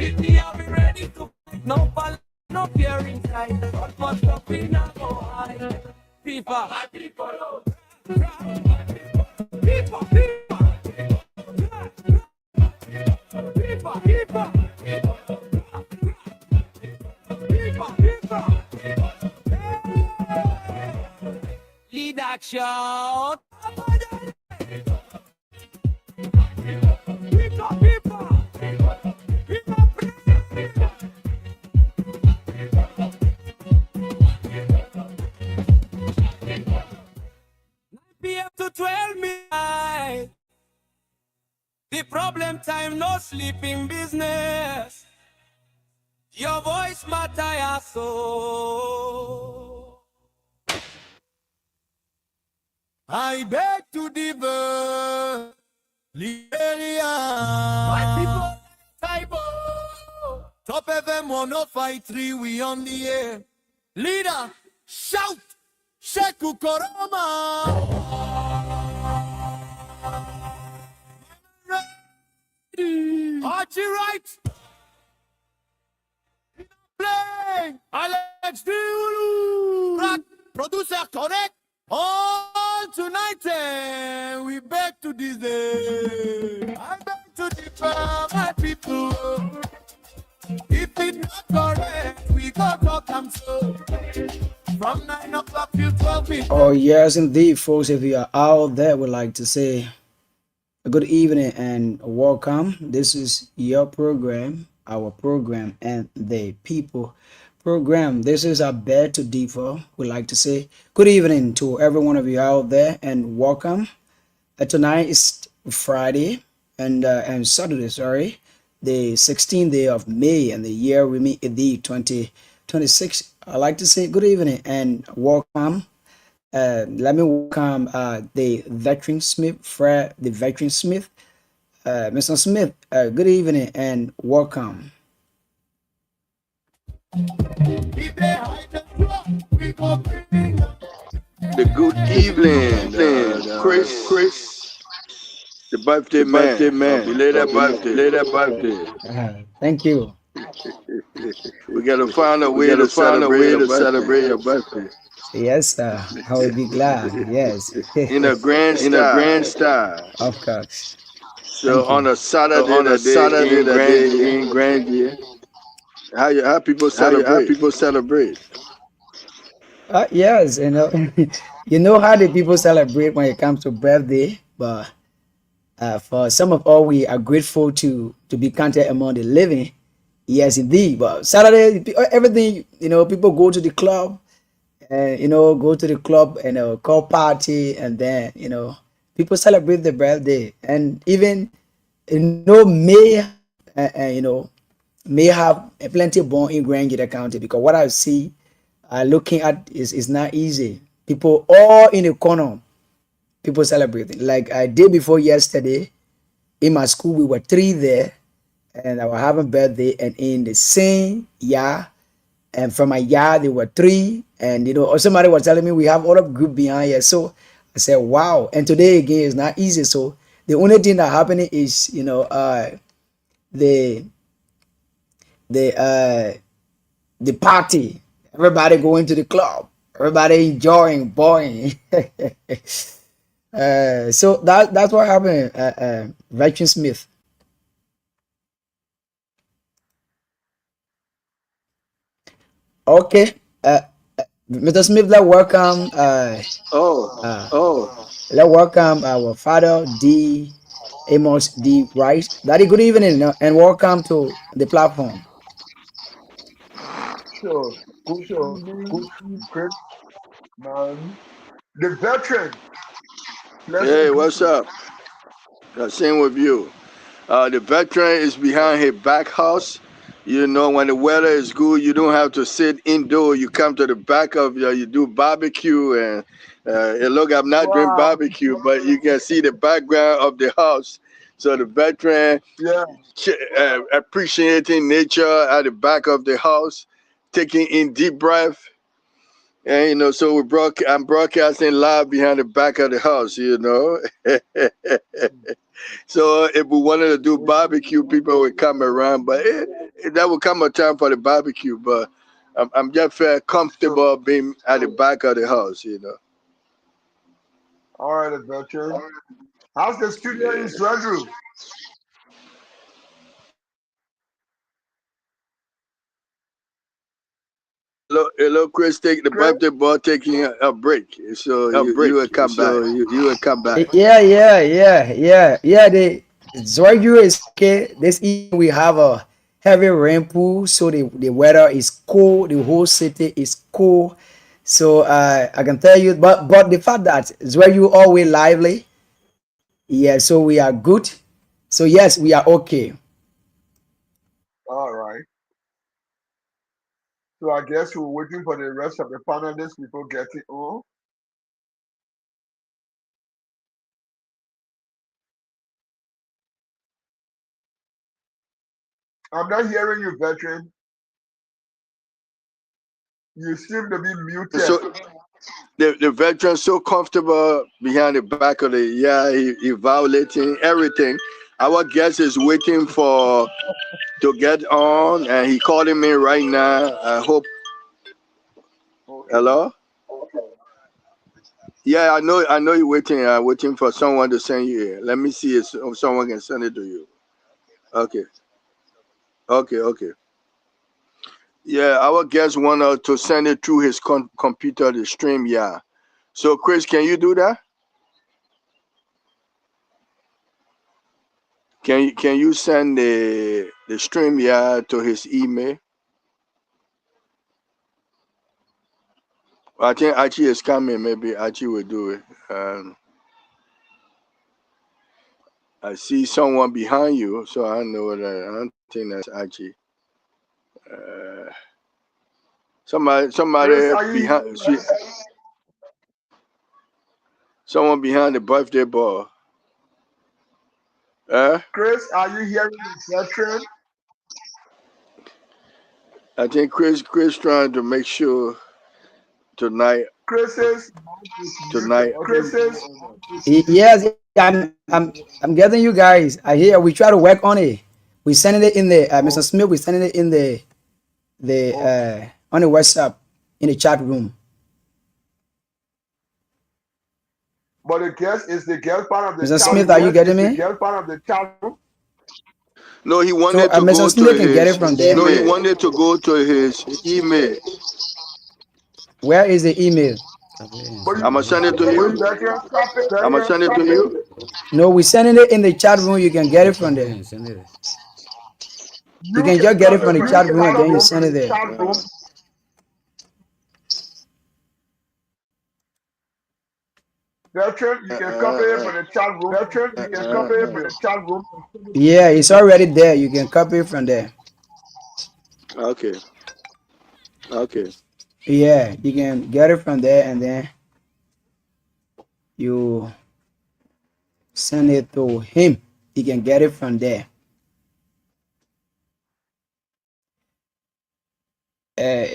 City are we ready to fight? No ball, no fear inside. But must up we not go high. People, my people, oh. People, lead action. PM to 12 midnight. The problem time, no sleeping business. Your voice matter so. I beg to differ. Liberia. My people, Taibo. Top FM 105.3, we on the air. Leader, shout. Sheku Koroma. Archie Wright. Play. Alex Diulu. Rock. Producer Connect. All tonight, we beg to this day. I beg to differ, my people. If it's not correct, we go talk and so. From 9 o'clock till 12 midnight. Oh, yes, indeed, folks. If you are out there, we'd like to say a good evening and welcome. This is your program, our program, and the people program. This is our bed to differ. We'd like to say good evening to every one of you out there and welcome. Tonight is Friday and Saturday, sorry, the 16th day of May, and the year we meet the 2026. I'd like to say good evening and welcome. Let me welcome the veteran Smith, Fred, the veteran Smith. Mr. Smith, good evening and welcome. The good evening, Chris, the birthday man. Belated birthday. Thank you. We gotta find a way to celebrate your birthday. Yes, I will be glad. Yes. In a grand style. Of course. So on a Saturday, in Grandview, how people celebrate? Yes, you know how the people celebrate when it comes to birthday, but for some of all, we are grateful to be counted among the living. Yes, indeed. But Saturday, everything, people go to the club, and go to the club and call party, and then people celebrate the birthday, and even may may have plenty born in Grandview County, because what I see looking at is not easy. People all in the corner, people celebrating. Like day before yesterday, in my school we were 3 there, and I was having birthday, and in the same year, and from my yard there were 3, and somebody was telling me we have other group behind here. So I said, wow. And today again is not easy. So the only thing that happening is the party, everybody going to the club, everybody enjoying, boring. So that's what happened. Veteran Smith. Okay, Mr. Smith, let's welcome. Let's welcome our father D. Amos D. Wright. Daddy, good evening and welcome to the platform. Sure. Good evening, Chris, man. The veteran. Hey, what's up? Same with you. The veteran is behind his back house. When the weather is good, you don't have to sit indoor. You come to the back of you do barbecue, and look, I'm not doing barbecue, but you can see the background of the house. So the veteran appreciating nature at the back of the house, taking in deep breath. And so I'm broadcasting live behind the back of the house. So if we wanted to do barbecue, people would come around, but That will come a time for the barbecue, but I'm just feel comfortable being at the back of the house, you know. All right, veteran. How's the studio in Yeah. Andrew? Hello, Chris. Take the Chris? birthday boy taking a break, so you will come back. You will come back. Yeah. The Zoyu is okay. This evening we have a heavy rainfall, so the weather is cool. The whole city is cool. So I can tell you, but the fact that Zoyu always lively, yeah. So we are good. So yes, we are okay. All right. So I guess we're waiting for the rest of the panelists before getting on. I'm not hearing you, veteran. You seem to be muted. So the veteran so comfortable behind the back of the he violating everything. Our guest is waiting for to get on, and he calling me right now. I hope. Okay. Hello. Yeah, I know you're waiting. I'm waiting for someone to send you here. Let me see if someone can send it to you. Okay. Okay. Yeah, our guest wanted to send it through his computer, the stream. Yeah. So, Chris, can you do that? Can you send the stream to his email? I think Archie is coming. Maybe Archie will do it. I see someone behind you, so I know that. I don't think that's Archie. Somebody Chris, behind. Someone behind the birthday ball. Chris, are you hearing the veteran? I think Chris trying to make sure tonight. Chris's Tonight. Chris's Yes, I'm getting you guys. I hear we try to work on it. We sending it in the Mr. Smith. We sending it in the on the WhatsApp in the chat room. but the guest is the guest part of the Mr. chat Smith, room. are you getting The me? guest part of the chat room. No, he So wanted to Mr. go Smith to can get it his. from there. No, he wanted to go to his email. Where is the email? But I'ma send it to but you. veteran, stop it. I'ma send it to you. No, we sending it in the chat room. You can get it from there. You You can can just get it copy from the from chat the room and then you chat send it there. room. Veteran, you can copy it from the chat room. Veteran, you can copy it from the chat room. Yeah, it's already there. You can copy it from there. Okay. Yeah, you can get it from there and then you send it to him. He can get it from there. Uh,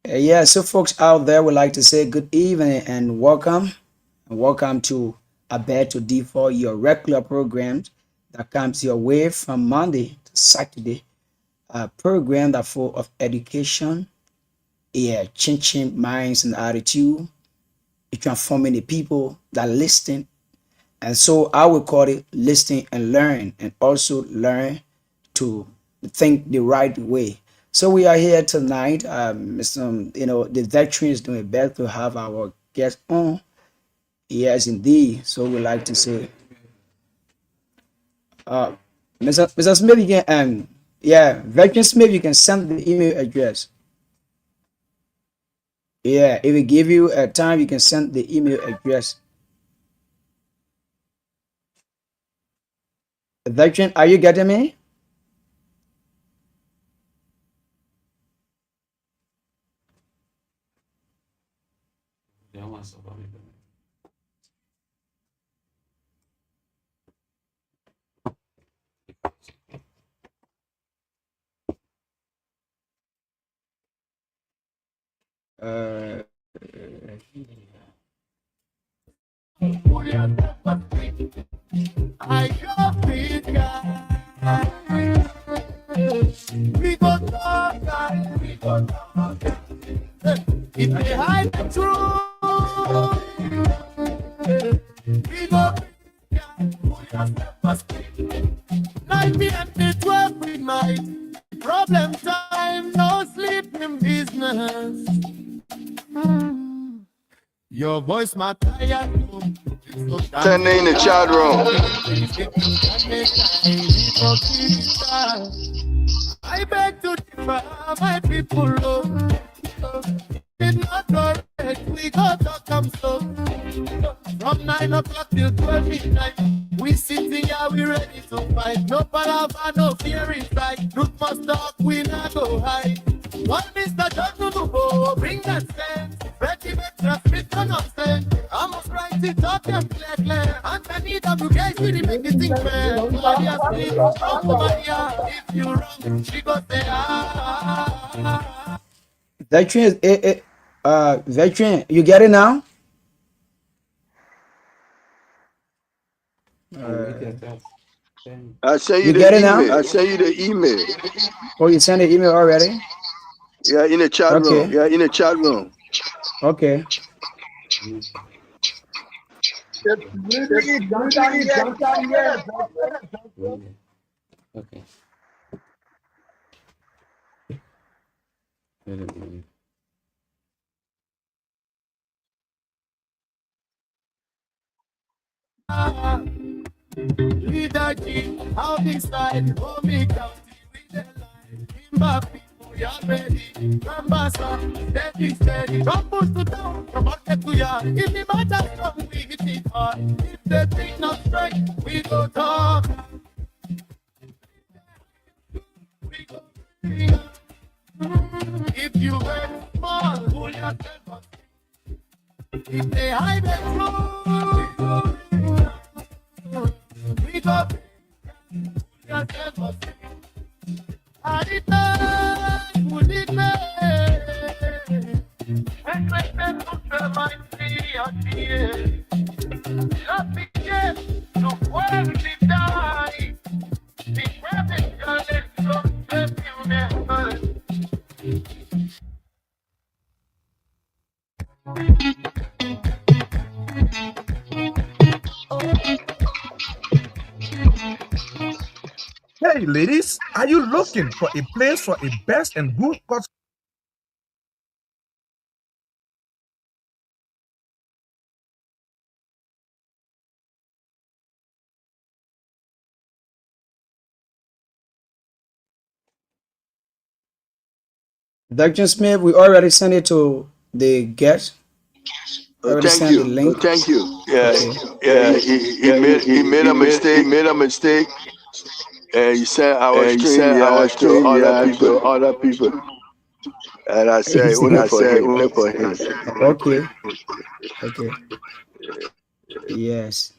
yeah, so folks out there would like to say good evening and welcome. And welcome to Abed to D4, your regular programs that comes your way from Monday to Saturday. A program that full of education, yeah, changing minds and attitude, transforming the people that listen. And so I would call it listen and learn, and also learn to think the right way. So we are here tonight. The veteran is doing best to have our guest on. Yes, indeed. So we like to say, Mr. Smith, you can, veteran Smith, you can send the email address. Yeah, if we give you a time, you can send the email address. Veteran, are you getting me? Uh, I love this guy. 5 p.m. to 12 midnight. Problem time, no sleeping business. Your voice, my tired. Send in the chat room. I beg to differ, my people. It's not correct. We got to come slow. From 9 o'clock till 12 midnight. We sitting here, we ready to fight. No palaver, no fear inside. Look must talk, we not go hide. One Mr. Judge Nubo, bring that sense. Betty Betra, spit no nonsense. I must write it up and clear. And I need a guys really make it think fair. Maria sleep, from Maria. If you wrong, she go say ah. Veteran, veteran, you get it now? I send you, You the get it email. now? I send you the email. Oh, you sent an email already? Yeah, in the chat room. Yeah, in the chat room. Okay. Okay. Wait a minute. Leader G, how this side, Homie County, with the line. Timber people, you ready. Rambasa, steady. From bush to town, from market to yard. If the matter come, we hit it hard. If the thing not straight, we go talk. We go bring. If you work small, pull yourself up. If they hide the truth, we go yourself up. And it does, would it and let them put their mind free on the air. Not be dead, to where we die. Be grabbing your legs from the funeral. Hey ladies, are you looking for a place for a best and good cut? Dr. Smith, we already sent it to the guest. Thank you. Thank you. Yeah, yeah. He made a mistake. And he sent our stream to other people. And I said, only for him. Okay. Yes.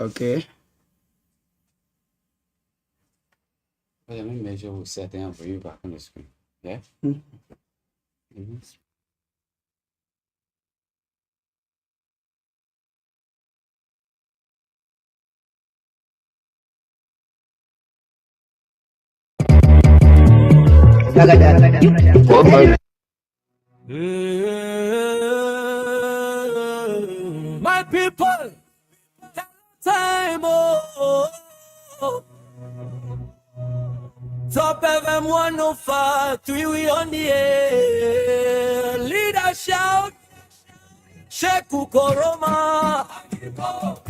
Okay. Let me make sure we set them up for you back on the screen. Yeah? Mm-hmm. My people, time Top FM 105, 3 we on the air. Leader shout, Sheku Koroma,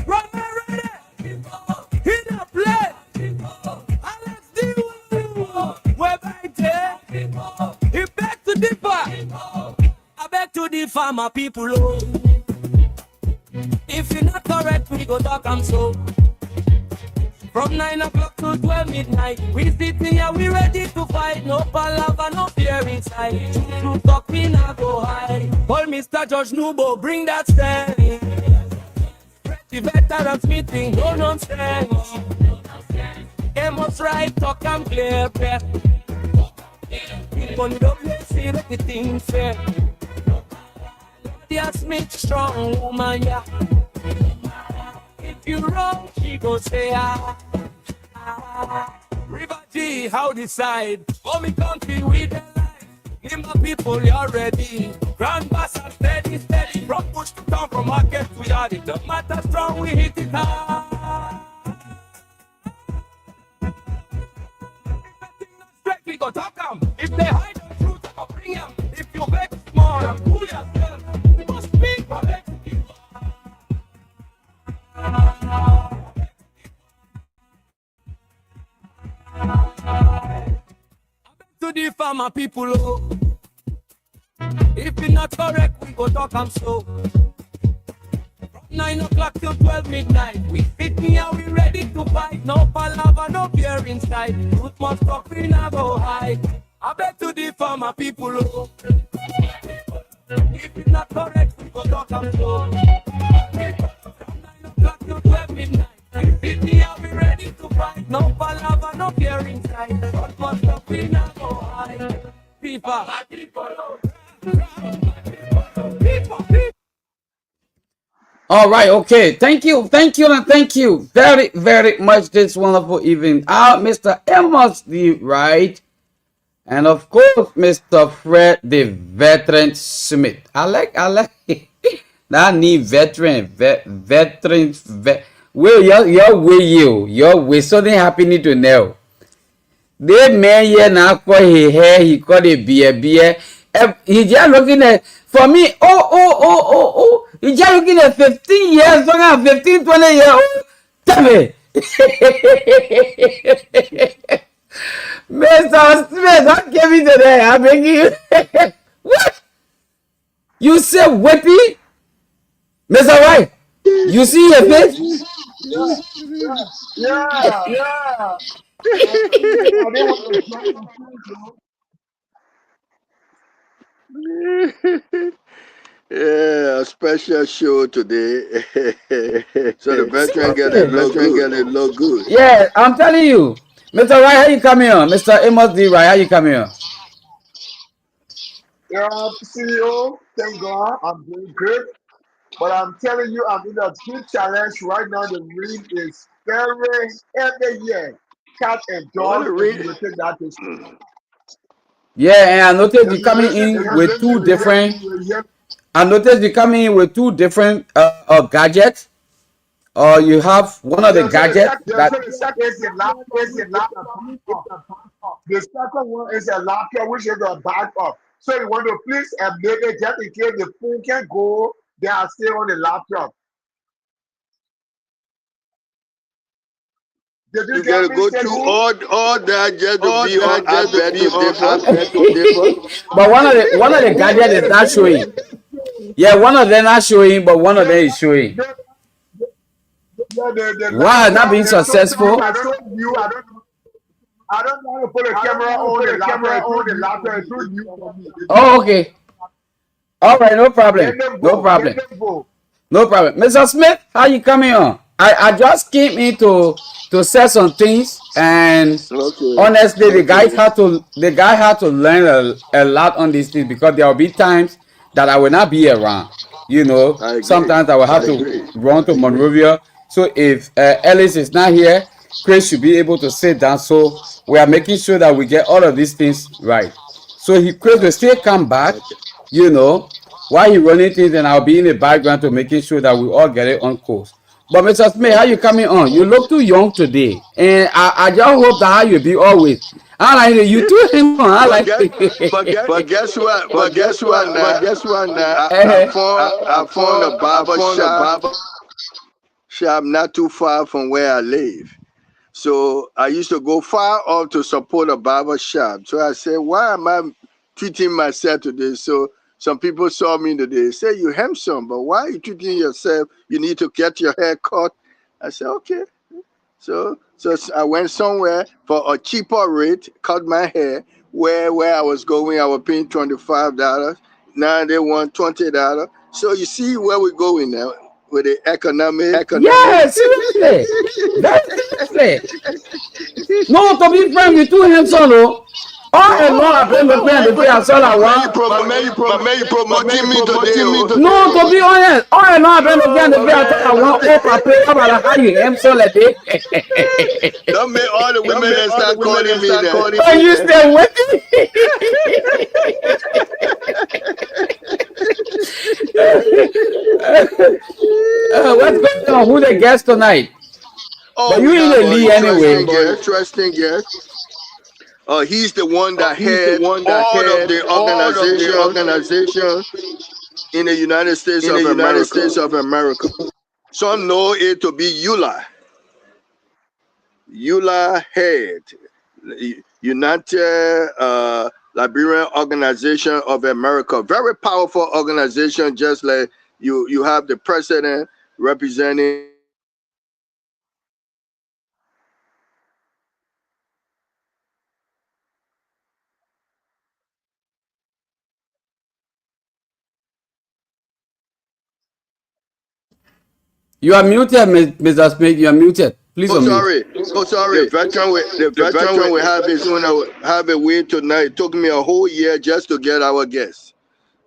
Rama ready, in a play, Alex D. We're back there, he back to differ, I beg to differ my people. Oh. If you're not correct, we go talk I'm so. From 9 o'clock to 12 midnight, we sitting here, we ready to fight. No palaver, no fear inside. True talk, we not go hide. Call Mr. Judge Nubo, bring that stand. The veterans meeting, no nonsense. Amos right, talk and clear. People don't see that the thing fair. Dear Smith, strong woman, yeah. If you wrong, she go say ah. River G, how decide? For me country with the life. In my people, you're ready. Grand bass and steady. From push to town, from market to yard. It don't matter strong, we hit it hard. farmer people, oh. If it's not correct, we go talk am slow. From 9 o'clock till 12 midnight, we fit me and we ready to fight. No palaver, no fear inside. Truth must talk, we not go hide. I bet to the farmer people, oh. If it's not correct, we go talk am slow. From 9 o'clock till 12 midnight, we fit me and we ready to fight. No palaver, no fear inside. Truth must talk, we not go hide. People, All right, okay. Thank you, and thank you very, very much this wonderful evening. Mr. Amos D. Wright, and of course, Mr. Fred the Veteran Smith. I like that need veteran. Well, your way, something happening to now. The man here now got his hair, he got a beer. He just looking at, for me, oh. He just looking at 15 years, 15, 20 years old. Tell me. Mr. Smith, don't give me today. I'm making you. What? You say whippy? Mr. White, you see your face? Yeah. Yeah, a special show today. So the veteran get it look good. Yeah, I'm telling you. Mr. White, how you coming on? Mr. Amos D. Wright, how you coming on? Yeah, CEO, thank God, I'm doing great. But I'm telling you, I'm in a big challenge right now. The read is very heavy here. Cat and dog, if you take that to Yeah, and I noticed you coming in with two different. I noticed you coming in with two different gadgets. Or you have one of the gadgets that. The second one is a laptop, which is a backup. So you want to please make it just in case the phone can go, they are still on the laptop. You gotta go through all that just to be on But one of the gadgets is not showing. Yeah, one of them not showing, but one of them is showing. Why not being successful? I don't know how to put a camera on the laptop. Oh, okay. All right, no problem. No problem. Mr. Smith, how you coming on? I just came in to say some things, and honestly, the guy had to learn a lot on these things, because there will be times that I will not be around. You know, sometimes I will have to run to Monrovia. So if Ellis is not here, Chris should be able to sit down. So we are making sure that we get all of these things right. So Chris will still come back, you know, while he running things, and I'll be in the background to making sure that we all get it on course. But Mr. Smith, how you coming on? You look too young today, and I just hope that how you be always. I like you too him on. I like. But guess what? Now, I found a barber shop not too far from where I live. So I used to go far off to support a barber shop. So I said, why am I treating myself to this? So some people saw me today, say you handsome, but why are you treating yourself? You need to get your hair cut. I said, okay. So I went somewhere for a cheaper rate, cut my hair. Where I was going, I was paying $25. Now they want $20. So you see where we're going now with the economic. Yeah, seriously. No, to be frank, you too handsome, though. All along, I've been the plan to pay as all I want. You promoting me today. No, to be honest, all along, I've been the plan to pay as all I want. Oh, Papa, how you handsome like this? Don't make all the women that start calling me that. Oh, you stay with what's going on? Who's the guest tonight? Oh, but you in the lead anyway. Interesting guest. He's the one that had all of the organization in the United States of America. Some know it to be EULA. EULA head, United Liberian Organization of America. Very powerful organization, just like you have the president representing. You are muted, Mr. Smith. You are muted. Please unmute. Sorry. The veteran will have his own have a way tonight. It took me a whole year just to get our guests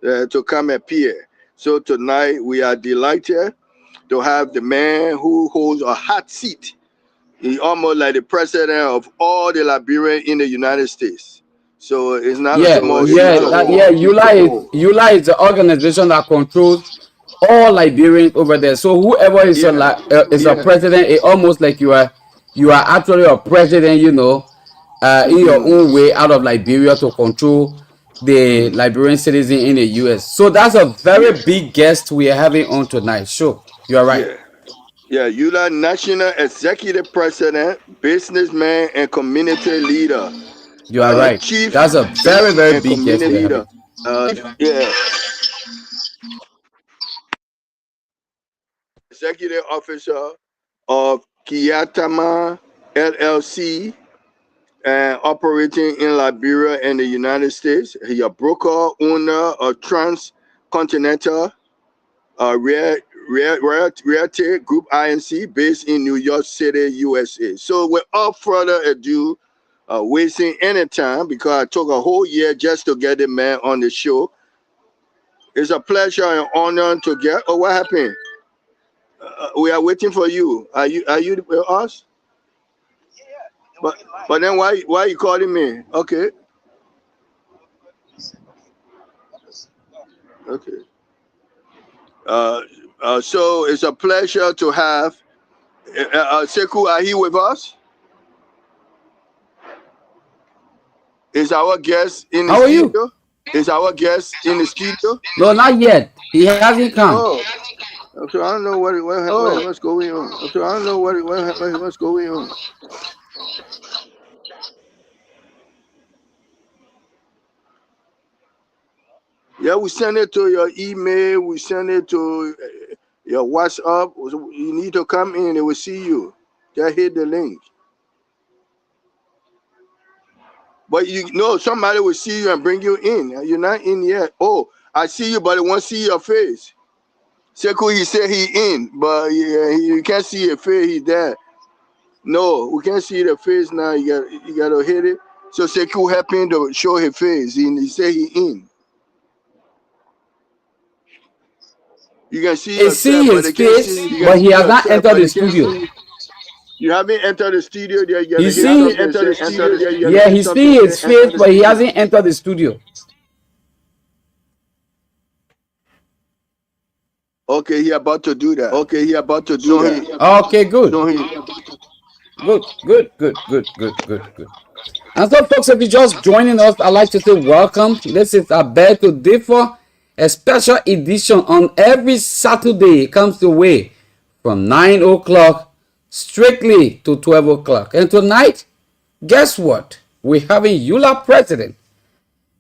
to come appear. So tonight we are delighted to have the man who holds a hot seat. He's almost like the president of all the Liberians in the United States. So it's not a small ULA is the organization that controls all Liberians over there. So whoever is a president, it's almost like you are actually a president, in your own way out of Liberia to control the Liberian citizen in the US. So that's a very big guest we are having on tonight. Sure, you are right. Yeah, ULA National Executive President, businessman, and community leader. You are right. Chief that's a very, very big guest leader. Executive officer of Kiyatama LLC and operating in Liberia and the United States. He a broker, owner of Transcontinental Realty Group Inc. based in New York City, USA. So without further ado, wasting any time, because I took a whole year just to get the man on the show. It's a pleasure and honor to get. Oh, what happened? We are waiting for you. Are you with us? Yeah. But then why are you calling me? Okay. Okay. So it's a pleasure to have Sekou. Are you with us? Is our guest in the studio? Is our guest in the studio? No, not yet. He hasn't come. Oh. So I don't know what's going on. So I don't know what's going on. Yeah, we send it to your email. We send it to your WhatsApp. You need to come in. They will see you. Just hit the link. But somebody will see you and bring you in. You're not in yet. Oh, I see you, but I won't see your face. Sekou, he said he in, but you can't see your face. He's there. No, we can't see the face now. You got to hit it. So Sekou help him to show his face. He said he in. You can see his face, but he has not entered the studio. You haven't entered the studio yet. He see his face, but he hasn't entered the studio. Okay, he about to do that. Okay, good. Good. And so, folks, if you're just joining us, I'd like to say welcome. This is a bed to differ, a special edition on every Saturday. It comes your way from 9 o'clock strictly to 12 o'clock. And tonight, guess what? We're having ULA president,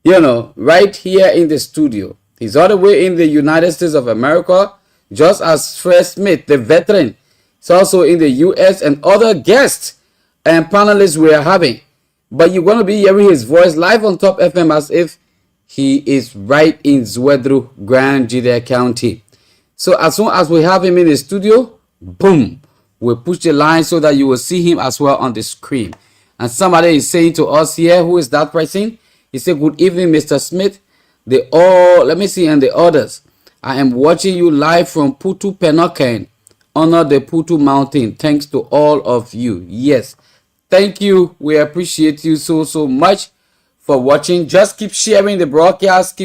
right here in the studio. He's all the way in the United States of America, just as Fred Smith, the veteran. He's also in the US and other guests and panelists we are having. But you're going to be hearing his voice live on Top FM as if he is right in Zwedru, Grand Judea County. So as soon as we have him in the studio, boom, we'll push the line so that you will see him as well on the screen. And somebody is saying to us here, who is that person? He said, good evening, Mr. Smith. Let me see, and the others. I am watching you live from Putu Penoken, under the Putu Mountain. Thanks to all of you. Yes, thank you. We appreciate you so much for watching. Just keep sharing the broadcast.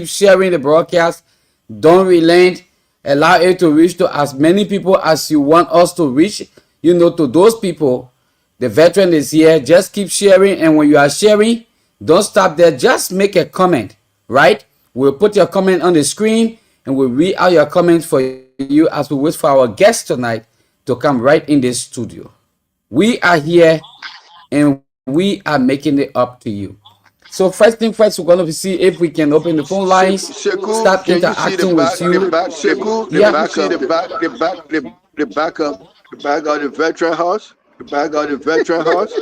Don't relent. Allow it to reach to as many people as you want us to reach. To those people, the veteran is here. Just keep sharing. And when you are sharing, don't stop there. Just make a comment, right? We'll put your comment on the screen and we'll read out your comments for you as we wait for our guest tonight to come right in this studio. We are here and we are making it up to you. So first thing first, we're gonna see if we can open the phone lines, start interacting with you. The back of the veteran house. The back of the veteran house.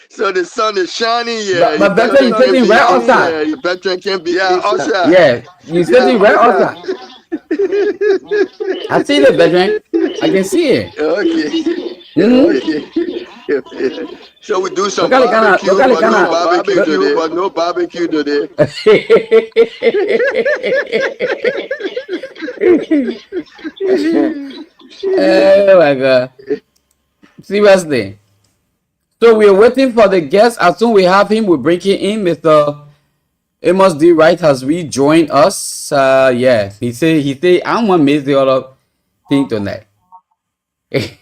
So the sun is shining, yeah. But veteran, you're sitting right outside. Yeah, the veteran can be outside. Yeah, you're sitting right outside. I see the veteran. I can see it. Okay. So we do some barbecue, but no barbecue today. Oh my God. Seriously. So we're waiting for the guest. As soon as we have him, we'll bring him in. Mr. Amos D. Wright has rejoined us. Yeah, he say I want to miss the other thing tonight. He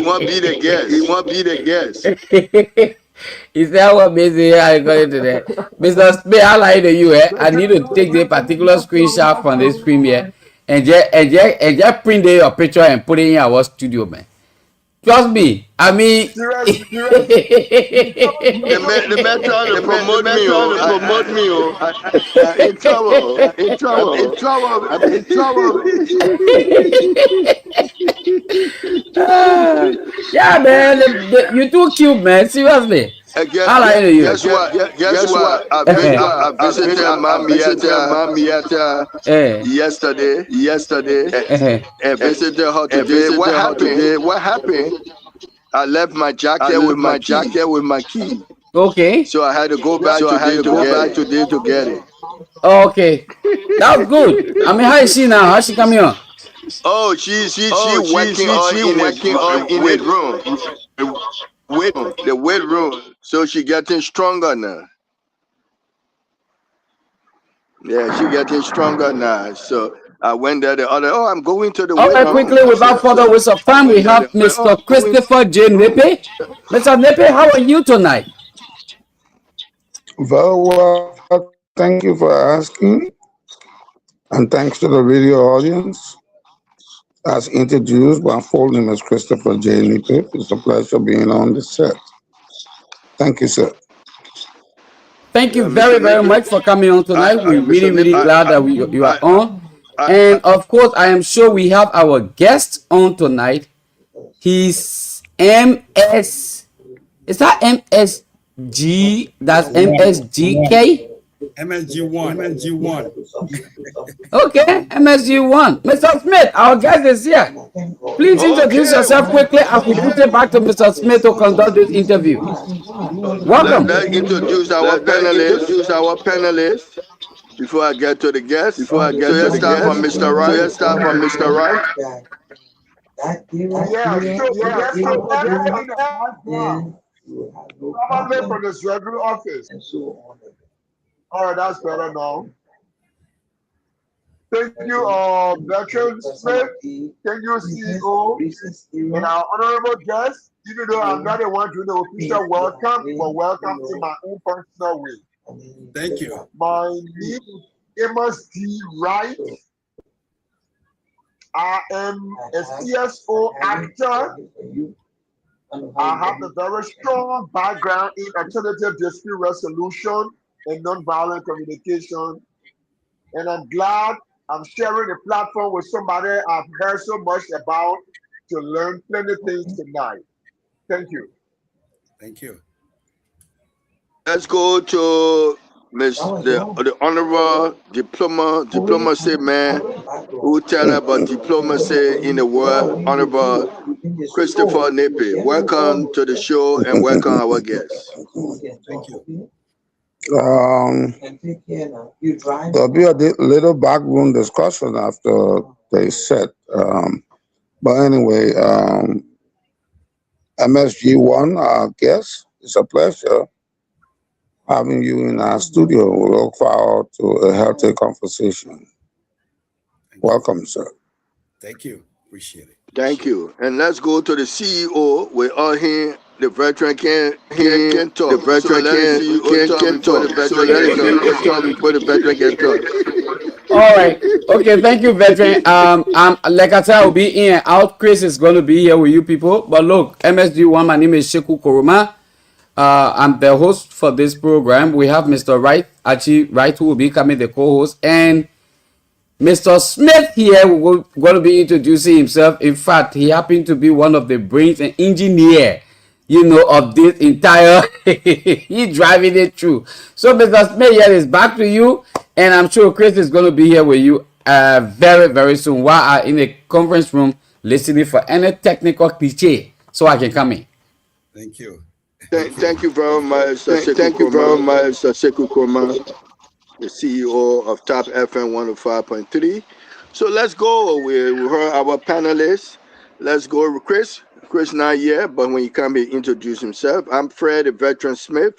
won't be the guest. He said I want to miss it. I got into that. Mr. Smith, I lie to you. I need to take the particular screenshot from this screen here and just print your picture and put it in our studio, man. Trust me. I mean, the man trying to promote me. In trouble. Yeah, man. You too cute, man. Seriously. I like you. Guess what? I visited Mamiata yesterday. And visited her today. What happened? I left my jacket with my key. Okay. So I had to go back today to get it. Okay. That's good. I mean, how is she now? How's she coming on? Oh, she's working on in the room. The weight room. So she getting stronger now. Yeah, she getting stronger now. So I went there the other. I'm going to the weight room. Quickly, without further waste of time, we have Mr. Christopher J. Nepe. Mr. Nepe, how are you tonight? Very well. Thank you for asking. And thanks to the radio audience. As introduced, my full name is Christopher J. Nepe. It's a pleasure being on the set. Thank you, sir. Thank you very, very much for coming on tonight. We're really glad that you are on. And of course, I am sure we have our guest on tonight. He's MS. Is that MSG? That's MSGK? MSG1. Okay, MSG1. Mr. Smith, our guest is here. Please introduce yourself quickly as we put it back to Mr. Smith to conduct this interview. Welcome. Let's introduce our panelists. Before I get to the guest, start from Mr. Wright. Probably from this regular office. All right, that's better now. Thank you, Veteran Smith. Thank you, CEO, and our honorable guest. Even though I'm not the one doing the official welcome, but welcome in my own personal way. Thank you. My name is Amos D. Wright. I am a CSO actor. I have a very strong background in alternative dispute resolution and nonviolent communication. And I'm glad I'm sharing a platform with somebody I've heard so much about to learn plenty of things tonight. Thank you. Thank you. Let's go to the honorable diplomacy man who tell about diplomacy in the world, Honorable Christopher Nepe. Welcome to the show and welcome our guests. Thank you. There'll be a little backroom discussion after they set. But anyway, MSG1, our guest, it's a pleasure having you in our studio. We look forward to a healthy conversation. Welcome, sir. Thank you. Appreciate it. Thank you. And let's go to the CEO. We're all here. The veteran can talk. The veteran can talk. So let it talk before the veteran can talk. All right. Okay. Thank you, veteran. Like I said, I'll be in and out. Chris is going to be here with you people. But look, MSG1. My name is Sheku Koroma. I'm the host for this program. We have Mr. Wright, Archie Wright, who will be coming the co-host, and Mr. Smith here will going to be introducing himself. In fact, he happened to be one of the brains and engineer, of this entire. He driving it through. So, Mr. Smith, here is back to you, and I'm sure Chris is going to be here with you very, very soon. While I'm in the conference room listening for any technical cliche, so I can come in. Thank you. Thank you very much. Thank you very much, Sekou Koroma, the CEO of Top FM 105.3. So let's go. We heard our panelists. Let's go, Chris. Chris not yet, but when he come, he introduce himself. I'm Fred, the veteran Smith.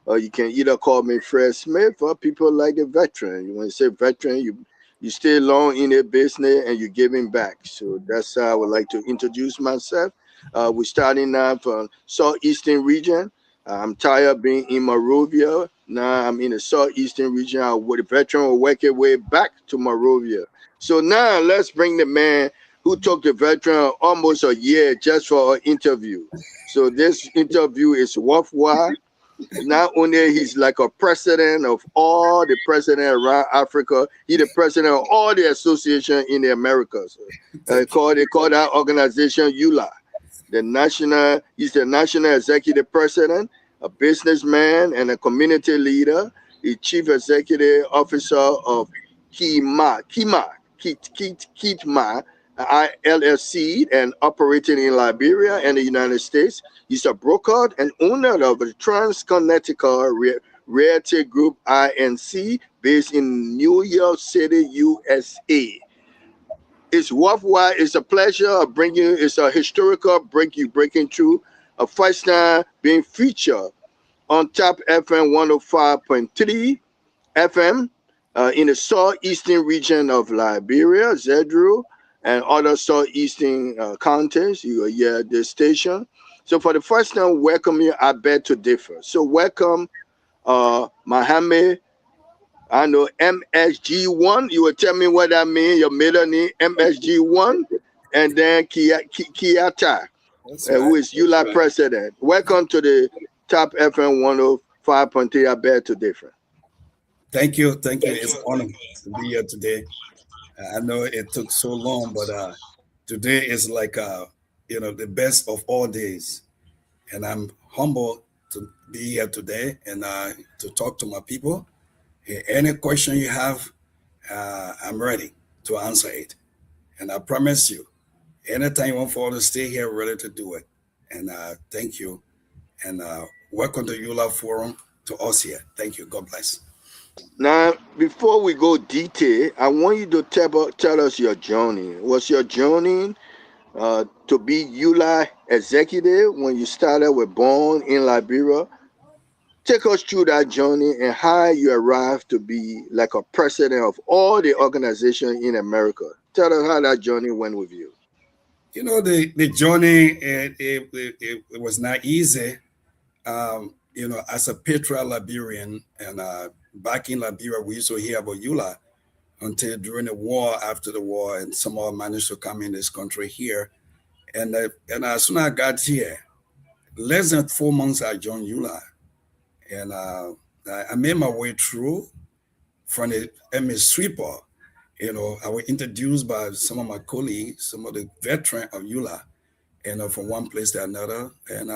You can either call me Fred Smith or people like a veteran. When you say veteran, you stay long in a business and you're giving back. So that's how I would like to introduce myself. We're starting now from Southeastern region. I'm tired of being in Monrovia. Now I'm in the Southeastern region. The veteran will work his way back to Monrovia. So now let's bring the man who took the veteran almost a year just for an interview. So this interview is worthwhile. Not only he's like a president of all the presidents around Africa, he's the president of all the associations in the Americas. They call that organization EULA. He's the national executive president, a businessman, and a community leader. He's chief executive officer of Kitma LLC, and operating in Liberia and the United States. He's a broker and owner of the Trans-Connecticut Realty Group Inc., based in New York City, USA. It's worthwhile. It's a pleasure of bringing. It's a historical breaking through. A first time being featured on Top FM 105.3 FM in the southeastern region of Liberia, Zedru, and other southeastern counties. You hear this station. So for the first time, welcome you. I beg to differ. So welcome, Mohammed. I know MSG1. You will tell me what that means. Your middle name, MSG1, and then Kiata, who is EULA president. Welcome to the Top FM 105.3. I beg to differ. Thank you. It's an honor to be here today. I know it took so long, but today is like the best of all days, and I'm humbled to be here today and to talk to my people. Any question you have, I'm ready to answer it. And I promise you, anytime you want for us to stay here, ready to do it. And thank you. And welcome to EULA Forum, to us here. Thank you. God bless. Now, before we go detail, I want you to tell us your journey. What's your journey to be EULA executive when you started with Born in Liberia? Take us through that journey and how you arrived to be like a president of all the organizations in America. Tell us how that journey went with you. The journey, it was not easy. As a patriot Liberian, and back in Liberia, we used to hear about EULA until during the war, after the war, and somehow managed to come in this country here. And as soon as I got here, less than 4 months, I joined EULA. And I made my way through from the MS Sweeper. I was introduced by some of my colleagues, some of the veterans of EULA, from one place to another. And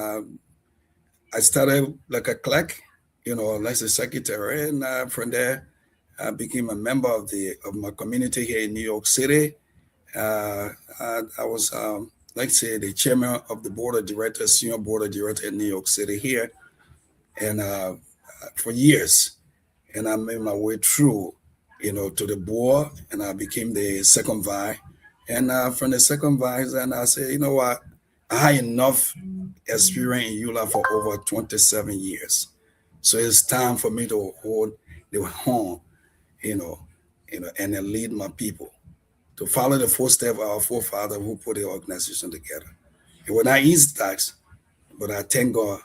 I started like a clerk, like a secretary. And from there, I became a member of my community here in New York City. I was, the chairman of the board of directors, senior board of directors in New York City here. And for years, and I made my way through, to the board, and I became the second vice. And from the second vice, and I said, you know what, I had enough experience in EULA for over 27 years. So it's time for me to hold the horn, and then lead my people, to follow the footsteps of our forefathers who put the organization together. It was not easy task, but I thank God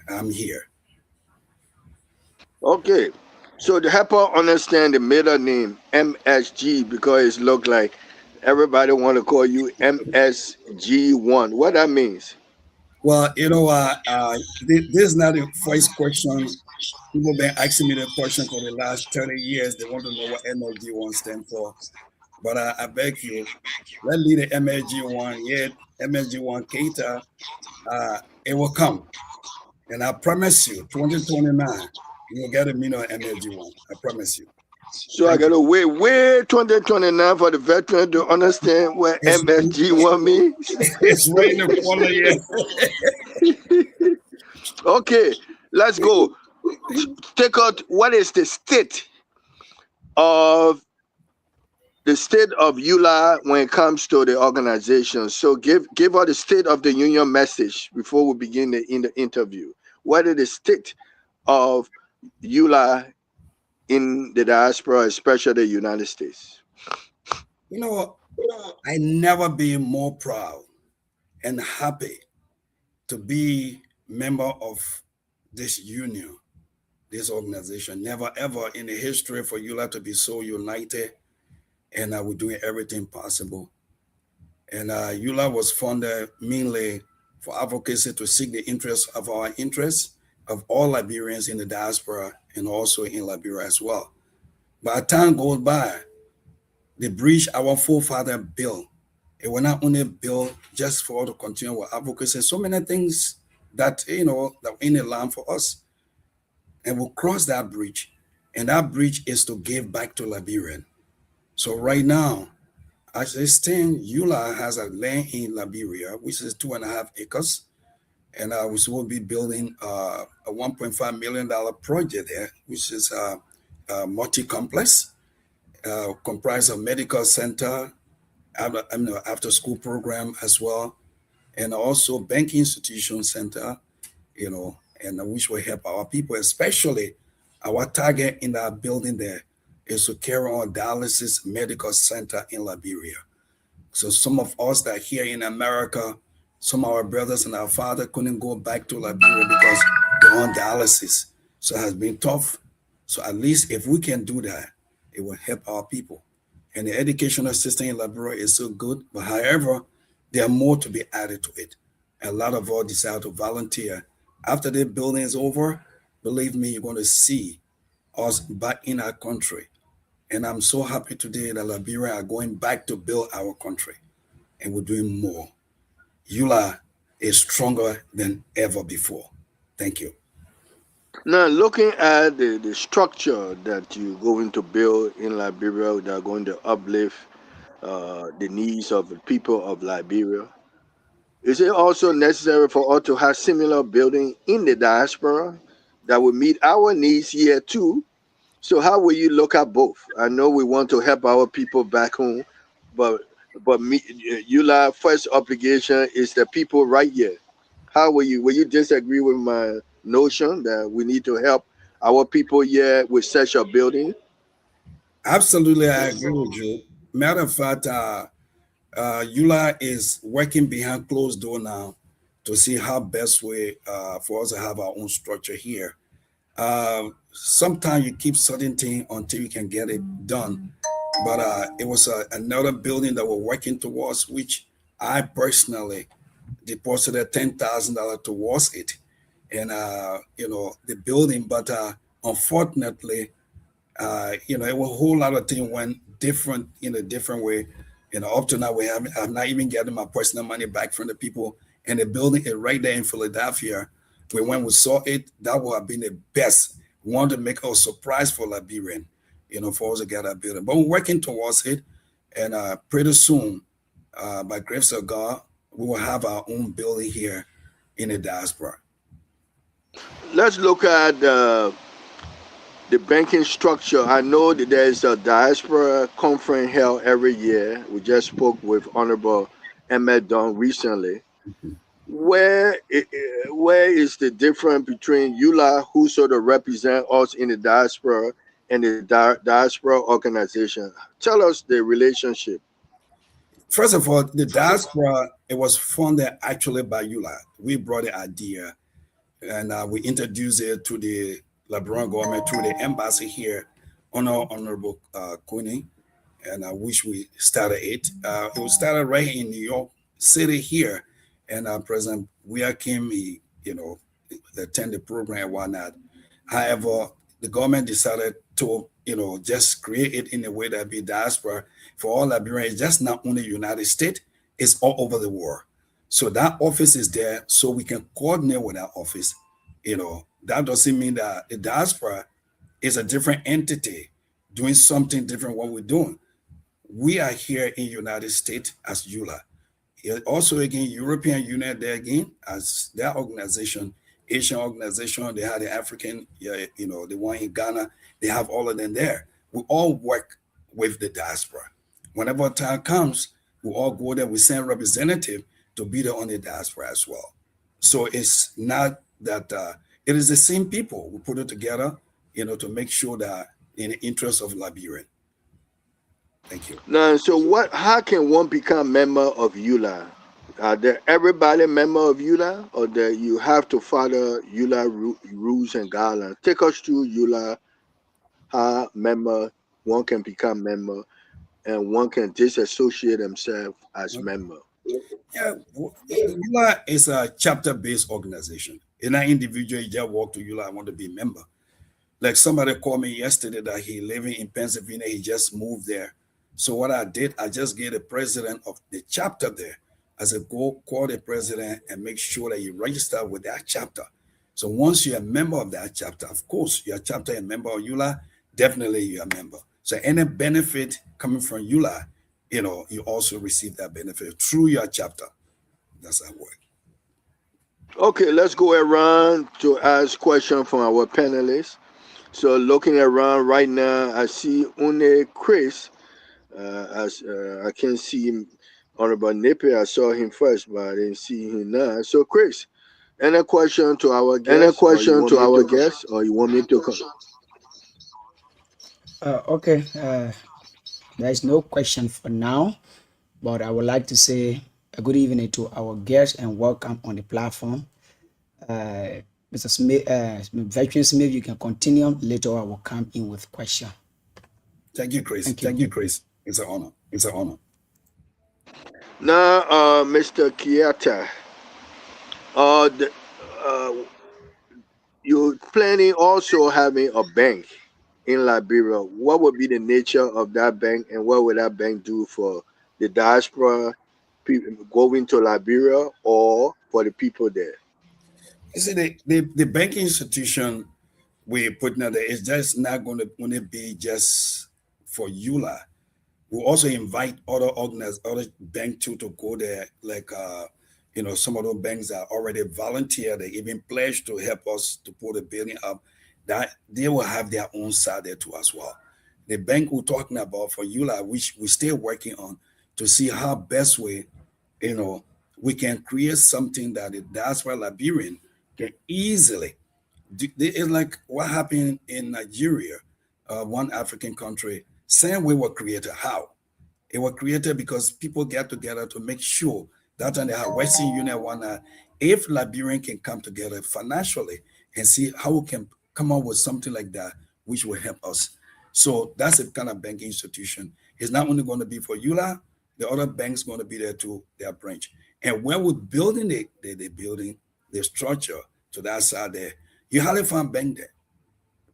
I'm here. Okay, So to help her understand the middle name MSG, because it look like everybody want to call you MSG1. What that means? Well, this is not the first question. People been asking me the question for the last 30 years. They want to know what MSG1 stands for. But I beg you, let's leave the MSG1 yet. MSG1 Keita, it will come. And I promise you, 2029, you'll get a million MSG1. I promise you. So I gotta wait 2029 for the veteran to understand what MSG1 means. It's right in the corner, yeah. Okay, let's go. Take out what is the state of ULA when it comes to the organization. So give her the state of the union message before we begin the interview. What is the state of ULA in the diaspora, especially the United States? I never been more proud and happy to be member of this union, this organization. Never ever in the history for ULA to be so united, and we're doing everything possible. And ULA was founded mainly for advocacy to seek the interests of all Liberians in the diaspora and also in Liberia as well. But as time goes by, the bridge our forefather built, it was not only built just for us to continue with advocacy, so many things that, that were in the land for us. And we'll cross that bridge. And that bridge is to give back to Liberian. So right now, as I stand, ULA has a land in Liberia, which is 2.5 acres. And we will be building a $1.5 million project there, which is a multi-complex, comprised of medical center, after school program as well, and also banking institution center, and which will help our people, especially our target in that building there is to carry on dialysis medical center in Liberia. So some of us that are here in America, some of our brothers and our father couldn't go back to Liberia because they're on dialysis. So it has been tough. So at least if we can do that, it will help our people. And the educational system in Liberia is so good, but however, there are more to be added to it. A lot of us decide to volunteer. After the building is over, believe me, you're going to see us back in our country. And I'm so happy today that Liberia are going back to build our country. And we're doing more. ULA is stronger than ever before. Thank you. Now, looking at the structure that you're going to build in Liberia that are going to uplift the needs of the people of Liberia, is it also necessary for us to have similar building in the diaspora that will meet our needs here too? So how will you look at both? I know we want to help our people back home, but ULA first obligation is the people right here. How will you disagree with my notion that we need to help our people here with such a building? Absolutely, I agree with you. Matter of fact, ULA is working behind closed door now to see how best way for us to have our own structure here. Sometimes you keep certain things until you can get it done. But it was another building that we're working towards, which I personally deposited $10,000 towards it. And, the building, but unfortunately, it was a whole lot of things went different in a different way. Up to now, I'm not even getting my personal money back from the people. And the building is right there in Philadelphia. When we saw it, that would have been the best. We wanted to make a surprise for Liberian, for us to get that building. But we're working towards it. And pretty soon, by grace of God, we will have our own building here in the diaspora. Let's look at the banking structure. I know that there's a diaspora conference held every year. We just spoke with Honorable Emmett Dunn recently. Where is the difference between ULA, who sort of represent us in the diaspora, and the diaspora organization? Tell us the relationship. First of all, the diaspora, it was funded actually by ULA. We brought the idea and we introduced it to the Liberian government through the embassy here, Honorable Kony, and I wish we started it. It was started right in New York City here, and President Weah came, attend the program and whatnot. However, the government decided to, just create it in a way that be diaspora for all Liberians, just not only United States, it's all over the world. So that office is there so we can coordinate with that office. That doesn't mean that the diaspora is a different entity doing something different what we're doing. We are here in United States as EULA. Also, again, European Union there again as their organization, Asian organization, they have the African, the one in Ghana, they have all of them there. We all work with the diaspora. Whenever time comes, we all go there, we send representative to be there on the diaspora as well. So it's not that, it is the same people. We put it together, to make sure that in the interest of Liberian. Thank you. Now, so how can one become member of EULA? Are there everybody member of EULA, or that you have to follow EULA rules and guidelines? Take us through EULA, how one can become member, and one can disassociate themselves as member. Yeah, EULA is a chapter-based organization. It's not individual, you just walk to EULA, I want to be a member. Like somebody called me yesterday that he living in Pennsylvania, he just moved there. So what I did, I just gave the president of the chapter there. I said, go call the president and make sure that you register with that chapter. So once you're a member of that chapter, of course, you're a chapter and member of EULA, definitely you're a member. So any benefit coming from EULA, you also receive that benefit through your chapter. That's how it works. Okay, let's go around to ask questions from our panelists. So looking around right now, I see only Chris. I can't see him, Honorable Nippy. I saw him first, but I didn't see him now. So Chris, any question to our guest? Any question to our guest, or you want me to come? Okay. There is no question for now, but I would like to say a good evening to our guests and welcome on the platform. Mr. Smith, Veteran Smith, you can continue. Later I will come in with question. Thank you, Chris. Thank you, Chris. It's an honor. It's an honor. Now, Mr. Kiata, you're planning also having a bank in Liberia. What would be the nature of that bank, and what would that bank do for the diaspora people going to Liberia or for the people there? You see, the banking institution we're putting out there is just not going to be just for EULA. We also invite other banks to go there, like some of those banks are already volunteer. They even pledged to help us to put the building up. That they will have their own side there too as well. The bank we're talking about for EULA, which we're still working on to see how best way, we can create something that the diaspora Liberian can easily. It's like what happened in Nigeria, one African country. Same way were created. How? It was created because people get together to make sure that when they have Western Union if Liberian can come together financially and see how we can come up with something like that, which will help us. So that's the kind of banking institution. It's not only going to be for EULA, the other banks going to be there too, their branch. And when we're building the building, the structure to that side there, you hardly find bank there.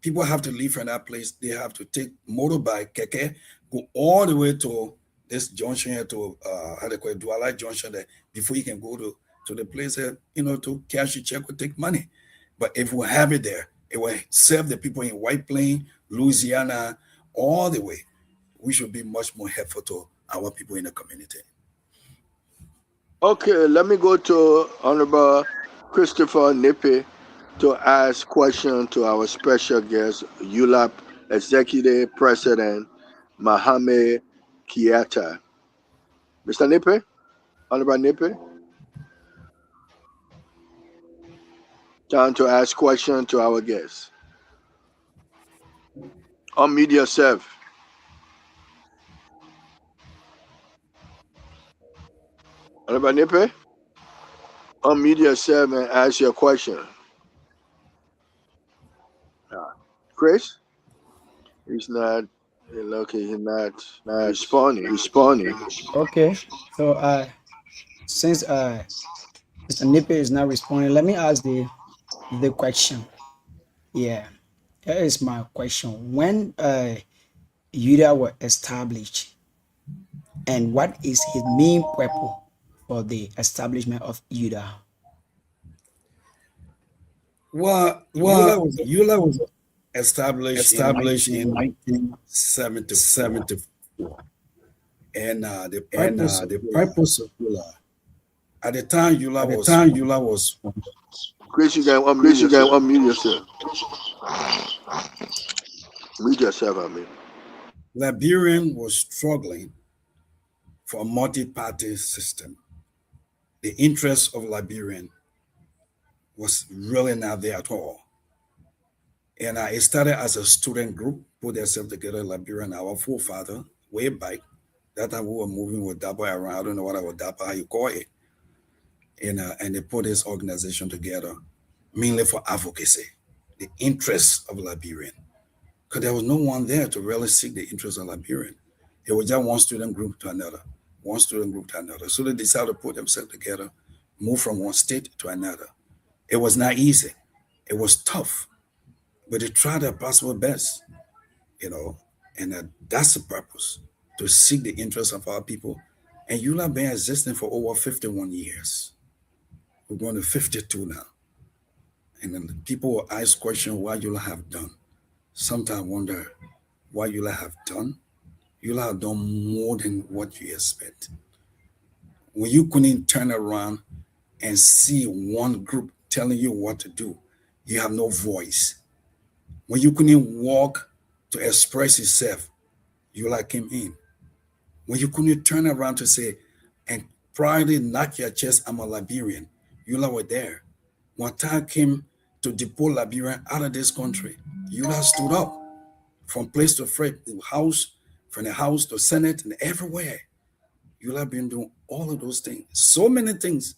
People have to leave from that place. They have to take motorbike, keke, go all the way to this junction here to Douala Junction there before you can go to the place there, to cash your check or take money. But if we have it there, it will serve the people in White Plains, Louisiana, all the way. We should be much more helpful to our people in the community. Okay, let me go to Honorable Christopher Nippy to ask questions to our special guest, EULA Executive President Mohamed Kiata. Mr. Nippy, Honorable Nippy, time to ask questions to our guests. Unmute yourself. Honorable Nippy, unmute yourself and ask your question. Chris? He's not. Okay, he's not responding. Okay. So since Mr. Nipe is not responding, let me ask the question. Yeah. Here is my question. When UDA was established, and what is his main purpose for the establishment of UDA? Well, EULA was established in 1974, and the purpose of EULA at the time EULA was Chris, you can unmute yourself. Mute yourself, I mean. Liberian was struggling for a multi-party system. The interest of Liberian was really not there at all. And it started as a student group, put themselves together, Liberian, our forefather, way back. That time we were moving with DAPA around. I don't know what I was DAPA, how you call it. And they put this organization together, mainly for advocacy, the interests of Liberian. Because there was no one there to really seek the interests of Liberian. It was just one student group to another, one student group to another. So they decided to put themselves together, move from one state to another. It was not easy. It was tough, but they tried their possible best, and that's the purpose, to seek the interests of our people. And EULA been existing for over 51 years. We're going to 52 now. And then people will ask questions what EULA have done. Sometimes I wonder what EULA have done. EULA have done more than what you expect. When you couldn't turn around and see one group telling you what to do, you have no voice. When you couldn't walk to express yourself, EULA came in. When you couldn't turn around to say, and proudly knock your chest, I'm a Liberian, EULA were there. When time came to deport Liberian out of this country, EULA stood up from place to house, from the House to Senate and everywhere. EULA been doing all of those things, so many things,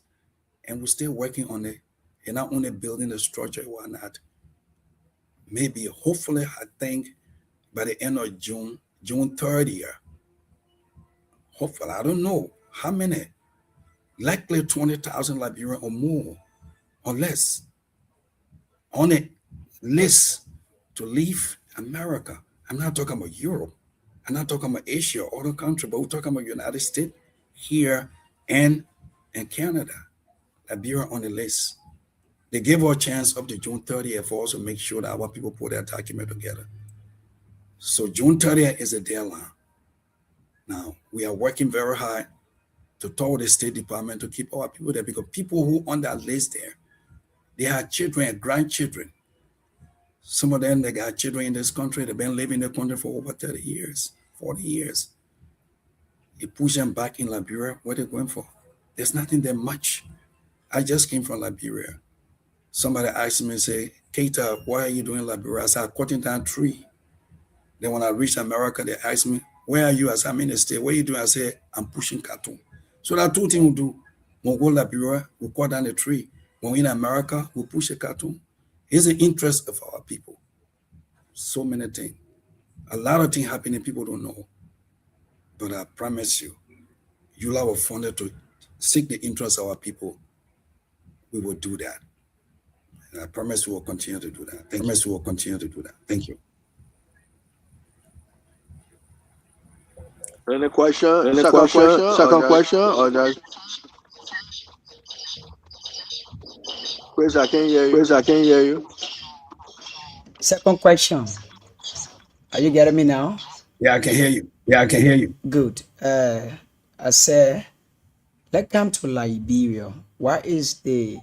and we're still working on it. And not only building the structure, why not? Maybe, hopefully, I think by the end of June 30th, hopefully, I don't know how many, likely 20,000 Liberian or more or less on a list to leave America. I'm not talking about Europe. I'm not talking about Asia or other country, but we're talking about United States here and Canada. Liberia on the list. They gave us a chance up to June 30th for us to make sure that our people put their document together. So June 30th is the deadline. Now, we are working very hard to talk with the State Department to keep our people there, because people who on that list there, they have children and grandchildren. Some of them, they got children in this country. They've been living in the country for over 30 years, 40 years. You push them back in Liberia, what are they going for? There's nothing there much. I just came from Liberia. Somebody asked me, say, Keita, why are you doing Liberia? I said, I'm cutting down tree. Then when I reached America, they asked me, where are you? I said, I'm in the state. What are you doing? I said, I'm pushing cartoon. So there are two things we do. When we go to Liberia, we cut down the tree. When we're in America, we push a cartoon. It's the interest of our people. So many things. A lot of things happening people don't know. But I promise you, EULA was funded to seek the interest of our people. We will do that. And I promise we will continue to do that. Thank you. Any question? Second question? Or that? Chris, I can't hear you. Second question. Are you getting me now? Yeah, I can hear you. Good. I said, let's come to Liberia. What is the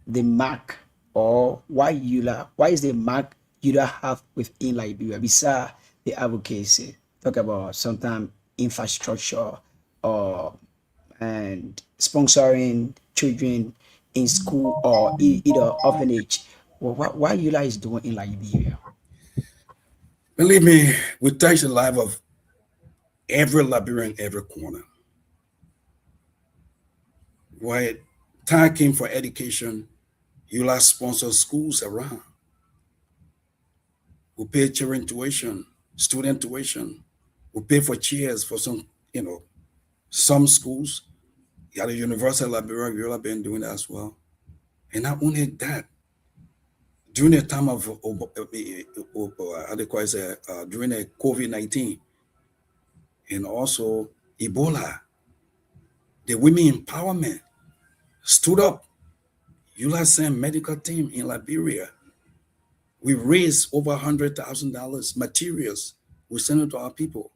mark, or why is the mark EULA have within Liberia besides the advocacy? Talk about sometimes infrastructure and sponsoring children in school or either orphanage. Well, what EULA is doing in Liberia? Believe me, we touch the life of every Liberian, every corner. When time came for education, EULA sponsored schools around. We pay children tuition, student tuition. We pay for chairs for some, some schools. At the University of Liberia, you have been doing that as well. And not only that, during the time of during the COVID-19 and also Ebola, the women empowerment stood up. ULA sent medical team in Liberia. We raised over $100,000 materials. We sent it to our people.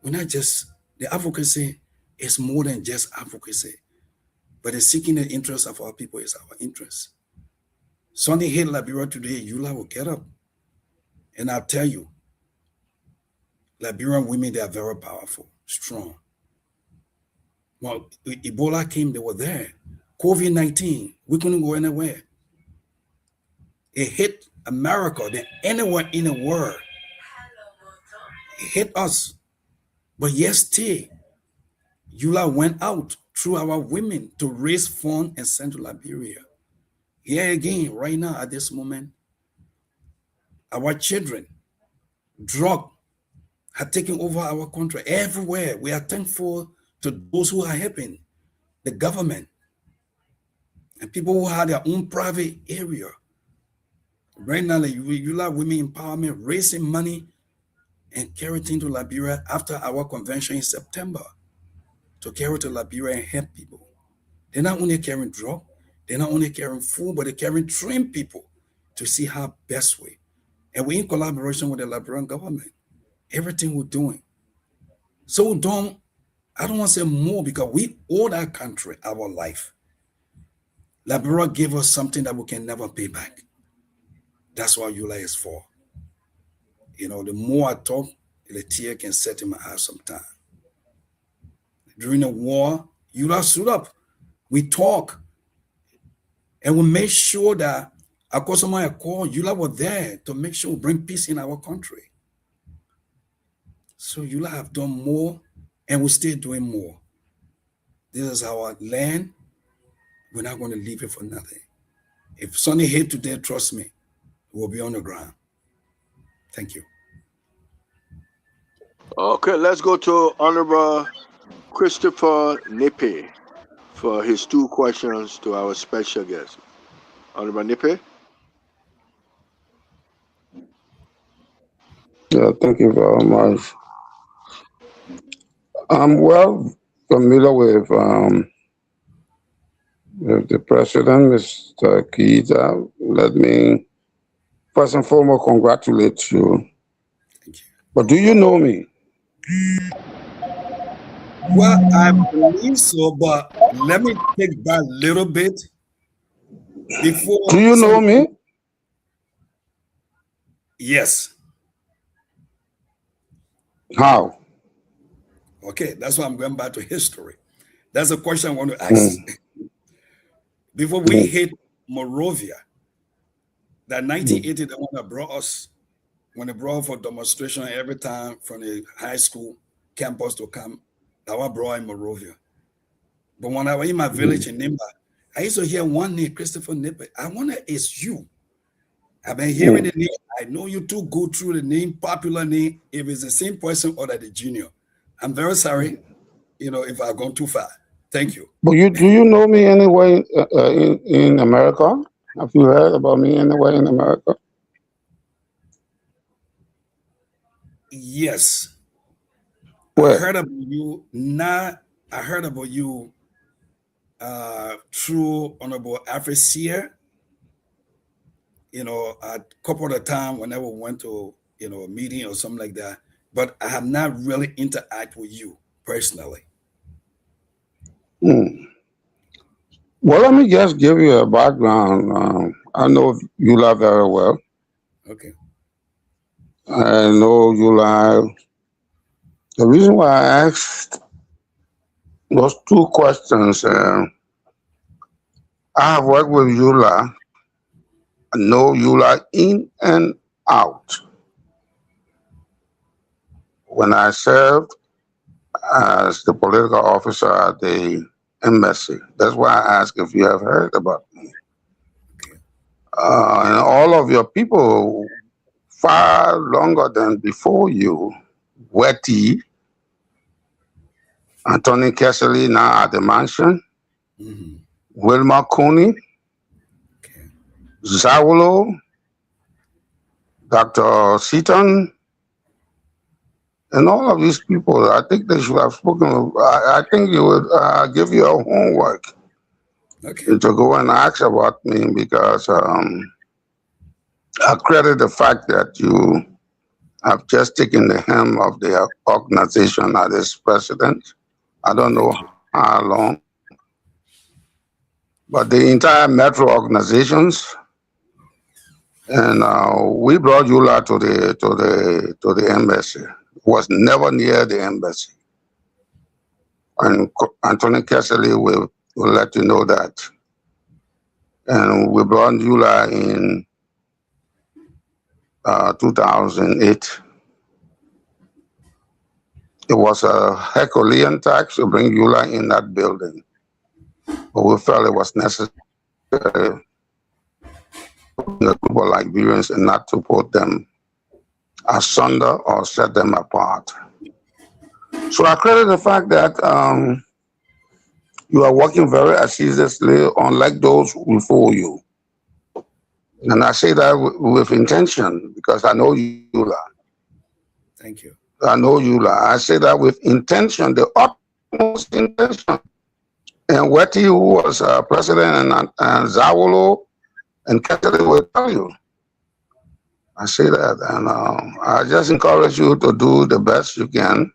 We're not just, the advocacy is more than just advocacy, but the seeking the interests of our people is our interest. Something hit Liberia today, ULA will get up. And I'll tell you, Liberian women, they are very powerful, strong. Well, Ebola came, they were there. COVID-19, we couldn't go anywhere. It hit America than anywhere in the world. It hit us. But yes, still, ULA went out through our women to raise funds and send to Liberia. Here again, right now, at this moment, our children, drug, have taken over our country everywhere. We are thankful to those who are helping, the government, and people who have their own private area. Right now, the ULA Women Empowerment raising money and carry things to Liberia after our convention in September to carry to Liberia and help people. They're not only carrying drugs, they're not only carrying food, but they're carrying trained people to see how best way. And we're in collaboration with the Liberian government. Everything we're doing. So I don't want to say more because we owe that country our life. Liberia gave us something that we can never pay back. That's what ULA is for. The more I talk, the tear can set in my eyes sometimes. During the war, ULA stood up. We talk. And we make sure that Akosoma Accord, ULA were there to make sure we bring peace in our country. So ULA have done more, and we're still doing more. This is our land. We're not going to leave it for nothing. If Sonny hate today, trust me, we'll be on the ground. Thank you. Okay, let's go to Honorable Christopher Nippy for his 2 questions to our special guest. Honorable Nippy. Yeah, thank you very much. I'm well familiar with the president, Mr. Keita. Let me first and foremost congratulate you. Thank you. But do you know me? Well, I believe so, but let me take back a little bit. Before. Do you know me? Yes. How? Okay, that's why I'm going back to history. That's a question I want to ask. Before we hit Monrovia, that 1980, the one that brought us, when they brought for demonstration every time from the high school campus to come, that was brought in Monrovia. But when I was in my village in Nimba, I used to hear one name, Christopher Nippy. I wonder, it's you. I've been hearing the name. I know you too go through the name, popular name, if it's the same person or the junior. I'm very sorry, if I've gone too far. Thank you. But do you know me anyway in America? Have you heard about me anywhere in America? Yes. Where? I heard about you. I heard about you through Honorable Alfred Sear. A couple of times whenever we went to, a meeting or something like that. But I have not really interacted with you personally. Well, let me just give you a background. I know ULA very well. Okay. I know ULA. The reason why I asked those 2 questions, I have worked with ULA. I know ULA in and out. When I served as the political officer at the embassy, that's why I asked if you have heard about me. and all of your people far longer than before you. Wetty, Anthony Kessley now at the mansion, Wilma Cooney, Zawulo, Dr. Seaton, and all of these people. I think they should have spoken. I think you would give you a homework to go and ask about me, because I credit the fact that you have just taken the helm of the organization as president. I don't know how long, but the entire Metro organizations, and we brought Eula to the embassy. It was never near the embassy, and Anthony Kessley will let you know that. And we brought Eula in 2008. It was a Herculean task to bring Eula in that building, but we felt it was necessary to bring a group of Liberians and not to put them asunder or set them apart. So I credit the fact that you are working very assiduously, unlike those before you. And I say that with intention, because I know Eula. Thank you. I know Eula. I say that with intention, the utmost intention. And Wetty, who was president, and Zawulo and Kessley will tell you. I say that, and I just encourage you to do the best you can.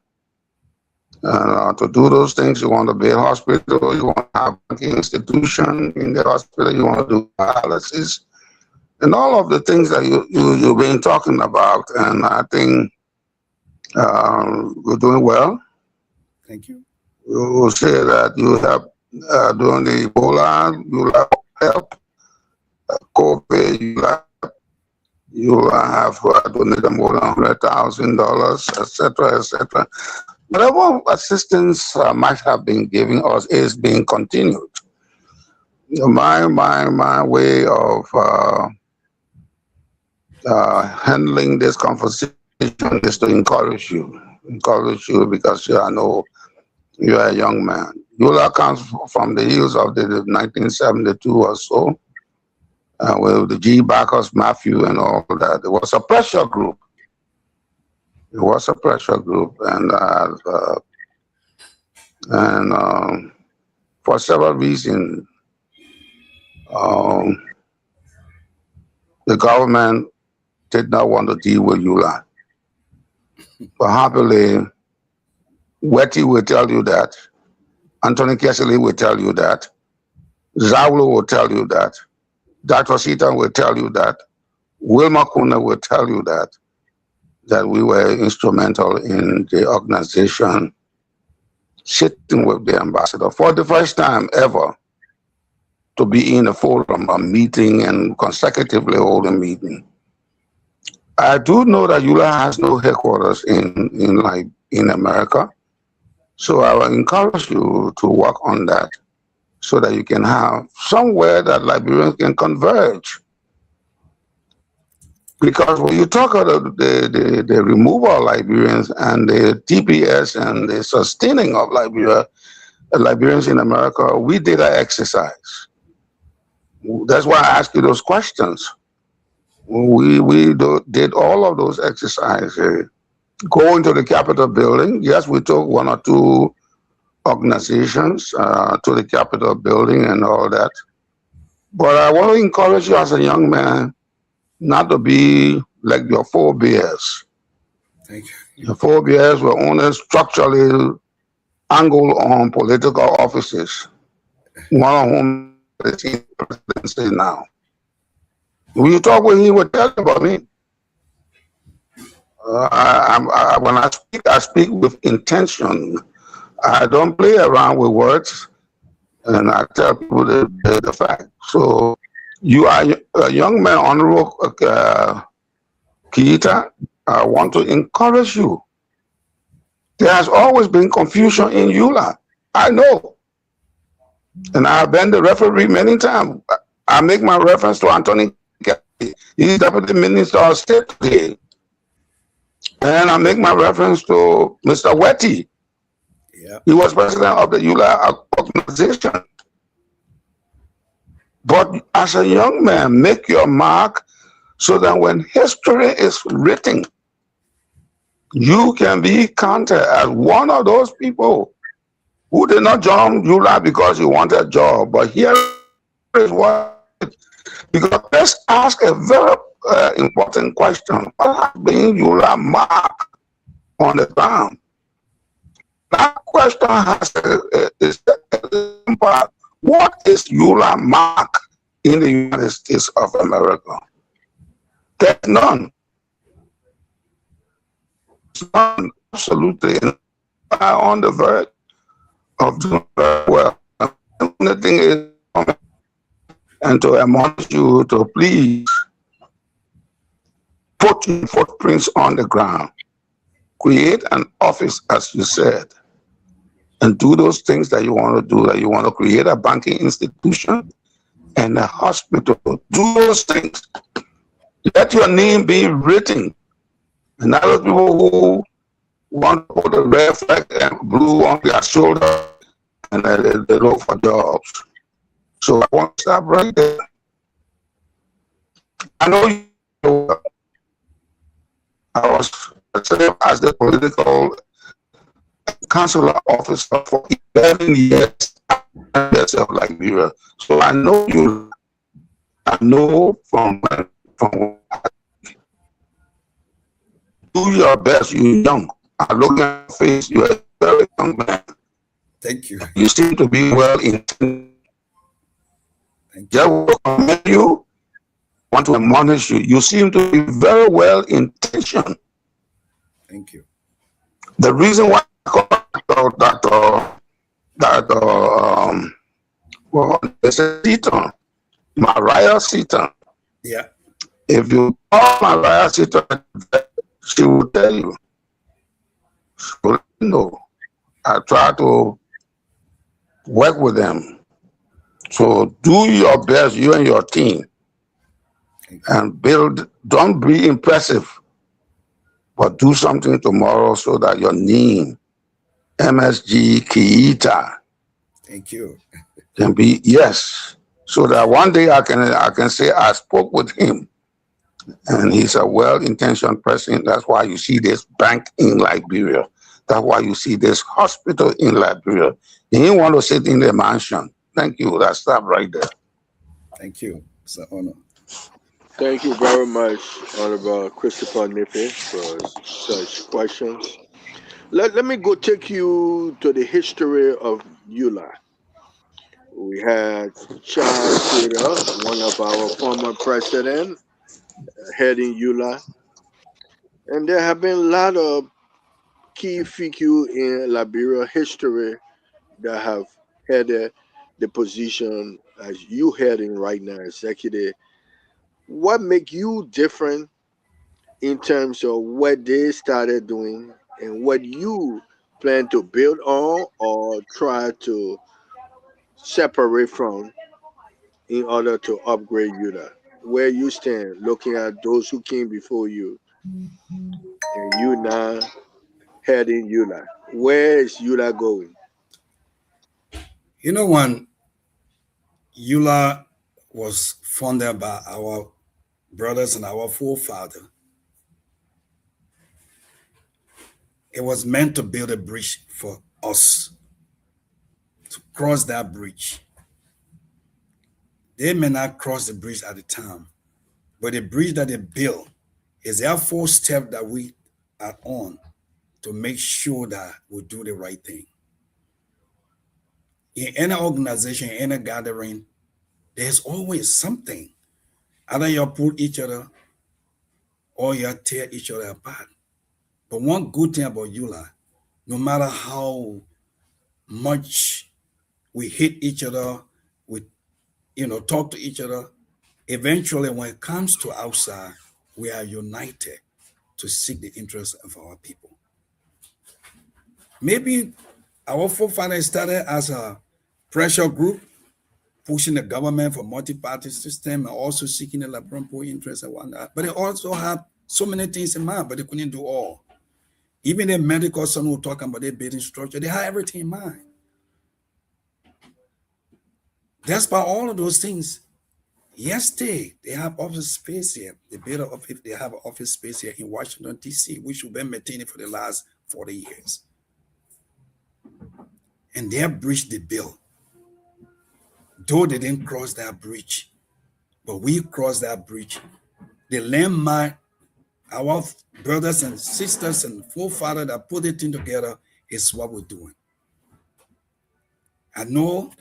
To do those things. You want to build a hospital, you want to have a banking institution in the hospital, you want to do dialysis, and all of the things that you've been talking about. And I think you're doing well. Thank you. You will say that you have doing the Ebola, you help COVID, you have donated more than $100,000, etc., etc. Whatever assistance might have been giving us is being continued. My way of handling this conversation is to encourage you because I know you are a young man. Eula comes from the hills of the 1972 or so, with the G. Bacchus, Matthew, and all that. It was a pressure group. It was a pressure group, and for several reasons, the government did not want to deal with Eula. But happily, Wetty will tell you that, Anthony Kessley will tell you that, Zawulo will tell you that, Dr. Seaton will tell you that, Wilma Cooney will tell you that we were instrumental in the organization sitting with the ambassador for the first time ever to be in a forum, a meeting, and consecutively hold a meeting. I do know that Eula has no headquarters in America, so I will encourage you to work on that so that you can have somewhere that Liberians can converge. Because when you talk about the removal of Liberians and the TPS and the sustaining of Liberians in America, we did an exercise. That's why I asked you those questions. We did all of those exercises. Go into the Capitol building. Yes, we took one or two organizations to the Capitol building and all that. But I want to encourage you as a young man not to be like your forebears. Thank you. Your forebears were only structurally angled on political offices, one of whom is in the presidency now. When you talk with him, he would tell you about me. When I speak with intention. I don't play around with words, and I tell people the fact. So you are a young man, Honorable Keita. I want to encourage you. There has always been confusion in Eula. I know. And I've been the referee many times. I make my reference to Anthony He's Deputy Minister of State today. And I make my reference to Mr. Wetty. Yeah. He was president of the EULA organization. But as a young man, make your mark so that when history is written, you can be counted as one of those people who did not join EULA because he wanted a job. But here is what, because let's ask a very important question. What has been EULA mark on the ground? That question has a part. What is EULA mark in the United States of America? There's none. None, absolutely. And I'm on the verge of doing very well. The only thing is, and to admonish you to please put your footprints on the ground. Create an office, as you said, and do those things that you want to do, that you want to create a banking institution and a hospital. Do those things. Let your name be written. And other people who want to put a red flag and blue on their shoulder and they look for jobs. So I want to stop right there. I know you. I was served as the political consular officer for 11 years of Liberia. So I know you. I know from do your best. You're young. I look at your face. You're a very young man. Thank you. You seem to be well intentioned. Thank you. I will commend you. Want to admonish you. You seem to be very well intentioned. Thank you. The reason why I call Seaton, Mariah Seaton. Yeah. If you call Mariah Seaton, she will tell you. She will know. I try to work with them. So do your best, you and your team, and build. Don't be impressive, but do something tomorrow so that your name, MSG Keita, Thank you. can be, yes, so that one day I can say I spoke with him, and he's a well-intentioned person. That's why you see this bank in Liberia. That's why you see this hospital in Liberia. He didn't want to sit in the mansion. Thank you. That's stop right there. Thank you. It's an honor. Thank you very much, Honorable Christopher Nippy, for such questions. Let me go take you to the history of EULA. We had Charles Taylor, one of our former president, heading EULA. And there have been a lot of key figures in Liberia history that have headed the position as you heading right now, executive. What make you different in terms of what they started doing and what you plan to build on or try to separate from in order to upgrade EULA? Where you stand looking at those who came before you and you now heading EULA. Where is EULA going? You know, when EULA was founded by our brothers and our forefathers, it was meant to build a bridge for us to cross that bridge. They may not cross the bridge at the time, but the bridge that they built is their first step that we are on to make sure that we do the right thing. In any organization, any gathering, there's always something. Either you pull each other or you tear each other apart. But one good thing about EULA, no matter how much we hit each other, we talk to each other, eventually when it comes to outside, we are united to seek the interests of our people. Maybe our forefathers started as a pressure group, pushing the government for multi-party system and also seeking the Liberian poor interest and whatnot. But they also had so many things in mind, but they couldn't do all. Even the medical son who talking about their building structure, they had everything in mind. Despite all of those things, yes, they have office space here. They build an office, they have an office space here in Washington, D.C., which we've been maintaining for the last 40 years. And they have breached the bill. Though they didn't cross that bridge, but we crossed that bridge. The landmark, our brothers and sisters and forefathers that put it in together is what we're doing. I know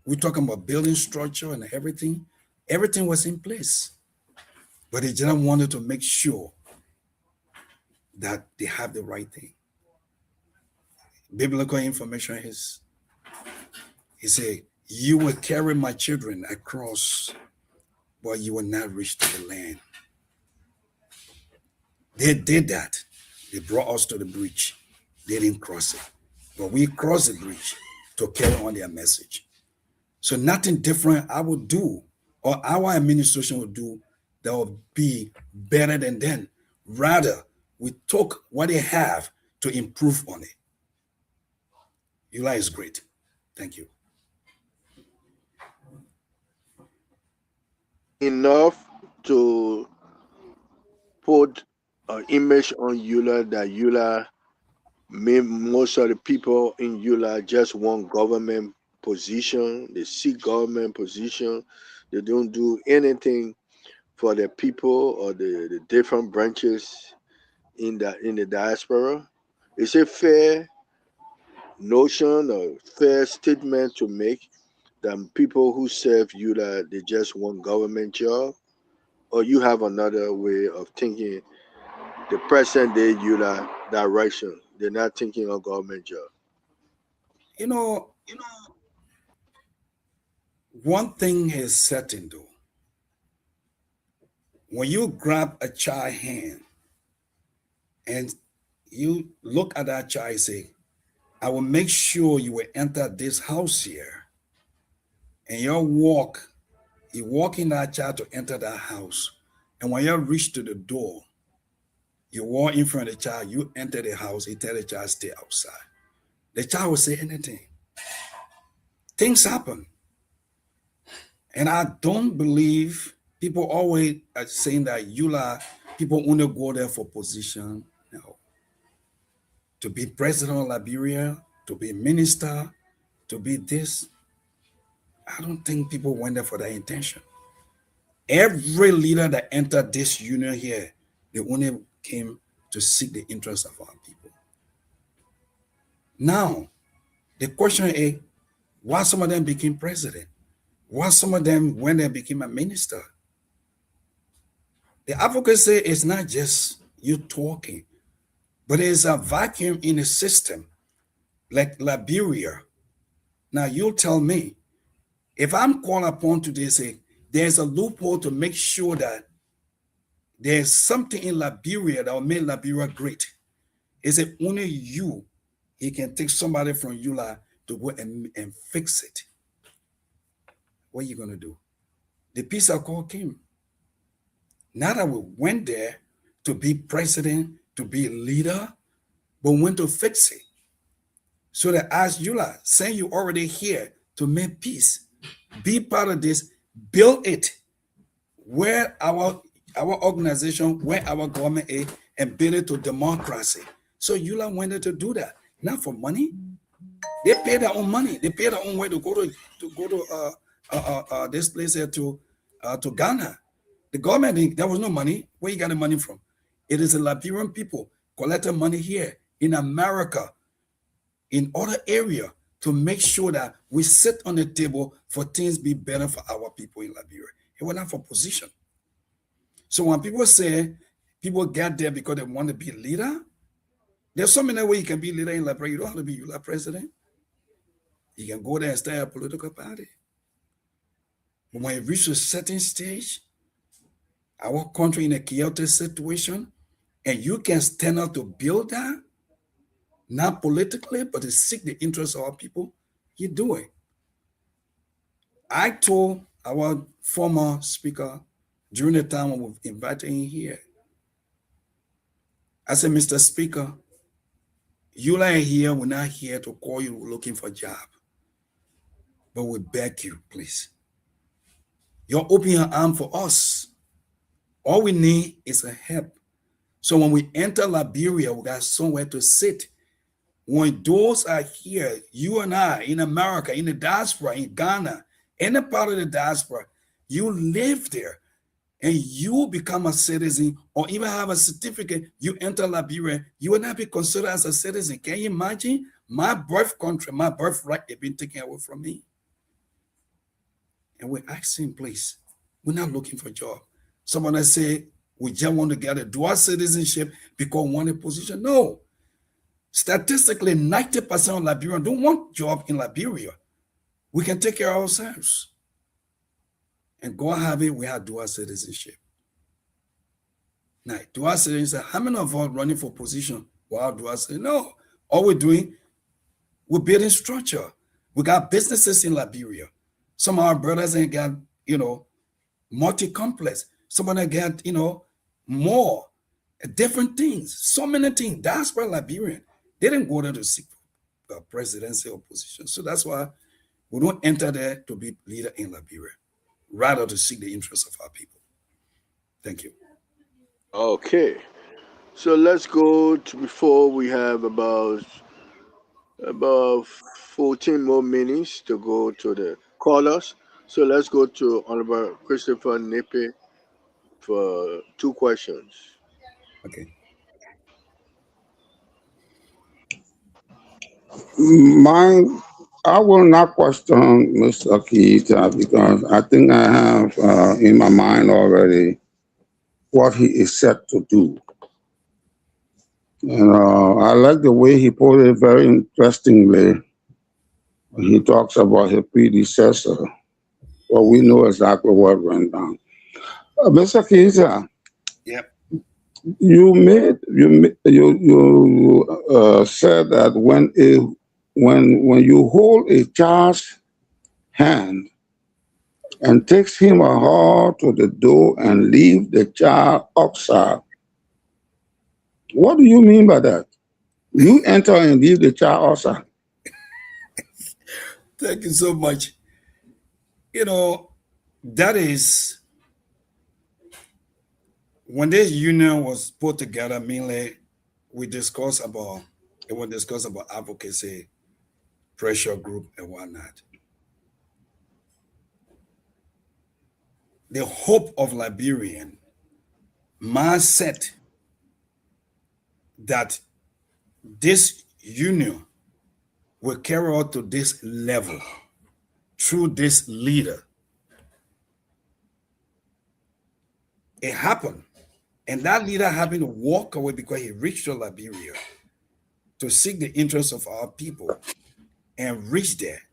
we're talking about building structure and everything. Everything was in place, but they just wanted to make sure that they have the right thing. Biblical information is, he said, you will carry my children across, but you will not reach to the land. They did that. They brought us to the bridge. They didn't cross it, but we crossed the bridge to carry on their message. So nothing different I would do or our administration would do that will be better than them. Rather, we took what they have to improve on it. Uli is great. Thank you. Enough to put an image on Eula that Eula, most of the people in Eula just want government position. They seek government position. They don't do anything for the people or the different branches in the diaspora. It's a fair notion or fair statement to make that people who serve Eula, they just want government job, or you have another way of thinking the present day Eula direction. They're not thinking of government job. You know, one thing is certain though. When you grab a child's hand and you look at that child and say, I will make sure you will enter this house here, and you walk in that child to enter that house. And when you reach to the door, you walk in front of the child, you enter the house, you tell the child stay outside. The child will say anything. Things happen. And I don't believe people always are saying that Eula, people only go there for position. No. To be president of Liberia, to be minister, to be this. I don't think people went there for that intention. Every leader that entered this union here, they only came to seek the interests of our people. Now, the question is, why some of them became president? Why some of them, when they became a minister? The advocacy is not just you talking, but there's a vacuum in the system, like Liberia. Now, you tell me, if I'm called upon to say there's a loophole to make sure that there's something in Liberia that will make Liberia great, is it only you? He can take somebody from Eula to go and fix it. What are you going to do? The peace accord came. Now that we went there to be president, to be a leader, but went to fix it. So that as Eula, saying you already here to make peace, be part of this, build it where our organization, where our government is, and build it to democracy. So Eula wanted to do that, not for money. They pay their own money. They pay their own way to go to this place here to Ghana. The government, there was no money. Where you got the money from? It is the Liberian people collecting money here in America, in other area, to make sure that we sit on the table for things be better for our people in Liberia. It was not for position. So when people say people get there because they want to be a leader, there's so many ways you can be a leader in Liberia. You don't have to be Eula president. You can go there and start a political party. But when you reach a certain stage, our country in a chaotic situation, and you can stand up to build that, not politically, but to seek the interests of our people, you do it. I told our former speaker during the time we invited him here, I said, Mr. Speaker, you are here, we're not here to call you looking for a job. But we beg you, please. You're opening your arm for us. All we need is a help. So when we enter Liberia, we got somewhere to sit. When those are here, you and I, in America, in the diaspora, in Ghana, any part of the diaspora, you live there and you become a citizen or even have a certificate, you enter Liberia, you will not be considered as a citizen. Can you imagine? My birth country, my birthright has been taken away from me. And we're asking, please, we're not looking for a job. Someone that say, we just want to get a dual citizenship because we want a position. No. Statistically, 90% of Liberians don't want job in Liberia. We can take care of ourselves. And God have it, we have dual citizenship. Now, dual citizenship, how many of us running for position while dual citizenship? No. All we're doing, we're building structure. We got businesses in Liberia. Some of our brothers ain't got, multi-complex. Some of them got, more different things. So many things. Diaspora Liberian. They didn't go there to seek presidential position. So that's why we don't enter there to be leader in Liberia, rather to seek the interests of our people. Thank you. Okay. So let's go to, before we have about 14 more minutes to go to the callers. So let's go to Honorable Christopher Nipe for 2 questions. Okay. I will not question Mr. Keita because I think I have in my mind already what he is set to do. And I like the way he put it very interestingly. He talks about his predecessor. Well, we know exactly what went down. Mr. Keita. Yep. You said that when you hold a child's hand and takes him or her to the door and leave the child outside, what do you mean by that? You enter and leave the child outside. Thank you so much. That is when this union was put together. Mainly, we discussed about advocacy, pressure group, and whatnot. The hope of Liberian mindset that this union will carry out to this level through this leader. It happened. And that leader happened to walk away because he reached to Liberia to seek the interests of our people and reach there.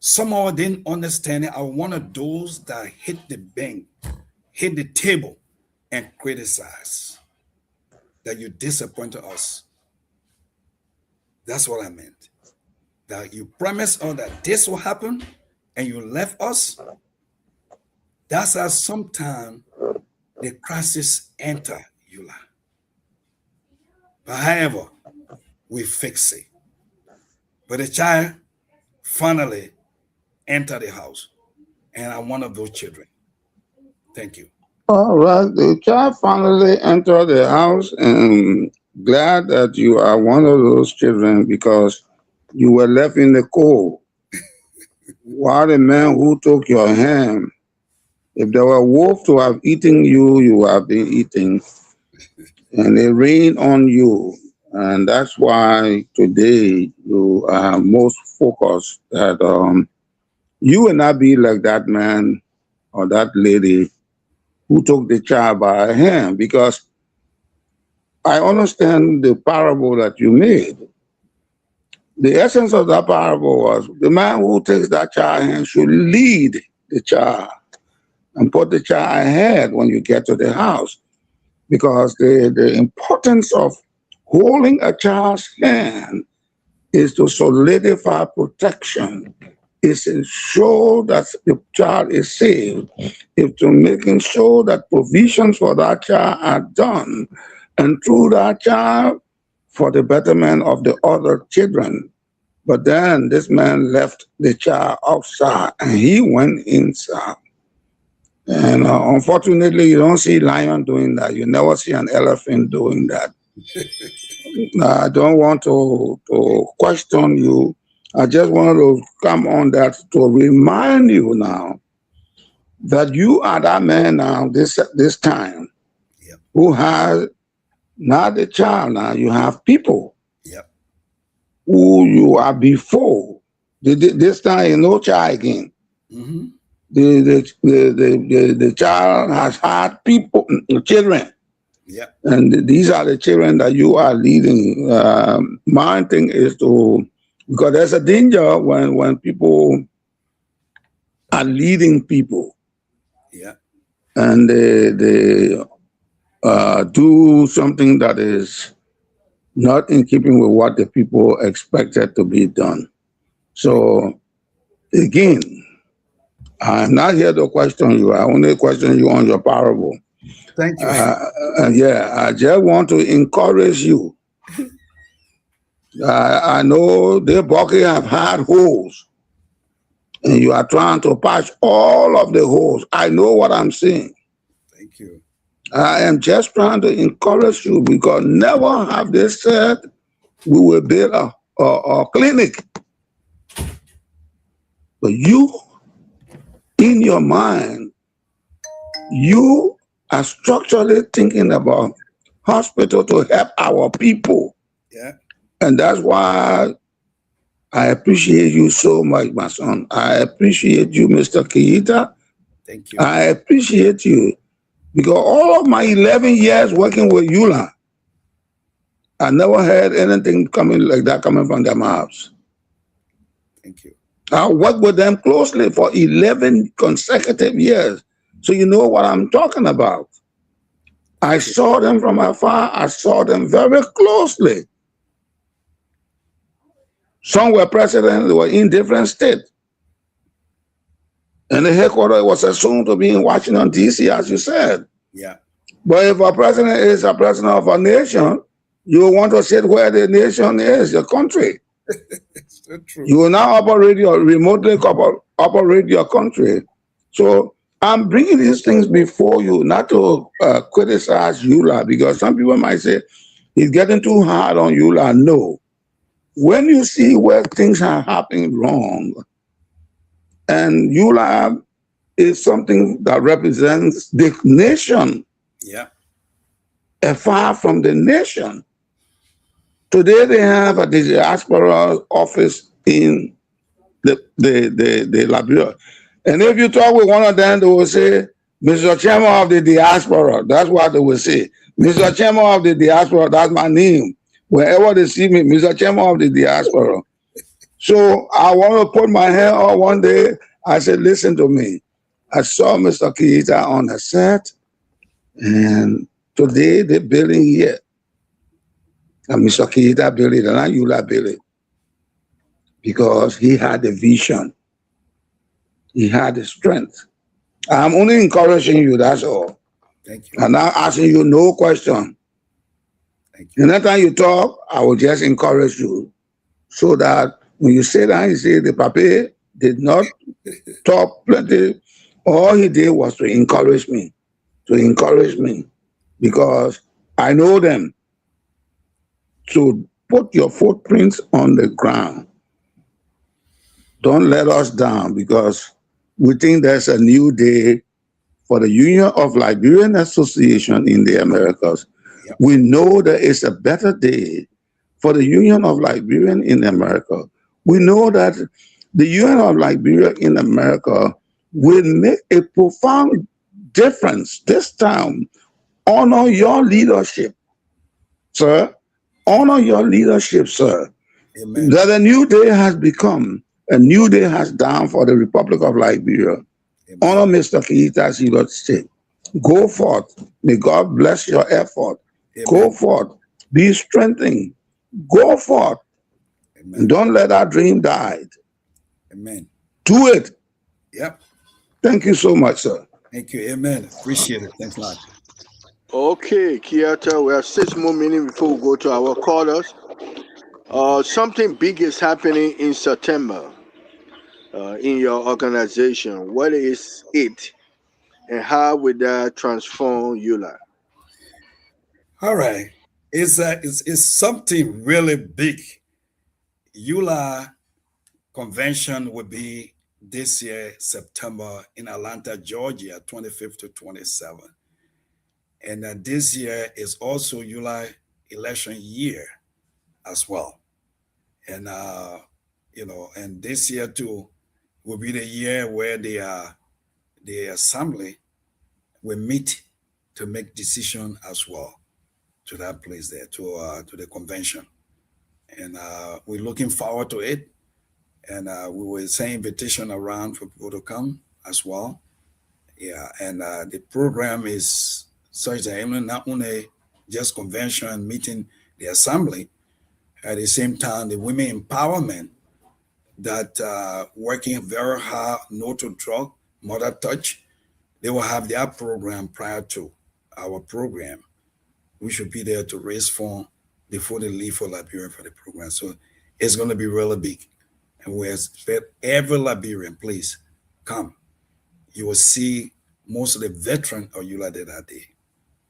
Somehow didn't understand it. I was one of those that hit the bank, hit the table, and criticize that you disappointed us. That's what I meant. That you promised us that this will happen and you left us. That's how sometimes the crisis enter Eula. But however, we fix it. But the child finally entered the house, and I'm one of those children. Thank you. All right, the child finally entered the house, and glad that you are one of those children because you were left in the cold. While the man who took your hand, if there were wolves to have eaten you, you have been eaten, and it rained on you. And that's why today you are most focused that you will not be like that man or that lady who took the child by a hand, because I understand the parable that you made. The essence of that parable was the man who takes that child hand should lead the child and put the child ahead when you get to the house, because the importance of holding a child's hand is to solidify protection is to show that the child is saved, is to making sure that provisions for that child are done, and through that child for the betterment of the other children. But then this man left the child outside and he went inside. And unfortunately, you don't see lion doing that. You never see an elephant doing that. I don't want to question you. I just want to come on that to remind you now that you are that man now this time who has not the child now. You have people who you are before. This time you no child again. Mm-hmm. The child has had people, children. Yeah. And these are the children that you are leading. My thing is because there's a danger when people are leading people. Yeah. And they do something that is not in keeping with what the people expected to be done. So again, I'm not here to question you. I only question you on your parable. Thank you. I just want to encourage you. I know the bucket have had holes, and you are trying to patch all of the holes. I know what I'm saying. Thank you. I am just trying to encourage you because never have they said we will build a clinic. But you, in your mind, you are structurally thinking about hospital to help our people. Yeah. And that's why I appreciate you so much, my son. I appreciate you, Mr. Keita. Thank you. I appreciate you because all of my 11 years working with EULA, I never heard anything like that coming from their mouths. Thank you. I worked with them closely for 11 consecutive years. So you know what I'm talking about. I saw them from afar. I saw them very closely. Some were presidents, they were in different states. And the headquarters was assumed to be in Washington, D.C., as you said. Yeah. But if a president is a president of a nation, you want to sit where the nation is, your country. It's so true. You will now remotely operate your country. So I'm bringing these things before you, not to criticize EULA, because some people might say, he's getting too hard on EULA. No. When you see where things are happening wrong, and EULA is something that represents the nation, far from the nation. Today they have a diaspora office in the Liberia. And if you talk with one of them, they will say, Mr. Chairman of the diaspora. That's what they will say. Mr. Chairman of the diaspora, that's my name. Wherever they see me, Mr. Chairman of the diaspora. So I want to put my hand on one day. I said, listen to me. I saw Mr. Keita on the set, and today they're building here. And Mr. Keita built it, and not EULA built it. Because he had the vision. He had the strength. I'm only encouraging you, that's all. Thank you. I'm not asking you no question. Thank you. And every time you talk, I will just encourage you. So that when you say that, you say the Pape did not talk plenty. All he did was to encourage me. Because I know them. So put your footprints on the ground. Don't let us down, because we think there's a new day for the Union of Liberian Association in the Americas. Yep. We know there is a better day for the Union of Liberian in America. We know that the Union of Liberia in America will make a profound difference this time. Honor your leadership, sir. Honor your leadership, sir. Amen. That a new day has become, a new day has dawned for the Republic of Liberia. Amen. Honor Mr. Keita's leadership. Go forth. May God bless your effort. Amen. Go forth. Be strengthened. Go forth. Amen. And don't let our dream die. Amen. Do it. Yep. Thank you so much, sir. Thank you. Amen. Appreciate it. Thanks a lot. Okay, Kiata, we have 6 more minutes before we go to our callers. Something big is happening in September in your organization. What is it, and how will that transform EULA? All right. It's something really big. EULA convention will be this year, September, in Atlanta, Georgia, 25th to 27th. And this year is also EULA election year as well. And, and this year too will be the year where the assembly will meet to make decision as well to that place there, to the convention. And we're looking forward to it. And we will send invitation around for people to come as well. Yeah, and the program is such that not only just convention and meeting the assembly, at the same time, the women empowerment that working very hard, no to drug, mother touch, they will have their program prior to our program. We should be there to raise funds before they leave for Liberia for the program. So it's going to be really big. And we expect every Liberian, please come. You will see most of the veterans of EULA that day.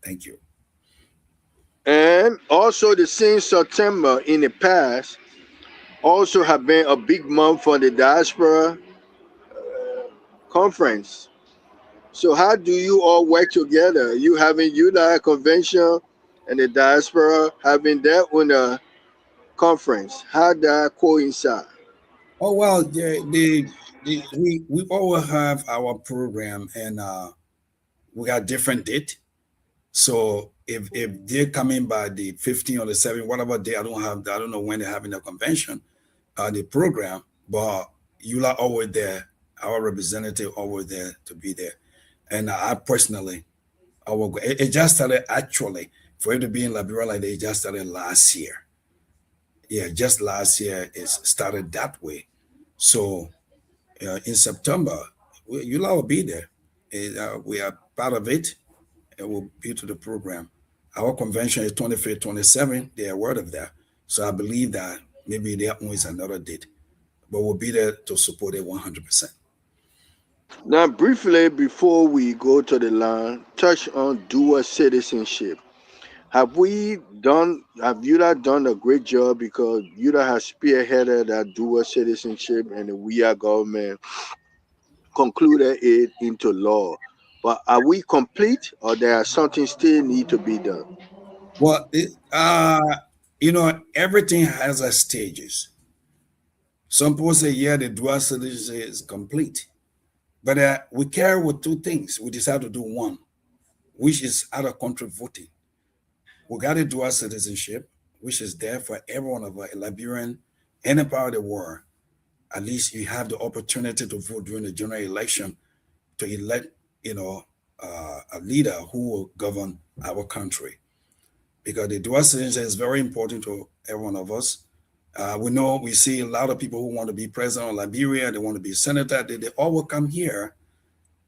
Thank you. And also the same September in the past also have been a big month for the diaspora conference. So how do you all work together? You having EULA convention and the diaspora having their own conference. How that coincide? Oh well, we all have our program, and we got different date. So if they're coming by the 15 or the 7, whatever day, I don't know when they're having the convention, the program, but EULA always there, our representative always there to be there. And I personally, I will go. It just started actually for it to be in Liberia like they just started last year. Yeah, just last year it started that way. So in September, EULA will be there. We are part of it. It will be to the program. Our convention is 25th, 27th. They are aware of that. So I believe that maybe there is another date, but we'll be there to support it 100%. Now, briefly, before we go to the line, touch on dual citizenship. Have EULA done a great job, because EULA has spearheaded that dual citizenship, and the WIA government concluded it into law. But are we complete, or there are something still need to be done? Well, everything has a stages. Some people say, yeah, the dual citizenship is complete. But we carry with two things. We decided to do one, which is out of country voting. We got a dual citizenship, which is there for everyone of a Liberian, any part of the world. At least you have the opportunity to vote during the general election to elect, a leader who will govern our country. Because the dual citizenship is very important to every one of us. We see a lot of people who want to be president of Liberia, they want to be senator, they all will come here,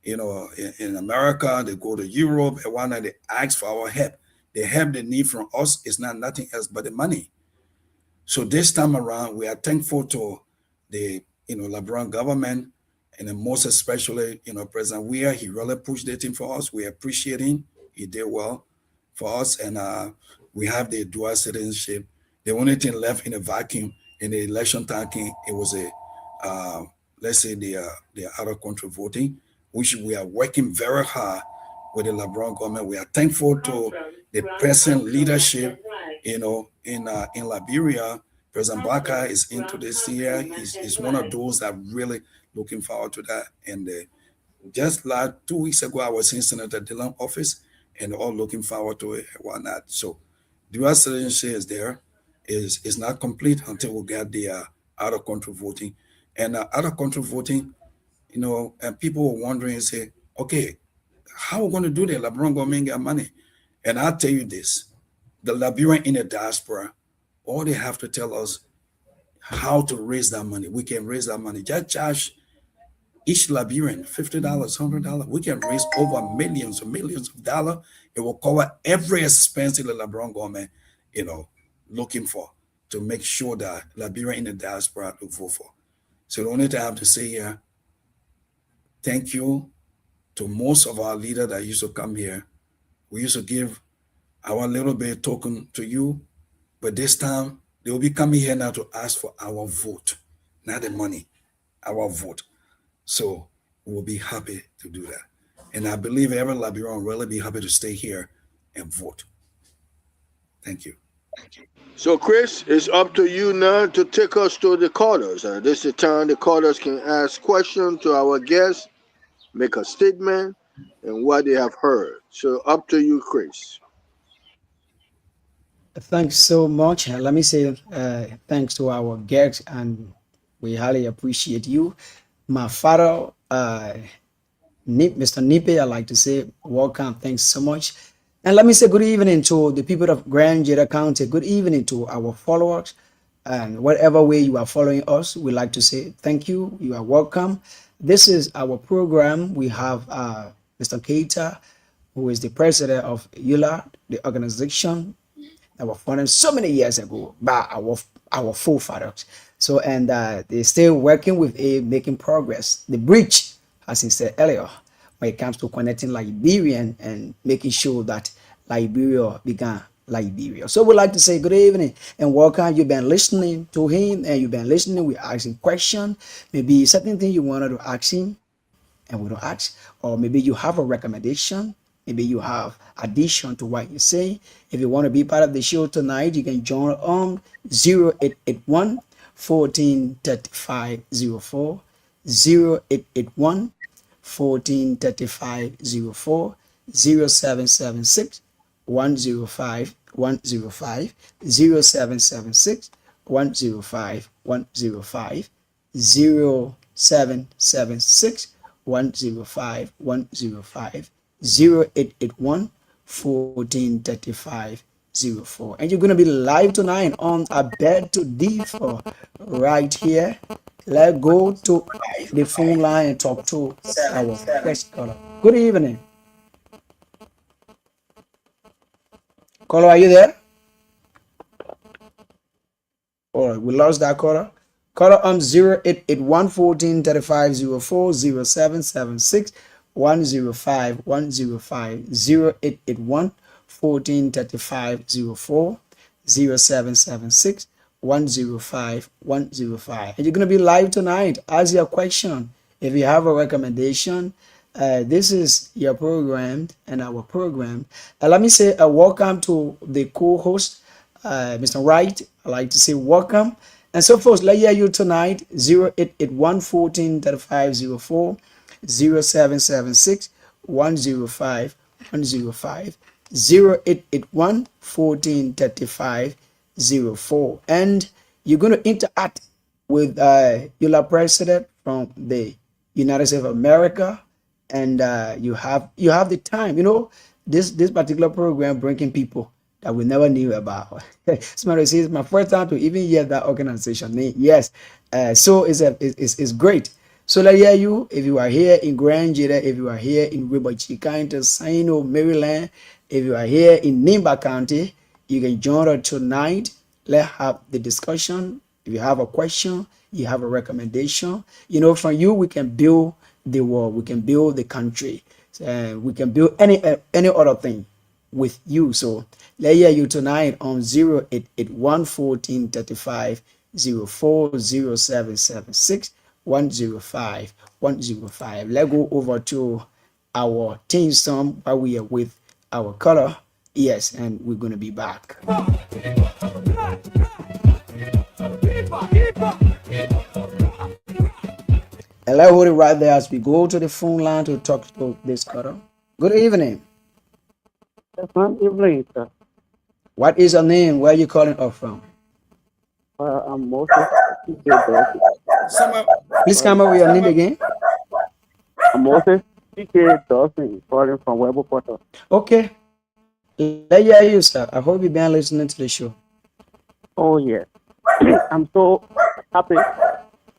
in America, they go to Europe, and one night they ask for our help. The help they need from us is not nothing else but the money. So this time around, we are thankful to the Liberian government, and then most especially, President Weah. He really pushed the thing for us. We appreciate him. He did well for us, and we have the dual citizenship. The only thing left in a vacuum in the election time, it was let's say the out of country voting, which we are working very hard with the Liberian government. We are thankful to the present leadership, in Liberia. President Baka is into this year. He's one of those that really looking forward to that. And just like 2 weeks ago, I was in Senator Dillon's office, and all looking forward to it and whatnot. So dual citizenship is there. Is not complete until we get the out of country voting. And out of country voting, and people were wondering, say, okay, how are we going to do that? Liberian government get money. And I'll tell you this, the Liberian in the diaspora, all they have to tell us how to raise that money. We can raise that money. Just charge each Liberian, $50, $100, we can raise over millions of dollars. It will cover every expense the Liberian government, looking for to make sure that Liberian in the diaspora to vote for. So the only thing I have to say here, thank you to most of our leaders that used to come here. We used to give our little bit token to you, but this time they will be coming here now to ask for our vote, not the money, our vote. So we'll be happy to do that. And I believe every Liberian will really be happy to stay here and vote. Thank you. So, Chris, it's up to you now to take us to the callers. This is the time the callers can ask questions to our guests, make a statement, and what they have heard. So, up to you, Chris. Thanks so much. Let me say thanks to our guests, and we highly appreciate you. My father, Mr. Nipe, I'd like to say welcome. Thanks so much. And let me say good evening to the people of Grand Jeddah County. Good evening to our followers. And whatever way you are following us, we'd like to say thank you. You are welcome. This is our program. We have Mr. Keita, who is the president of EULA, the organization that was founded so many years ago by our forefathers. So, and they're still working with making progress. The bridge, as he said earlier, when it comes to connecting Liberian and making sure that Liberia began Liberia. So we'd like to say good evening and welcome. You've been listening to him and you've been listening. We're asking questions. Maybe certain thing you wanted to ask him and we don't ask. Or maybe you have a recommendation. Maybe you have addition to what you say. If you want to be part of the show tonight, you can join on 0881 143504, 0881 143504, 0776 105 105, 0776 105 105, 0776 105 105, 0881 1435 04. And you're going to be live tonight on A Bed to Differ right here. Let's go to the phone line and talk to our first caller. Good evening. Caller, are you there? All right, we lost that caller. Caller on 0881 1435 04, 0776 105 105, 0881 1435 04, 0776 105 105. And you're going to be live tonight. Ask your question. If you have a recommendation, this is your program and our program. Let me say a welcome to the co-host, Mr. Wright. I'd like to say welcome. And so, folks, let's hear you tonight. 0881 1435 04, 0776 105 105, 0881 1435 04. And you're going to interact with EULA president from the United States of America, and you have the time. You know, this particular program bringing people that we never knew about. Somebody says it's my first time to even hear that organization name. Yes, so it's great. So let's hear you. If you are here in Grand Jeddah, if you are here in Weber County, Sino, Maryland, if you are here in Nimba County, you can join us tonight. Let's have the discussion. If you have a question, you have a recommendation, you know, from you, we can build the world, we can build the country, we can build any other thing with you. So let's hear you tonight on 0881 1435 04, 0776 105 105. Let's go over to our team song while we are with our caller. Yes, and we're going to be back. And let's hold it right there as we go to the phone line to talk to this caller. Good evening. Good evening, sir. What is your name? Where are you calling us from? I'm Moses. Please come up with your name again. I'm Moses PK Dawson, calling from Weber Portal. Okay. Let's hear you, sir. I hope you've been listening to the show. Oh, yeah. I'm so happy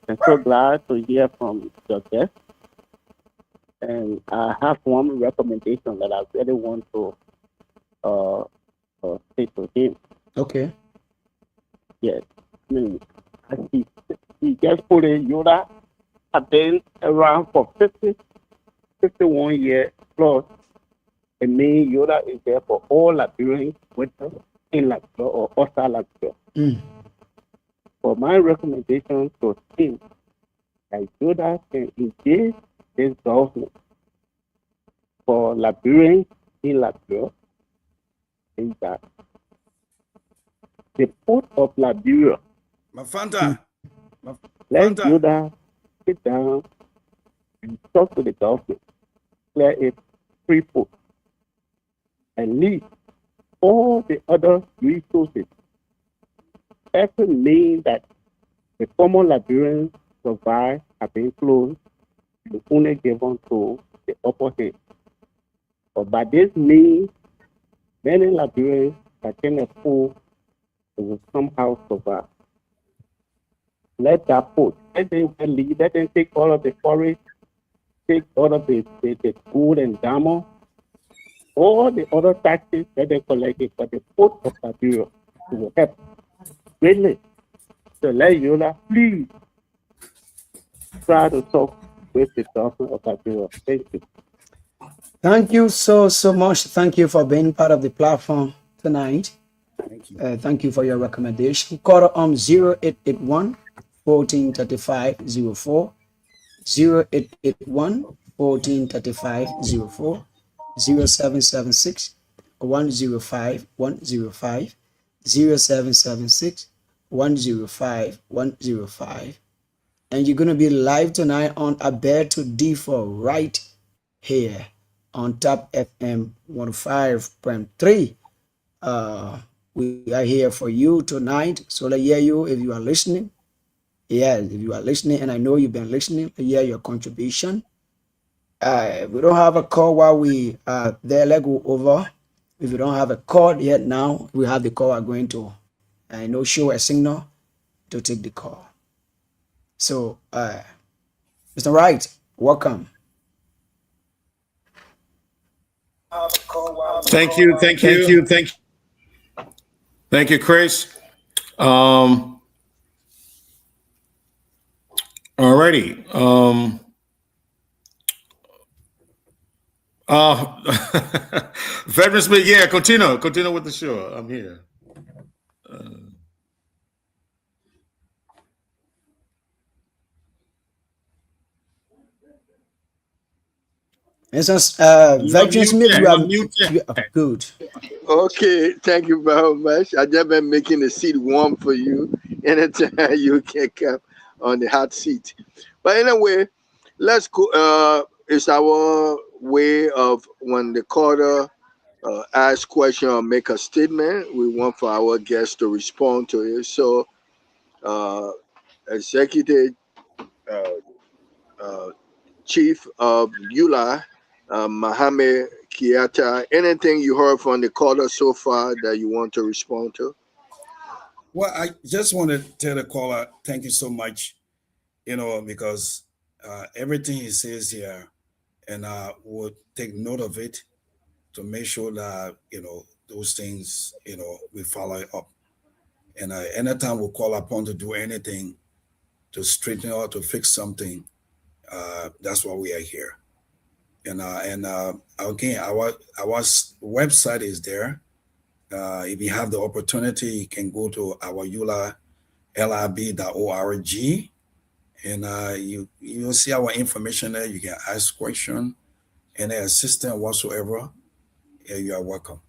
and so glad to hear from your guest. and I have one recommendation that I really want to say to him. Okay. Yes, I mean, as he just put in Yoda. I've been around for 51 years plus. And me, Yoda is there for all Liberians, whether in Liberia or outside Liberia. Mm. For my recommendation to him, that Yoda can engage this government for Liberians in Liberia is that the port of Liberia, Mafanta. let Yoda sit down and talk to the government, clear a free port, and leave all the other resources. That would mean that the former Liberians survive have been closed and only given to the upper hand. But by this means, many Liberians that can afford will somehow survive. Let that port, let them leave, let them take all of the forest, take all of the gold and diamond, all the other taxes that they collected for the port of Liberia will help greatly. So let Yola please try to talk with the government of Liberia. Thank you. Thank you so much. Thank you for being part of the platform tonight. Thank you. Thank you for your recommendation. Call 0881 1435 04, 0881 1435 04, 0776 105 105, 0776 105 105. And you're going to be live tonight on Alberto D4 right here on Top FM 105.3. We are here for you tonight. So let's hear you if you are listening. Yes, if you are listening, and I know you've been listening, hear your contribution. We don't have a call while we are there. Let's go over. If you don't have a call yet now, we have the call. We're going to, I know, show a signal to take the call. So, Mr. Wright, welcome. Thank you, Chris. Alrighty. Veteran Smith, yeah, continue with the show. I'm here. Veteran Smith, you are good. Okay, thank you very much. I've just been making the seat warm for you. Anytime you can come on the hot seat. But anyway, let's go. It's our way of when the caller asks question or make a statement, we want for our guests to respond to it. So, Executive Chief of EULA, Mohammed Kiata, anything you heard from the caller so far that you want to respond to? Well, I just want to tell the caller, thank you so much, because everything he says here, and I would take note of it to make sure that, those things, we follow up. And anytime we call upon to do anything, to straighten out, to fix something, that's why we are here. And again, our website is there. If you have the opportunity, you can go to our eulab.org, and you'll see our information there. You can ask questions, any assistance whatsoever. Yeah, you are welcome.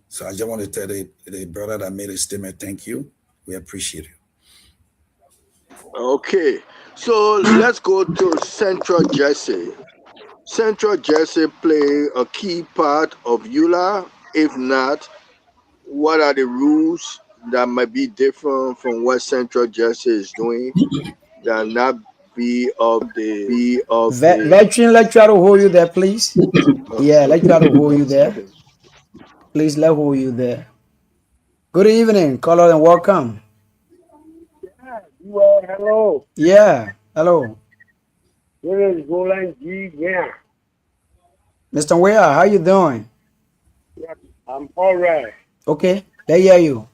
So I just want to tell the brother that made a statement, thank you. We appreciate you. Okay, so let's go to Central Jersey. Central Jersey play a key part of EULA. If not, what are the rules that might be different from what Central Jersey is doing that not be of the Veteran, let's try to hold you there, please. Yeah, let's try to hold you there. Please let hold you there. Good evening, caller, and welcome. Hello. Yeah, hello. This is Roland G. Yeah. Mr. Ware, how you doing? I'm all right. Okay, they hear you.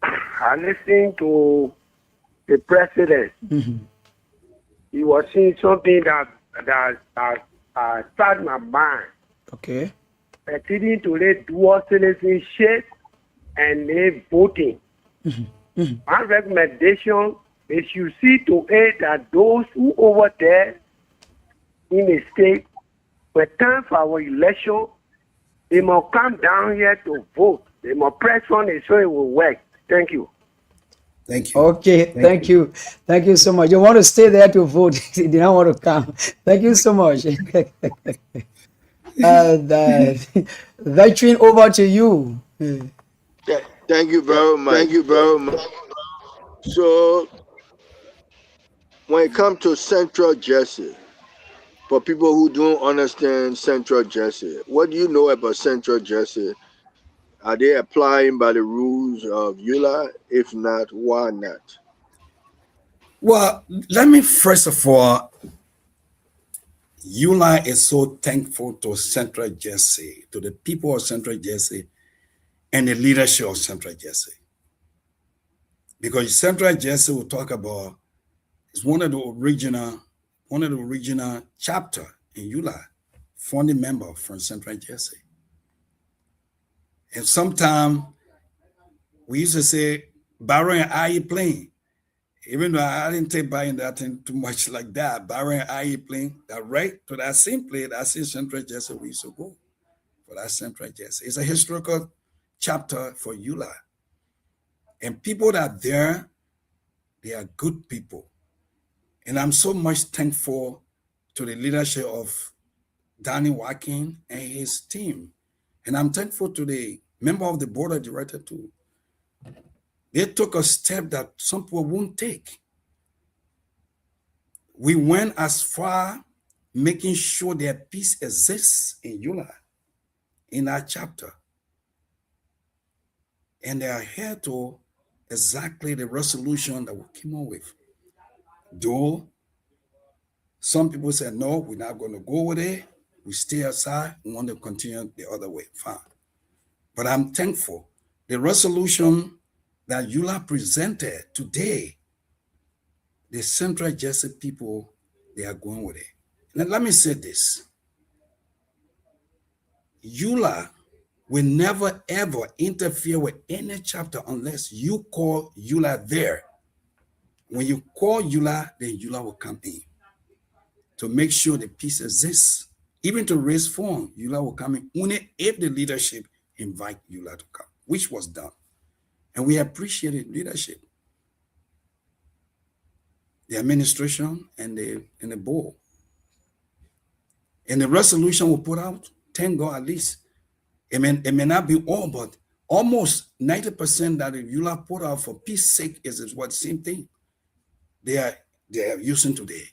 I listened to the president. Mm-hmm. He was saying something that started my mind. Okay. Pertaining to the dual citizenship and the voting. Mm-hmm. Mm-hmm. My recommendation is you see to it that those who over there in the state, when time for our election, they must come down here to vote. They must press on it so it will work. Thank you. Thank you. Okay, thank you. Thank you so much. You want to stay there to vote. You did not want to come. Thank you so much. Veteran, over to you. Thank you very much. Thank you very much. So, when it comes to Central Jersey, for people who don't understand Central Jersey, what do you know about Central Jersey? Are they applying by the rules of EULA? If not, why not? Well, let me first of all, EULA is so thankful to Central Jersey, to the people of Central Jersey and the leadership of Central Jersey. Because Central Jersey will talk about, it's one of the original chapter in EULA, founding member from Central Jersey. And sometimes we used to say, Byron, are you playing? Even though I didn't take buying that thing too much like that, Byron, are you playing? That right to that same play, that same Central Jersey we used to go for that Central Jersey. It's a historical chapter for EULA. And people that are there, they are good people. And I'm so much thankful to the leadership of Danny Watkins and his team. And I'm thankful to the member of the board of directors too. They took a step that some people won't take. We went as far making sure that peace exists in EULA, in our chapter. And they are here to exactly the resolution that we came up with. Though some people said, no, we're not going to go with it. We stay aside. We want to continue the other way. Fine. But I'm thankful. The resolution that EULA presented today, the Central Jersey people, they are going with it. Now, let me say this. EULA will never, ever interfere with any chapter unless you call EULA there. When you call EULA, then EULA will come in to make sure the peace exists. Even to raise funds, EULA will come in only if the leadership invite EULA to come, which was done. And we appreciated leadership, the administration and the board. And the resolution we put out, thank God at least. It may not be all, but almost 90% that the EULA put out for peace sake is what same thing they are using today.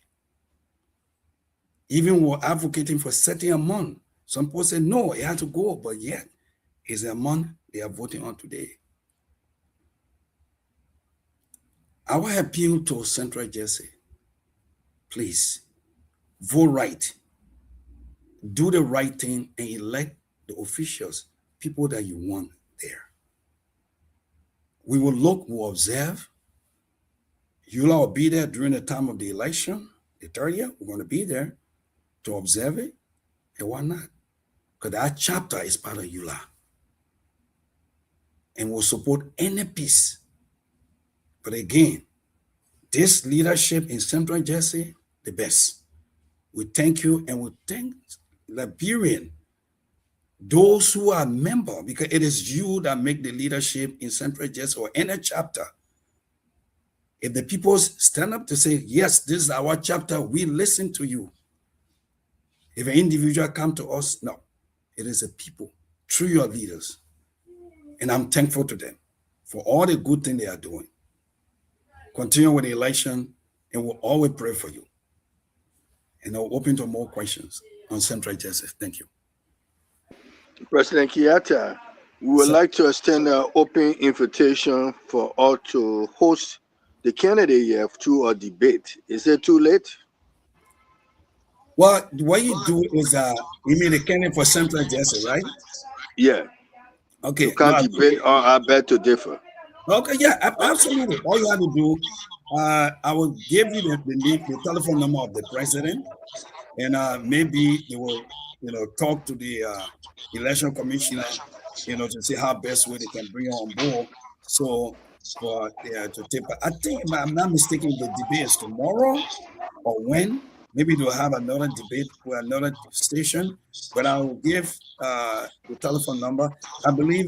Even we're advocating for setting a month. Some people say, no, it has to go, but yet it's a month they are voting on today. Our appeal to Central Jersey, please, vote right, do the right thing, and elect the officials, people that you want there. We will look, we'll observe. EULA will be there during the time of the election, the 30th. We're going to be there to observe it, and why not? Because that chapter is part of EULA. And we'll support any peace. But again, this leadership in Central Jersey, the best. We thank you, and we thank Liberian, those who are members, because it is you that make the leadership in Central Jersey or any chapter. If the people stand up to say, yes, this is our chapter, we listen to you. If an individual come to us, no, it is the people through your leaders. And I'm thankful to them for all the good thing they are doing. Continue with the election, and we'll always pray for you. And I'll open to more questions on Central Jersey. Thank you. President Kiata, we would like to extend an open invitation for all to host the candidate here to a debate. Is it too late? Well, what you do is, you mean the candidate for Central Jersey, right? Yeah. Okay. You can't debate or I beg to differ. Okay, yeah, absolutely. All you have to do, I will give you the telephone number of the president, and maybe they will, talk to the election commissioner, to see how best way they can bring you on board. So for to take, I think if I'm not mistaken, the debate is tomorrow or when. Maybe they'll have another debate with another station, but I will give the telephone number. I believe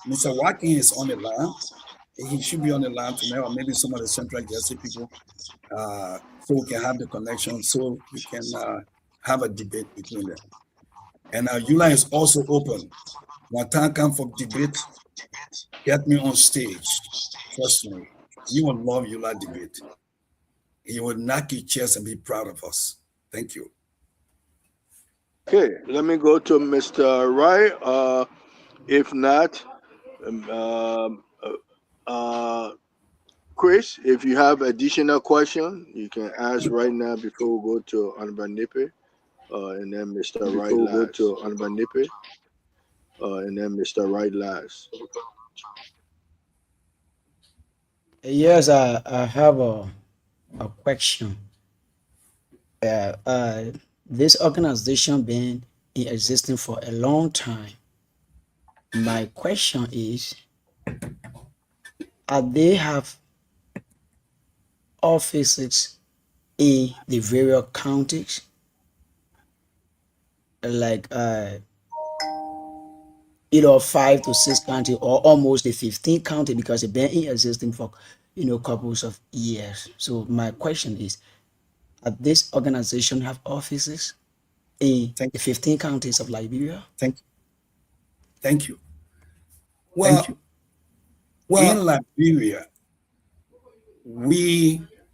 Mr. Watkins is on the line. He should be on the line tonight, or maybe some of the Central Jersey people, so we can have the connection, so we can have a debate between them. And EULA is also open. When time comes for debate, get me on stage. Trust me, you will love EULA debate. You will knock your chest and be proud of us. Thank you. Okay, let me go to Mr. Wright. If not, Chris, if you have additional question, you can ask right now before we go to Honorable Nippy, and then Mr. Wright last. Go to Honorable Nippy, and then Mr. Wright last. Yes, I have a question. This organization been in existence for a long time. My question is, they have offices in the various counties, like 5 to 6 counties, or almost the 15 county, because it's been in existence for couples of years. So my question is, this organization have offices in the 15 counties of Liberia? Thank you. Well, in Liberia,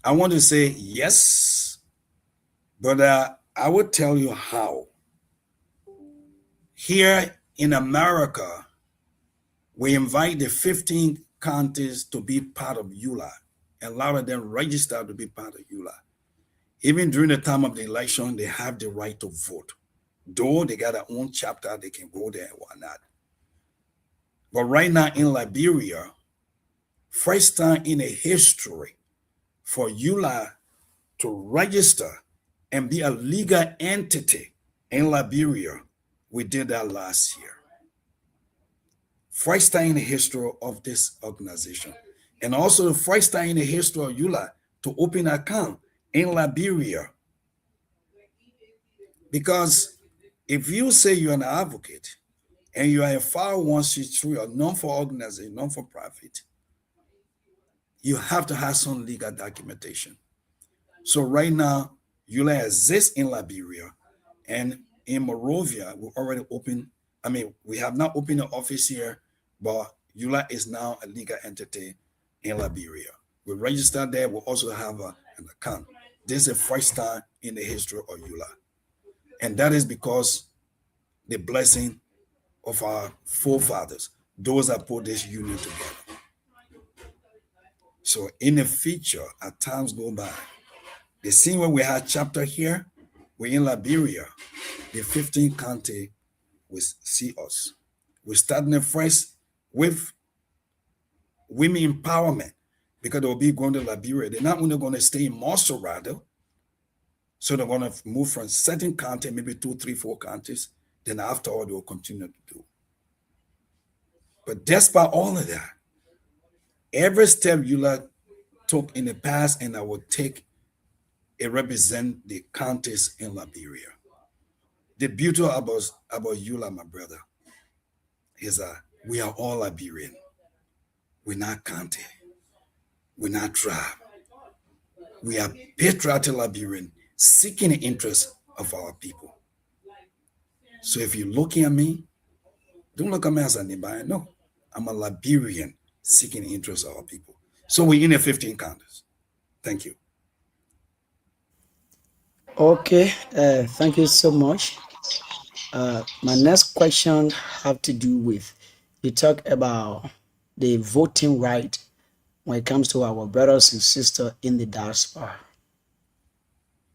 I want to say yes, but I will tell you how. Here in America, we invite the 15 counties to be part of EULA, and a lot of them register to be part of EULA. Even during the time of the election, they have the right to vote. Though they got their own chapter, they can go there and whatnot. But right now in Liberia, first time in the history for EULA to register and be a legal entity in Liberia, we did that last year. First time in the history of this organization. And also the first time in the history of EULA to open an account in Liberia. Because if you say you're an advocate and you are a 501c3 or non-for-organization, non-for-profit, you have to have some legal documentation. So right now, EULA exists in Liberia, and in Monrovia, we already opened, we have not opened an office here, but EULA is now a legal entity in Liberia. We registered there, we also have an account. This is the first time in the history of EULA. And that is because the blessing of our forefathers, those that put this union together. So in the future, as times go by, the same way we had chapter here, we're in Liberia, the 15 county will see us. We're starting first with women empowerment, because they'll be going to Liberia. They're not only going to stay in Montserrat, so they're going to move from certain county, maybe 2, 3, 4 counties. Then after all, they'll continue to do. But despite all of that, every step EULA took in the past and I will take, it represent the counties in Liberia. The beauty about EULA, my brother, is we are all Liberian. We're not county. We're not tribe. We are patriotic Liberian, seeking the interests of our people. So if you're looking at me, don't look at me as anybody. No, I'm a Liberian seeking the interests of our people. So we're in the 15 counties. Thank you. Okay, thank you so much. My next question have to do with, you talk about the voting right when it comes to our brothers and sisters in the diaspora.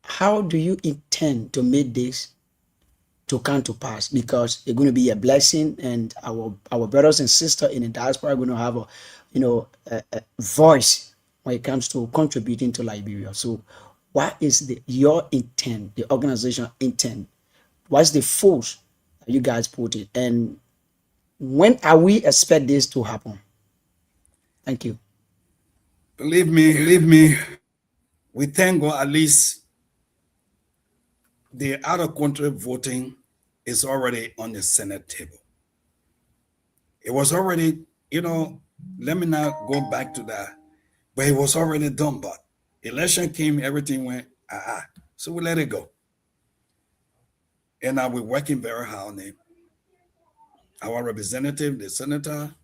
How do you intend intend to make this to come to pass? Because it's going to be a blessing, and our brothers and sisters in the diaspora are going to have a voice when it comes to contributing to Liberia. So what is your intent, the organization intent? What's the force that you guys put it? And when are we expect this to happen? Thank you. Believe me, we thank God at least the out of country voting is already on the Senate table. It was already, let me not go back to that, but it was already done. But election came, everything went, so we let it go. And now we're working very hard on it. Our representative, the senator,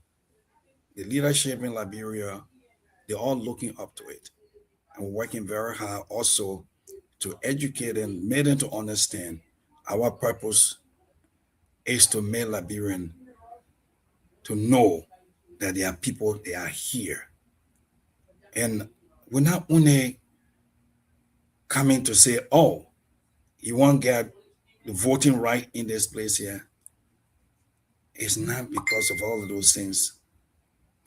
the leadership in Liberia, they're all looking up to it. And we're working very hard also to educate and make them to understand our purpose is to make Liberian to know that there are people, they are here. And we're not only coming to say, oh, you won't get the voting right in this place here. It's not because of all of those things.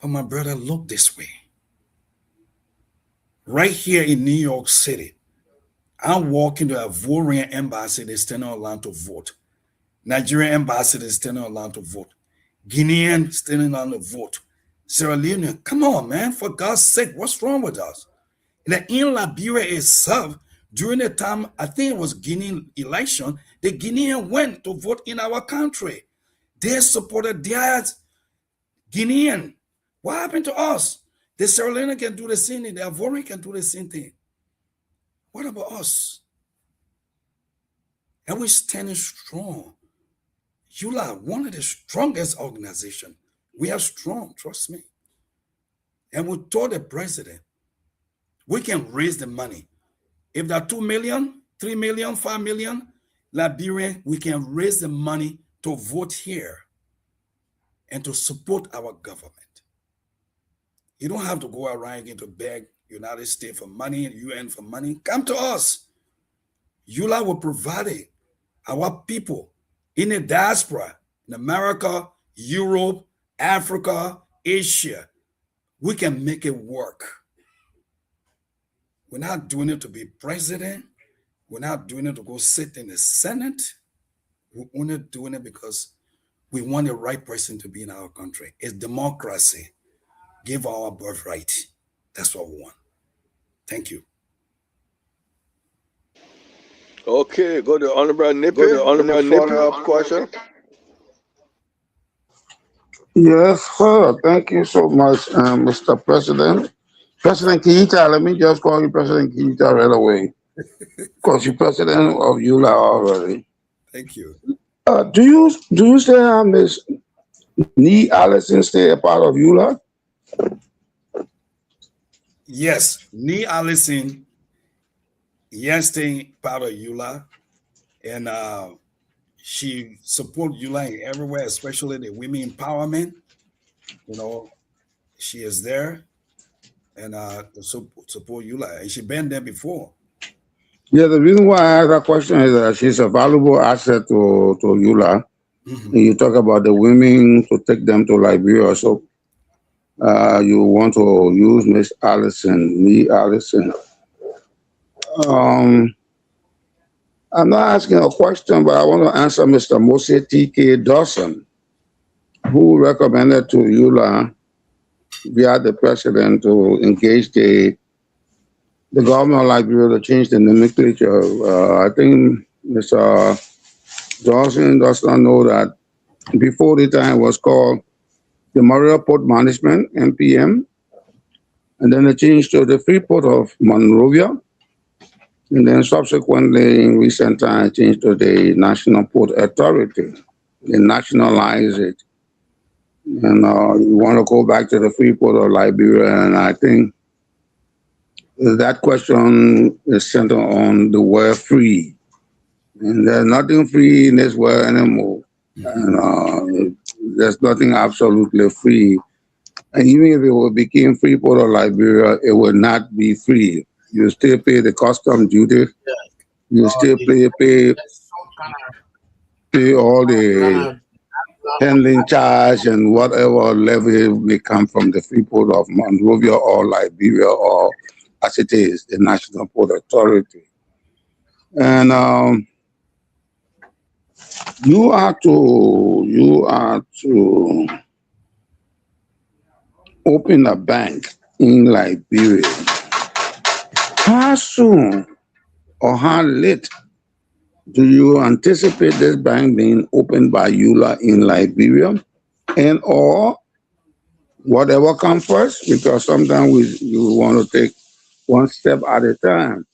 But my brother, look this way. Right here in New York City, I'm walking to a Ivorian embassy, they're standing online to vote. Nigerian embassy, they're standing online to vote. Guinean standing on to vote. Sierra Leone, come on, man, for God's sake, what's wrong with us? In Liberia itself, during the time, I think it was Guinean election, the Guinean went to vote in our country. They supported their Guinean. What happened to us? The Sierra Leone can do the same thing. The Ivorian can do the same thing. What about us? And we're standing strong. ULA, one of the strongest organizations. We are strong, trust me. And we told the president, we can raise the money. If there are 2 million, 3 million, 5 million, Liberian, we can raise the money to vote here and to support our government. You don't have to go around again to beg United States for money, UN for money. Come to us. ULA will provide it. Our people in the diaspora, in America, Europe, Africa, Asia, we can make it work. We're not doing it to be president. We're not doing it to go sit in the Senate. We're only doing it because we want the right person to be in our country. It's democracy. Give our birthright. That's what we want. Thank you. Okay, go to Honorable Nippy. Follow-up question. Yes, sir. Thank you so much, Mr. President. President Keita, let me just call you President Keita right away, because you're president of ULA already. Thank you. Do you still have Miss Nee Allison stay a part of ULA? Yes, Nee Allison, yes, staying part of ULA, and she supports ULA everywhere, especially the women empowerment. She is there, and to support ULA, and she been there before. Yeah, the reason why I asked that question is that she's a valuable asset to ULA. Mm-hmm. You talk about the women to take them to Liberia, so you want to use Miss Allison, Nee Allison. I'm not asking a question, but I want to answer Mr. Mose T.K. Dawson, who recommended to ULA via the president to engage the government of Liberia to change the nomenclature. I think Mr. Dawson does not know that before the time it was called the Maria Port Management, MPM, and then it changed to the Freeport of Monrovia, and then subsequently in recent times changed to the National Port Authority. They nationalized it. And you want to go back to the Freeport of Liberia, and I think that question is centered on the word free. And there's nothing free in this world anymore. And there's nothing absolutely free. And even if it became Freeport of Liberia, it would not be free. You still pay the custom duty You still pay all the handling charge and whatever levy may come from the people of Monrovia or Liberia, or as it is, the National Port Authority. And you are to open a bank in Liberia. How soon or how late do you anticipate this bank being opened by EULA in Liberia, and or whatever comes first? Because sometimes you want to take one step at a time.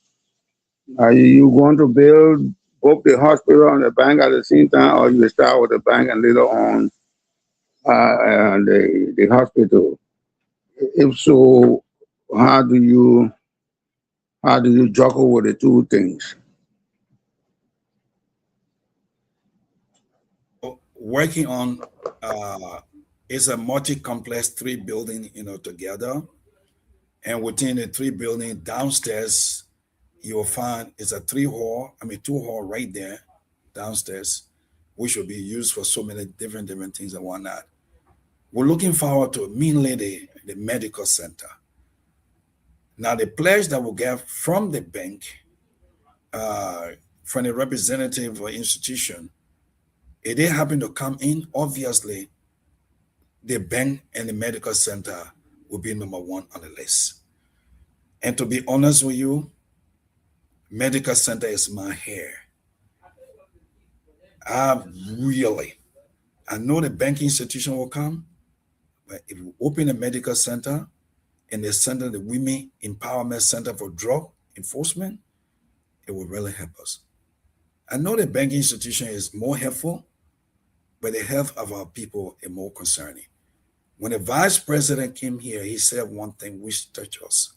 Are you going to build both the hospital and the bank at the same time, or you start with the bank and later on the hospital? If so, how do you juggle with the two things? Working on is a multi-complex 3-building, together, and within the 3-building downstairs, you'll find it's a 2-hall right there downstairs, which will be used for so many different things and whatnot. We're looking forward to mainly the medical center. Now, the pledge that we'll get from the bank, from the representative or institution, if they happen to come in, obviously, the bank and the medical center will be number one on the list. And to be honest with you, medical center is my hair. I know the banking institution will come, but if we open a medical center and the center, the Women Empowerment Center for Drug Enforcement, it will really help us. I know the banking institution is more helpful, but the health of our people is more concerning. When the vice president came here, he said one thing which touched us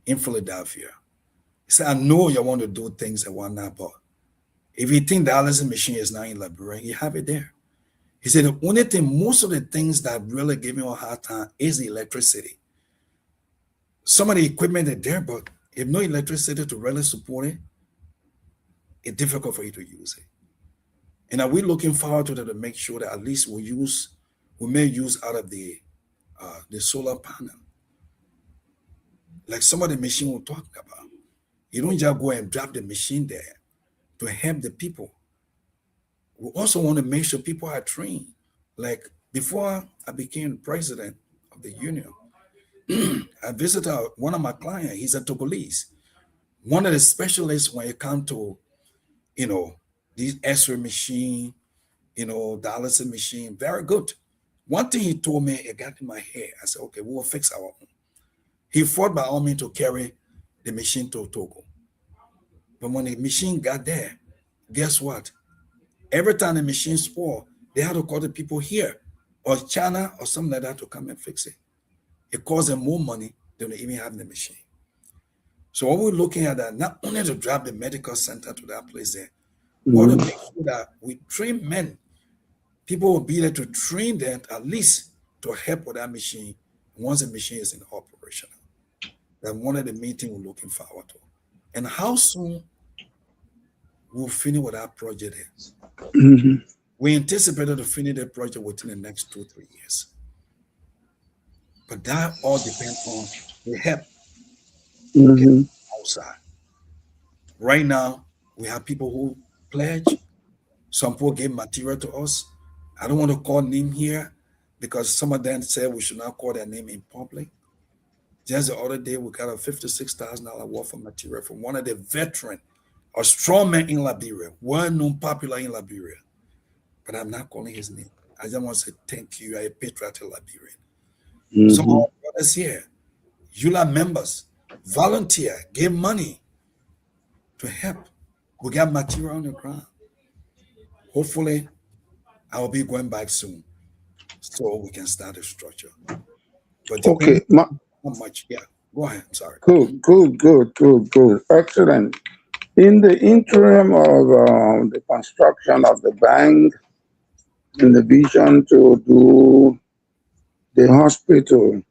in Philadelphia. He said, I know you want to do things and whatnot, but if you think the dialysis machine is not in Liberia, you have it there. He said, the only thing, most of the things that really give me a hard time is the electricity. Some of the equipment is there, but if no electricity to really support it, it's difficult for you to use it. And are we looking forward to that to make sure that at least we may use out of the solar panel? Like some of the machine we're talking about. You don't just go and drop the machine there to help the people. We also want to make sure people are trained. Like before I became president of the union, I visited one of my clients. He's a Togolese. One of the specialists when it comes to, these X-ray machine, dialysis machine, very good. One thing he told me, it got in my head. I said, okay, we will fix our own. He fought by all means to carry the machine to Togo. But when the machine got there, guess what? Every time the machine spoiled, they had to call the people here or China or something like that to come and fix it. It cost them more money than they even have the machine. So what we're looking at that, not only to drive the medical center to that place there, we want to make sure that we train men. People will be there to train them at least to help with that machine once the machine is in operation. That's one of the main things we're looking forward to. And how soon we'll finish what our project is. We anticipated to finish the project within the next 2-3 years. But that all depends on the help outside. Right now, we have people who pledge. Some people gave material to us. I don't want to call name here because some of them said we should not call their name in public. Just the other day, we got a $56,000 worth of material from one of the veterans, a strong man in Liberia, well-known, popular in Liberia. But I'm not calling his name. I just want to say thank you. You're a patriotic Liberian. Some of our brothers here, EULA members, volunteer, give money to help. We got material on the ground. Hopefully, I will be going back soon so we can start a structure. But okay, how much? Yeah, go ahead. I'm sorry. Good. Excellent. In the interim of the construction of the bank and the vision to do the hospital,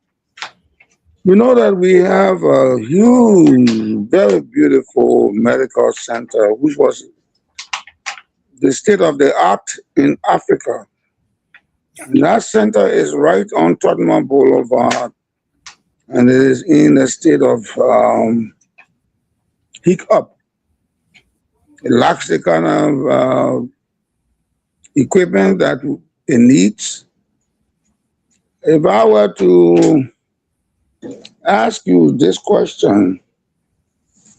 You know that we have a huge, very beautiful medical center, which was the state of the art in Africa. And that center is right on Tottenham Boulevard, and it is in a state of hiccup. It lacks the kind of equipment that it needs. If I were to ask you this question,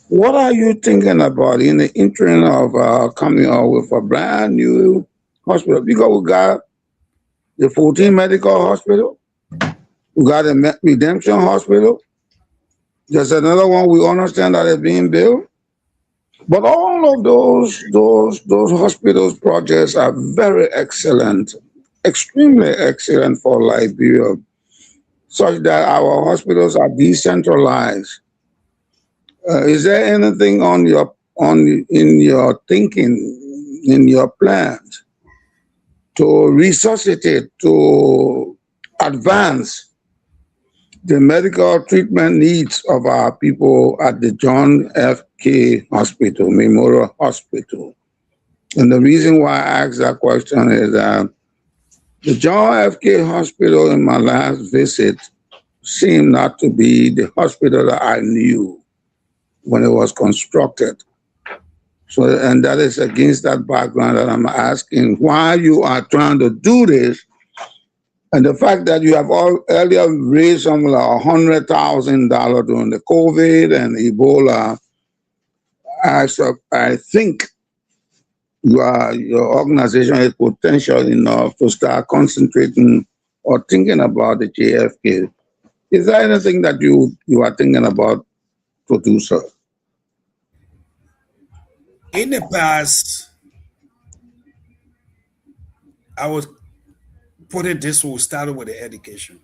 what are you thinking about in the interim of coming out with a brand new hospital? Because we got the 14 Medical Hospital, we got the Redemption Hospital. There's another one we understand that is being built. But all of those hospitals projects are very excellent, extremely excellent for Liberia, such that our hospitals are decentralized. Is there anything in your thinking, in your plans, to resuscitate, to advance the medical treatment needs of our people at the John F. K. Hospital, Memorial Hospital? And the reason why I ask that question is that the John F. K. Hospital in my last visit seemed not to be the hospital that I knew when it was constructed. So, and that is against that background that I'm asking why you are trying to do this. And the fact that you have earlier raised something like $100,000 during the COVID and Ebola, I think your organization is potential enough to start concentrating or thinking about the JFK. Is there anything that you are thinking about to do so? In the past, I would put it this way: we started with the education.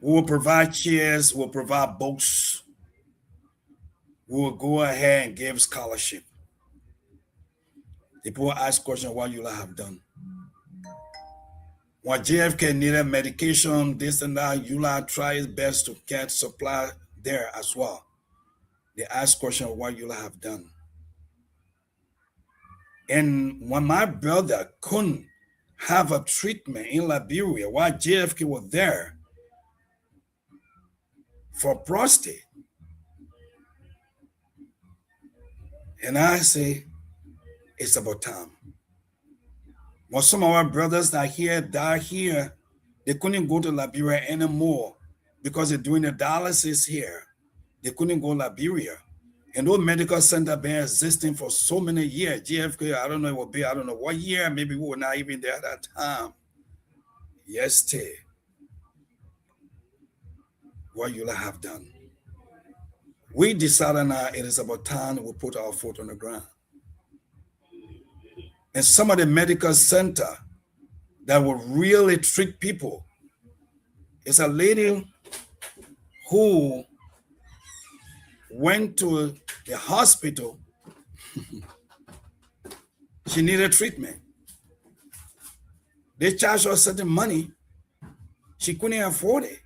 We will provide chairs, we'll provide books, we will go ahead and give scholarship. People ask questions what you have done. When JFK needed medication, this and that, ULA tried its best to get supply there as well. They ask questions what you have done. And when my brother couldn't have a treatment in Liberia while JFK was there for prostate, and I say, it's about time. When some of our brothers that here die here, they couldn't go to Liberia anymore because they're doing the dialysis here. They couldn't go to Liberia. And those medical centers been existing for so many years. JFK, I don't know, it will be, I don't know what year, maybe we were not even there at that time. Yesterday, what you have done. We decided now it is about time we put our foot on the ground. And some of the medical center that will really treat people. It's a lady who went to the hospital. She needed treatment. They charged her certain money. She couldn't afford it.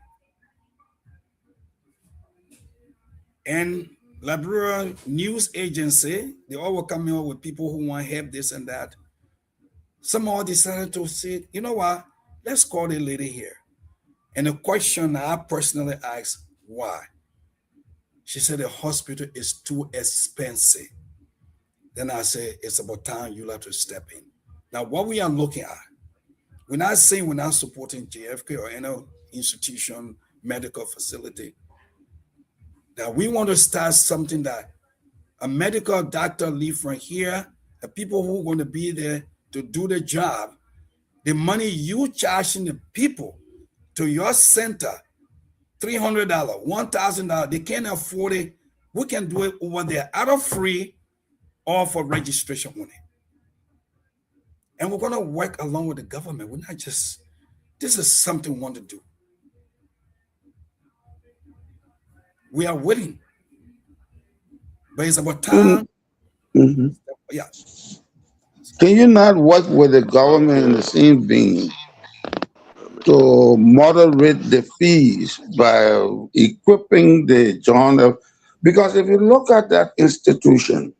And Liberia news agency, they all were coming up with people who want help, this and that. Somehow decided to say, you know what, let's call the lady here. And the question I personally asked, why? She said the hospital is too expensive. Then I said, it's about time you have to step in. Now, what we are looking at, we're not saying we're not supporting JFK or any institution, medical facility. That we want to start something that a medical doctor leave from here, the people who are going to be there to do the job, the money you charging the people to your center, $300, $1,000, they can't afford it. We can do it over there, either free or for registration only. And we're going to work along with the government. We're not just, this is something we want to do. We are willing, but it's about time. Mm-hmm. Yeah. Can you not work with the government in the same vein to moderate the fees by equipping the John F. Because if you look at that institution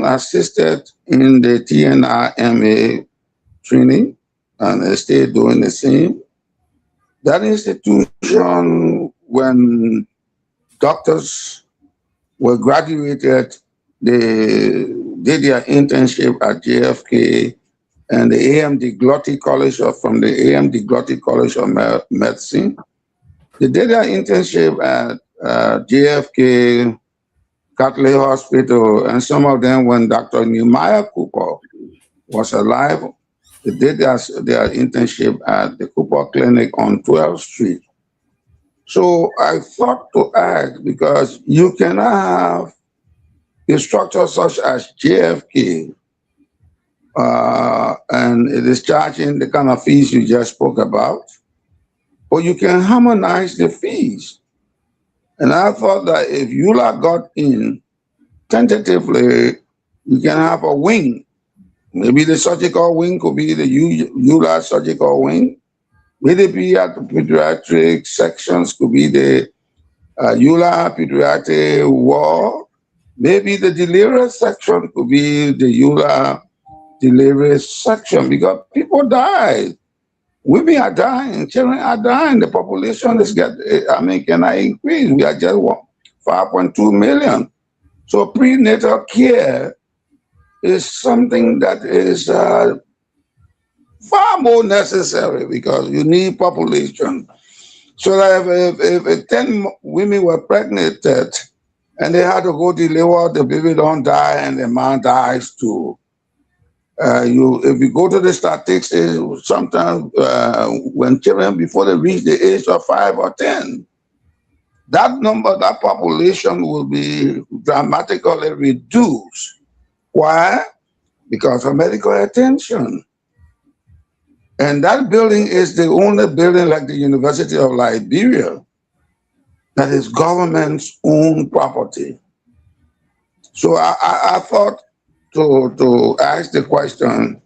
assisted in the TNRMA training and they still doing the same. That institution, when doctors were graduated, they did their internship at JFK and the AMD Glotty College from the AMD Glotty College of Medicine. They did their internship at JFK, Catholic Hospital, and some of them, when Dr. Nehemiah Cooper was alive, they did their internship at the Cooper Clinic on 12th Street. So I thought to ask, because you cannot have a structure such as JFK, and it is charging the kind of fees you just spoke about, but you can harmonize the fees. And I thought that if EULA got in, tentatively, you can have a wing. Maybe the surgical wing could be the EULA surgical wing. Maybe the pediatric sections could be the EULA pediatric ward. Maybe the delivery section could be the EULA delivery section, because people die. Women are dying, children are dying, the population is cannot increase. We are just 5.2 million. So prenatal care is something that is far more necessary, because you need population. So that if 10 women were pregnant and they had to go deliver, the baby don't die and the man dies too. If you go to the statistics, sometimes when children, before they reach the age of 5 or 10, that number, that population will be dramatically reduced. Why? Because of medical attention. And that building is the only building, like the University of Liberia, that is government's own property. So I thought to ask the question,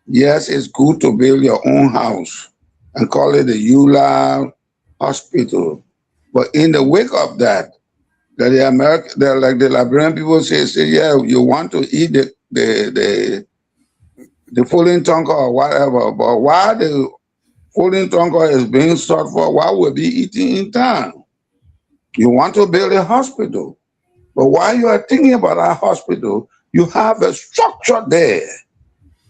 yes, it's good to build your own house and call it the EULA hospital. But in the wake of that, like the Liberian people say, yeah, you want to eat the Fulling Tonka or whatever, but while the Fulling Tonka is being sought for, why will be eating in town? You want to build a hospital, but while you are thinking about a hospital, you have a structure there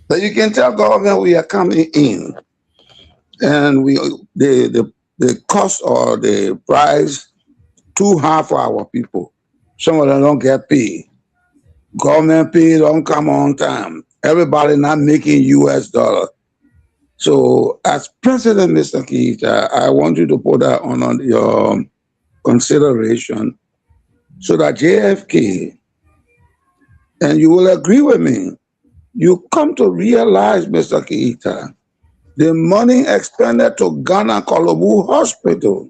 that you can tell government we are coming in, and the cost or the price too high for our people. Some of them don't get paid. Government pay don't come on time. Everybody not making US dollar. So as President, Mr. Keita, I want you to put that on your consideration so that JFK, and you will agree with me, you come to realize, Mr. Keita, the money expended to Ghana Kolobu Hospital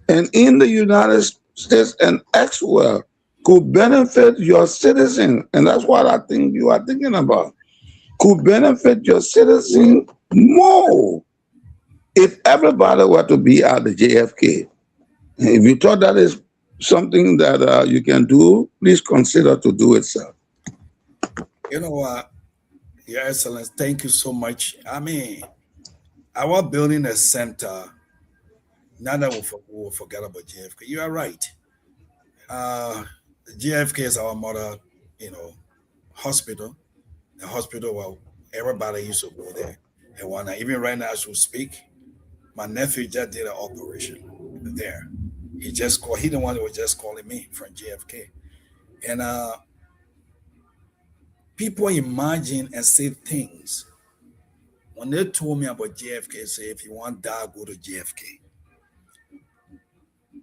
and in the United States and elsewhere could benefit your citizen. And that's what I think you are thinking about. Could benefit your citizen more if everybody were to be at the JFK. If you thought that is something that you can do, please consider to do it, sir. You know what, Your Excellency, thank you so much. I mean, our building a center, now that we'll forget about JFK. You are right. JFK is our mother, hospital. The hospital where everybody used to go there. And even right now as we speak, my nephew just did an operation there. He the one that was just calling me from JFK. And people imagine and say things. When they told me about JFK, say if you want to die, go to JFK.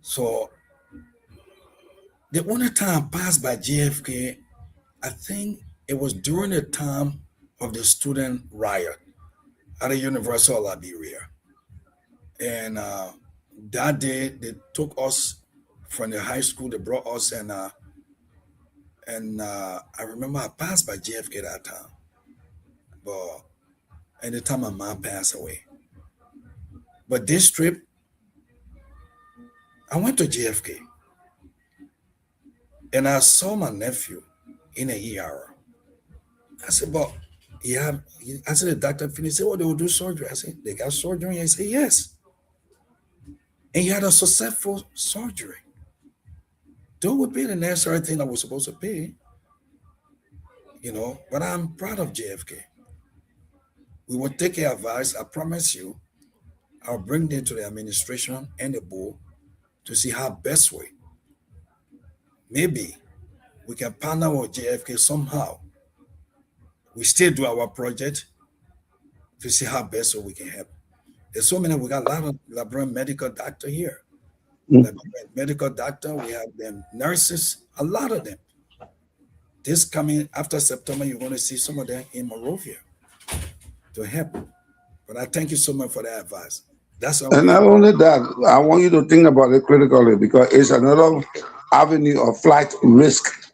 So the only time I passed by JFK, I think it was during the time of the student riot at the University of Liberia. And that day they took us from the high school, they brought us and I remember I passed by JFK that time. and the time my mom passed away. But this trip, I went to JFK and I saw my nephew in a ER. I said, but yeah, I said, the doctor finished. He said, oh, they will do surgery. I said, they got surgery? He said, yes. And he had a successful surgery. Those would be the necessary thing I was supposed to pay, but I'm proud of JFK. We will take your advice. I promise you, I'll bring them to the administration and the board to see how best way. Maybe we can partner with JFK somehow. We still do our project to see how best we can help. There's so many, we got a lot of Liberian medical doctor here. Medical doctor, we have them nurses, a lot of them. This coming after September, you're going to see some of them in Monrovia to help. But I thank you so much for that advice. And not only that, I want you to think about it critically because it's another avenue of flight risk.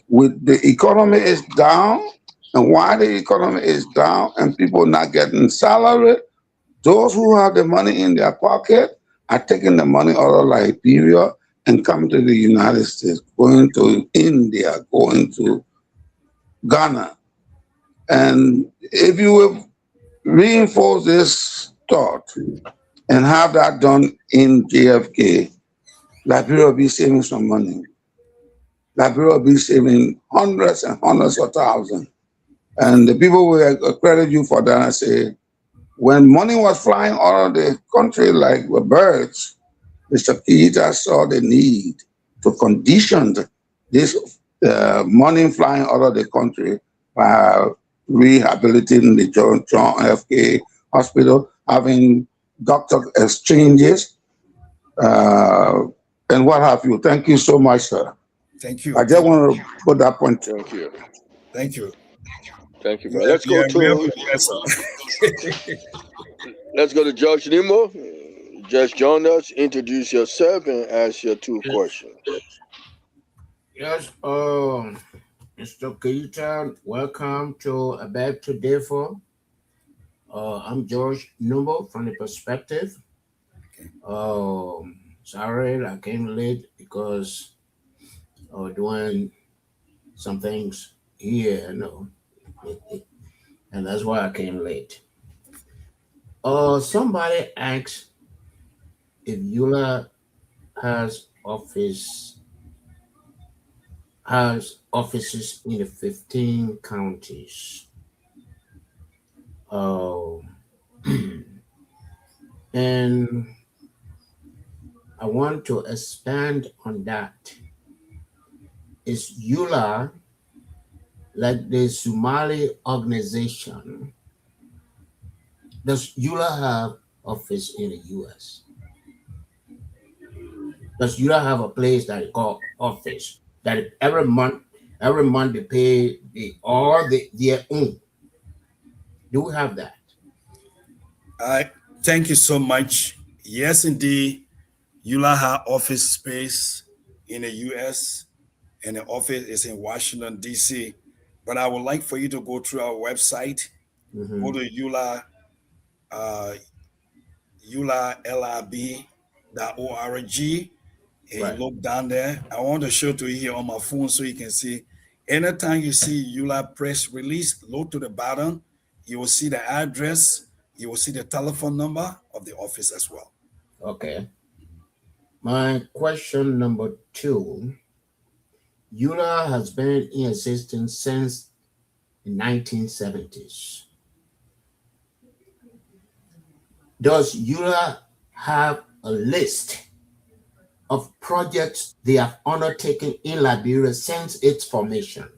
With the economy is down, and while the economy is down and people not getting salary, those who have the money in their pocket are taking the money out of Liberia and coming to the United States, going to India, going to Ghana. And if you will reinforce this thought and have that done in JFK, Liberia will be saving some money. Liberia will be saving hundreds and hundreds of thousands. And the people will credit you for that and say, when money was flying out of the country like the birds, Mr. Keita saw the need to condition this money flying out of the country by rehabilitating the John F. K. Hospital, having doctor exchanges, and what have you. Thank you so much, sir. Thank you. I just want to put that point. Thank you. Thank you. Thank you, man. Let's go to let's go to Judge Nemo. Judge join us. Introduce yourself and ask your two questions. Yes, Mr. Keita, welcome to Back to Defo. I'm George Numbo from the Perspective. Sorry, I came late because I was doing some things here, and that's why I came late. Somebody asked if EULA has offices in the 15 counties. And I want to expand on that. Is EULA like the Somali organization? Does EULA have office in the U.S.? Does EULA have a place that is called office that every month they pay their own? Do we have that? Thank you so much. Yes, indeed. EULA has office space in the U.S. and the office is in Washington, D.C. But I would like for you to go through our website, go to EULA, EULALRB.org, and look down there. I want to show to you here on my phone so you can see. Anytime you see EULA press release, look to the bottom, you will see the address, you will see the telephone number of the office as well. Okay. My question number 2, EULA has been in existence since the 1970s. Does EULA have a list of projects they have undertaken in Liberia since its formation?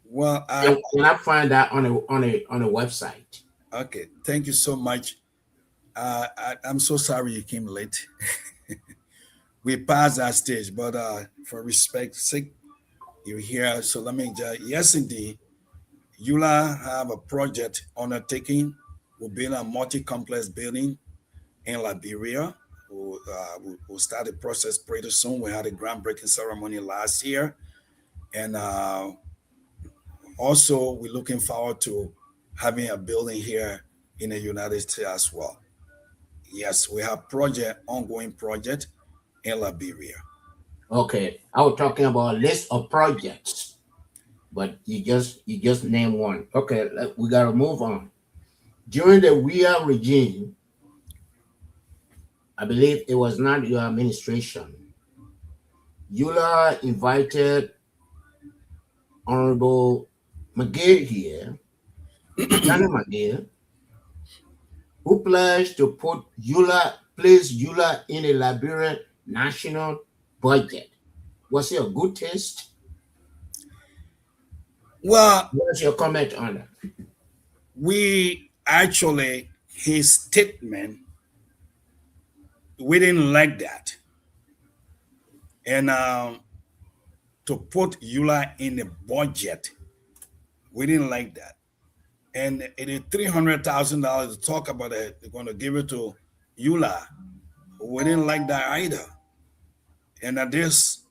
Well, can I find that on a website? Okay, thank you so much. I'm so sorry you came late. We passed that stage, but for respect's sake, you're here. So let me just, yes, indeed, EULA have a project undertaking. We'll build a multi-complex building in Liberia. We'll start the process pretty soon. We had a groundbreaking ceremony last year, and also, we're looking forward to having a building here in the United States as well. Yes, we have ongoing project in Liberia. Okay, I was talking about a list of projects, but you just named one. Okay, we gotta move on. During the Weah regime, I believe it was not your administration, Eula invited Honorable McGill here, Johnny McGill, who pledged to place Eula in a Liberian national budget. Was it a good taste? Well, what's your comment on that? His statement, we didn't like that. And to put Eula in the budget, we didn't like that. And it is $300,000 to talk about it. They're going to give it to Eula. We didn't like that either. And there's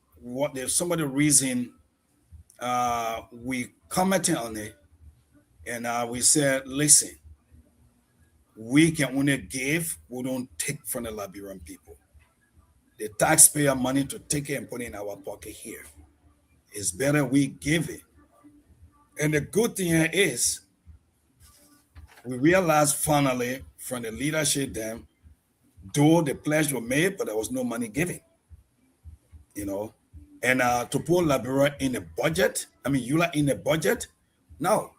some of the reason we commented on it, and we said, listen, we can only give, we don't take from the Liberian people. The taxpayer money to take it and put it in our pocket here. It's better we give it. And the good thing is, we realized finally from the leadership then, though the pledge was made, but there was no money given. And to put Liberia in the budget, Eula in the budget, no.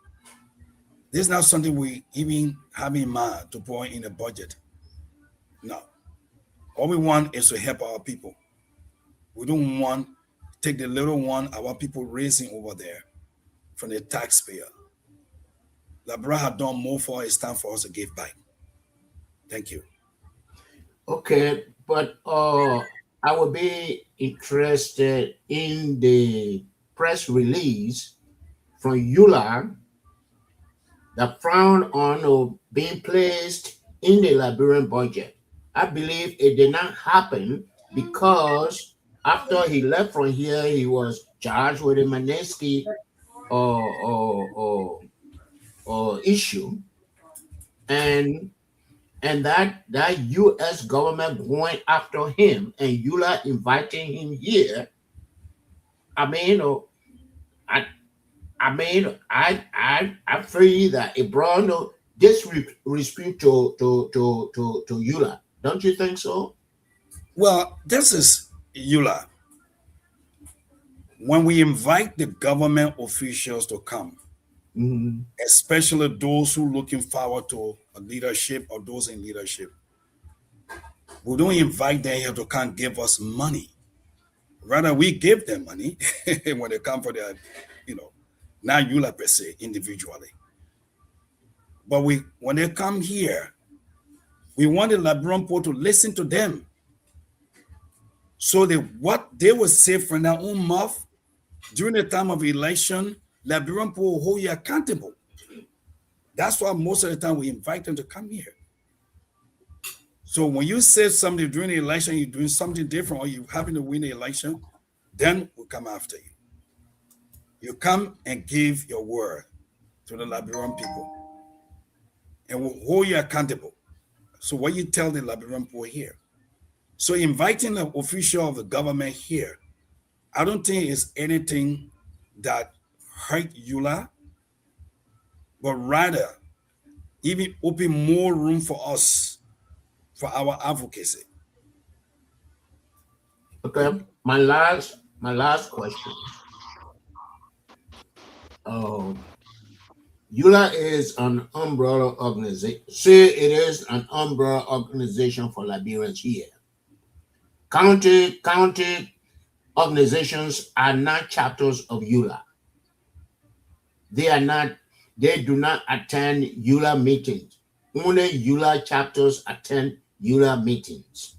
This is not something we even have in mind to put in the budget. No. All we want is to help our people. We don't want to take the little one our people raising over there from the taxpayer. Liberia had done more for us. It's time for us to give back. Thank you. Okay, but I would be interested in the press release from Eula that frowned on being placed in the Liberian budget. I believe it did not happen because after he left from here, he was charged with a Magnitsky issue, and that U.S. government going after him and Eula inviting him here. I feel that it brought no disrespect to Eula. Don't you think so? Well, this is Eula. When we invite the government officials to come, especially those who looking forward to a leadership or those in leadership, we don't invite them here to come give us money. Rather, we give them money when they come for their, not Eula per se, individually. But when they come here, we want the Liberian people to listen to them. So what they will say from their own mouth during the time of election, Liberian people will hold you accountable. That's why most of the time we invite them to come here. So when you say something during the election, you're doing something different, or you happen to win the election, then we'll come after you. You come and give your word to the Liberian people, and we'll hold you accountable. So what you tell the Liberian people here. So inviting the official of the government here, I don't think it's anything that hurt Eula, but rather even open more room for us, for our advocacy. Okay, my last question. Eula is an umbrella organization. Say it is an umbrella organization for Liberians here. County organizations are not chapters of Eula. They do not attend Eula meetings. Only Eula chapters attend Eula meetings.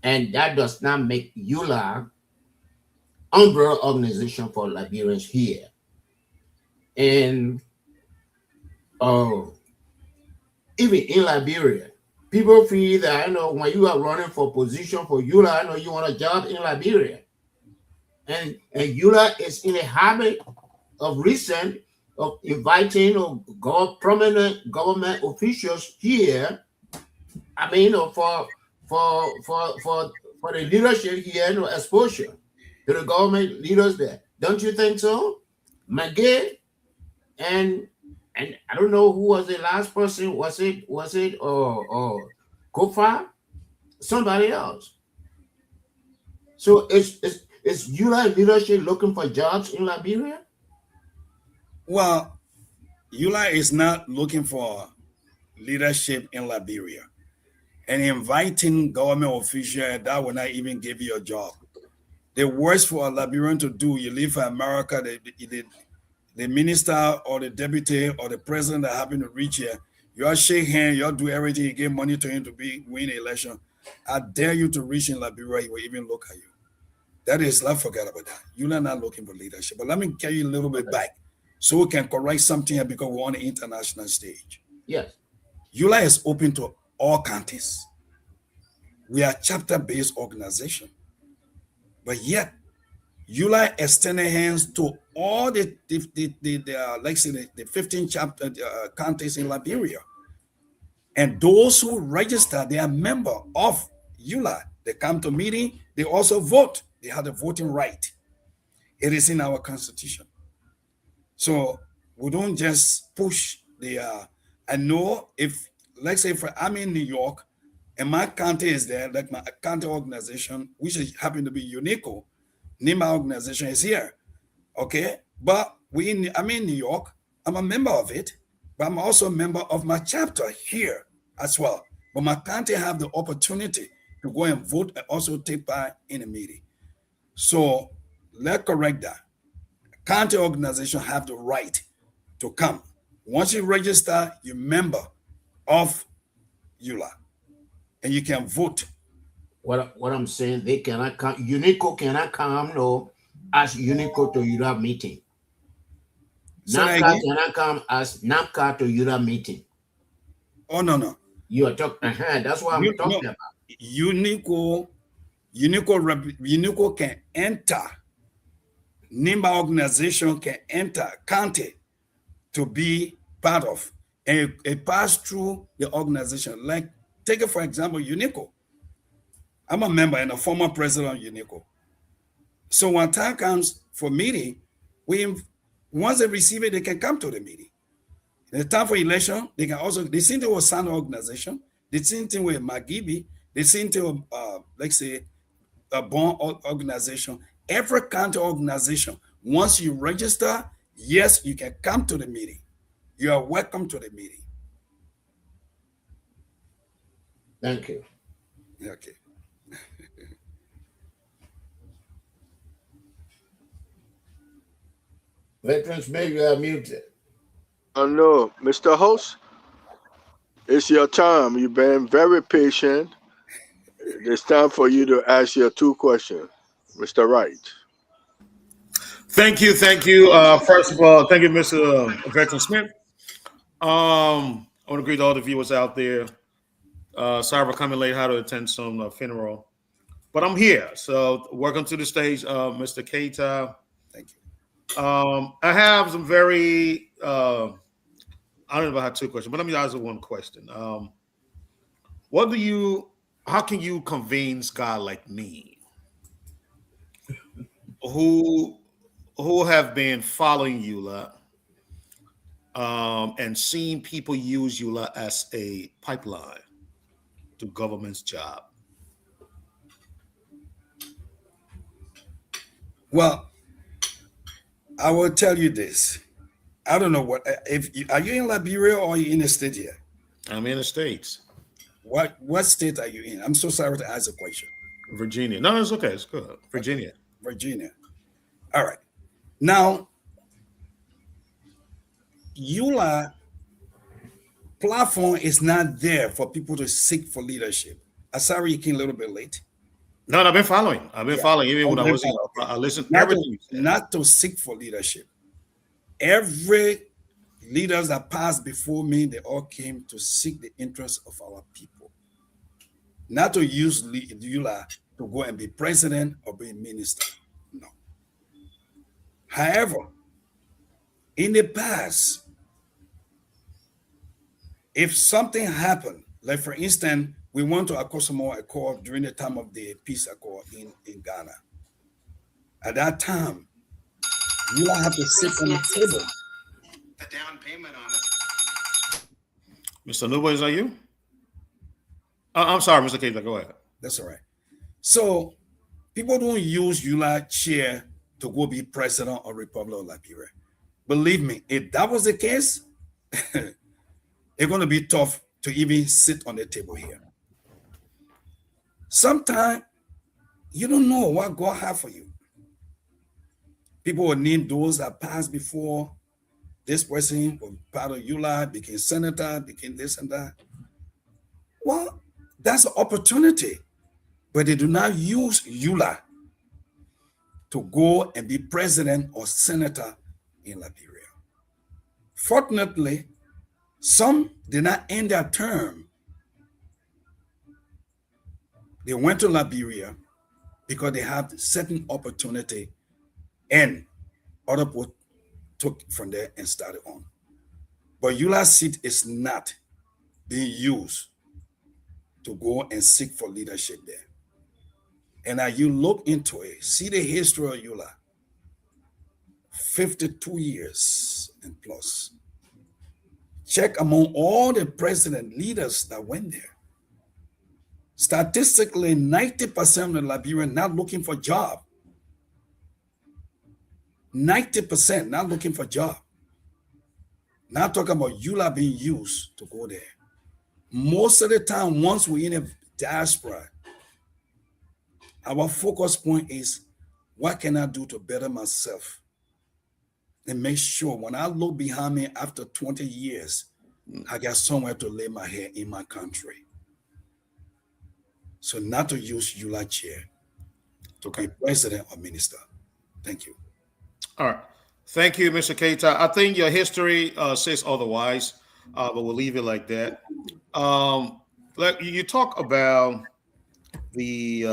And that does not make Eula umbrella organization for Liberians here. And even in Liberia, people feel that, when you are running for position for Eula, you want a job in Liberia. And Eula is in a habit of recent of inviting prominent government officials here. I mean, for the leadership here, exposure to the government leaders there. Don't you think so? McGee and I don't know who was the last person. Was it or Kofa? Somebody else. So is ULA leadership looking for jobs in Liberia? Well, ULA is not looking for leadership in Liberia. And inviting government officials, that will not even give you a job. The worst for a Liberian to do, you leave for America, the minister or the deputy or the president that happen to reach here, you all shake hands, you all do everything, you give money to him to win the election. I dare you to reach in Liberia, he will even look at you. That is, let's forget about that. You're not looking for leadership. But let me carry you a little bit back so we can correct something here because we're on the international stage. Yes. ULA is open to all counties. We are a chapter-based organization. But yet, ULA extended hands to all the 15 chapter counties in Liberia. And those who register, they are member of ULA. They come to meeting, they also vote. They have the voting right. It is in our constitution. So we don't just push the, I know if, let's say I'm in New York and my county is there, like my county organization, which is happen to be UNICO, NIMA organization is here, okay? But I'm in New York, I'm a member of it, but I'm also a member of my chapter here as well. But my county have the opportunity to go and vote and also take part in a meeting. So let's correct that. County organization have the right to come. Once you register, you're member of ULA, and you can vote. What I'm saying, they cannot come. UNICO cannot come as UNICO to ULA meeting. NAPCA cannot come as NAPCA to ULA meeting. Oh no. You are talking. That's what I'm talking about. UNICO can enter. NIMBA organization can enter county to be part of a pass through the organization. Like, take it for example, UNICO. I'm a member and a former president of UNICO. So when time comes for meeting, once they receive it, they can come to the meeting. The time for election, they can also, the same thing with Sun organization, the same thing with McGibby, the same thing with, let's say, a bond organization. Every county organization, once you register, yes, you can come to the meeting. You are welcome to the meeting. Thank you. Okay. Veterans, maybe you are muted. No, Mr. Host, it's your time. You've been very patient. It's time for you to ask your 2 questions. Mr. Wright. Thank you. First of all, thank you, Mr. Veteran Smith. I want to greet all the viewers out there. Sorry for coming late, how to attend some funeral. But I'm here. So welcome to the stage, Mr. Keita. Thank you. I have some very, I don't know if I have 2 questions, but let me ask you 1 question. How can you convince God like me, who have been following ULA and seeing people use ULA as a pipeline to government's job? Well, I will tell you this. I don't know are you in Liberia or are you in the state here? I'm in the States. What state are you in? I'm so sorry to ask a question. Virginia. No, it's okay. It's good. Virginia. Okay. Virginia. All right. Now, ULA platform is not there for people to seek for leadership. I'm sorry you came a little bit late. No, I've been following. Even when I was I listened to everything. Not to seek for leadership. Every leaders that passed before me, they all came to seek the interests of our people. Not to use ULA to go and be president or be minister. No. However, In the past, if something happened, like for instance, we went to Akosombo Accord during the time of the peace accord in Ghana. At that time, you don't have to sit on the table. A down payment on it. Mr. Nuba, is that you? I'm sorry, Mr. Keita, go ahead. That's all right. So people don't use Eula chair to go be president of Republic of Liberia. Believe me, if that was the case, it's going to be tough to even sit on the table here. Sometimes you don't know what God has for you. People will name those that passed before. This person was part of Eula, became senator, became this and that. Well, that's an opportunity, but they do not use Eula to go and be president or senator in Liberia. Fortunately, some did not end their term. They went to Liberia because they had certain opportunity, and other people took from there and started on. But Eula's seat is not being used to go and seek for leadership there. And as you look into it, see the history of Eula, 52 years and plus. Check among all the president leaders that went there. Statistically, 90% of the Liberians not looking for a job. 90% not looking for a job. Not talking about Eula being used to go there. Most of the time, once we're in a diaspora, our focus point is, what can I do to better myself? And make sure when I look behind me after 20 years, I got somewhere to lay my head in my country. So not to use Eula chair to be president or minister. Thank you. All right. Thank you, Mr. Keita. I think your history says otherwise, but we'll leave it like that. Like you talk about the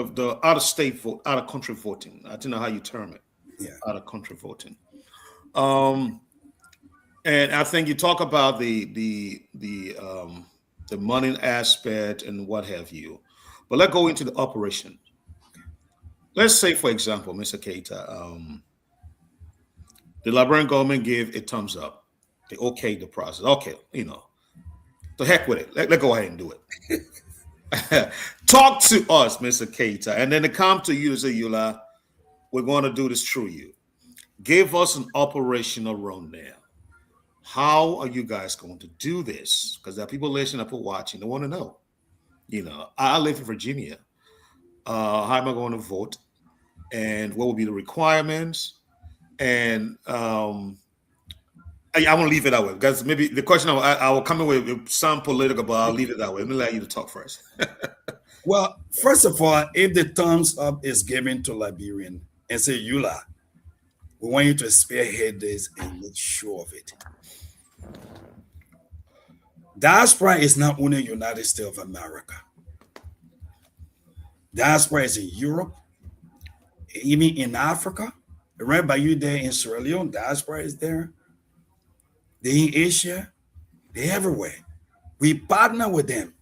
out of state vote, out of country voting. I don't know how you term it. Yeah. Out of country voting. And I think you talk about the money aspect and what have you. But let's go into the operation. Let's say, for example, Mr. Keita, the Liberian government gave a thumbs up. They okayed the process. Okay, the heck with it. Let's go ahead and do it. Talk to us, Mr. Keita, and then they come to you and say, Eula, we're going to do this through you. Give us an operational rundown. How are you guys going to do this? Because there are people listening, people watching, they want to know. I live in Virginia. How am I going to vote? And what will be the requirements? And I want to leave it that way because maybe the question I will come in with some political, but I'll leave it that way. Let me let you to talk first. Well, first of all, if the thumbs up is given to Liberian and say, Eula, we want you to spearhead this and make sure of it. Diaspora is not only United States of America. Diaspora is in Europe, even in Africa. Right by you there in Sierra Leone, diaspora is there. They're in Asia, they're everywhere. We partner with them.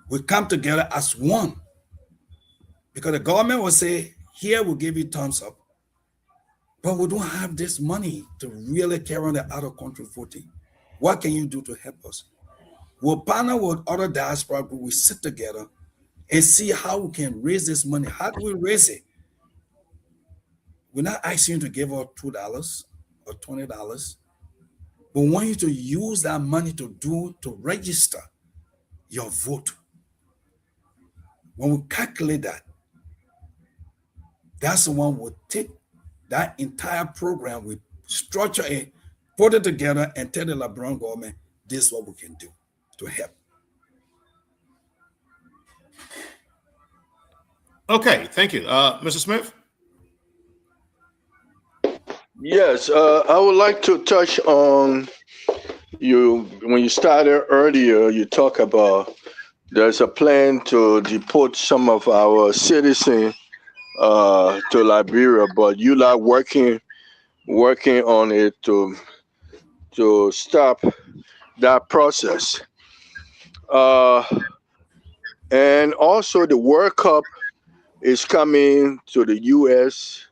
We come together as one. Because the government will say, here we'll give you thumbs up. But we don't have this money to really carry on the out-of-country voting. What can you do to help us? We'll partner with other diaspora groups. We sit together and see how we can raise this money. How do we raise it? We're not asking you to give us $2 or $20. We want you to use that money to register your vote. When we calculate that, that's the one we'll take that entire program, we structure it, put it together, and tell the Liberian government this is what we can do to help. Okay, thank you. Mr. Smith? Yes, I would like to touch on when you started earlier, you talk about there's a plan to deport some of our citizens to Liberia, but you are working on it to stop that process. And also the World Cup is coming to the U.S.,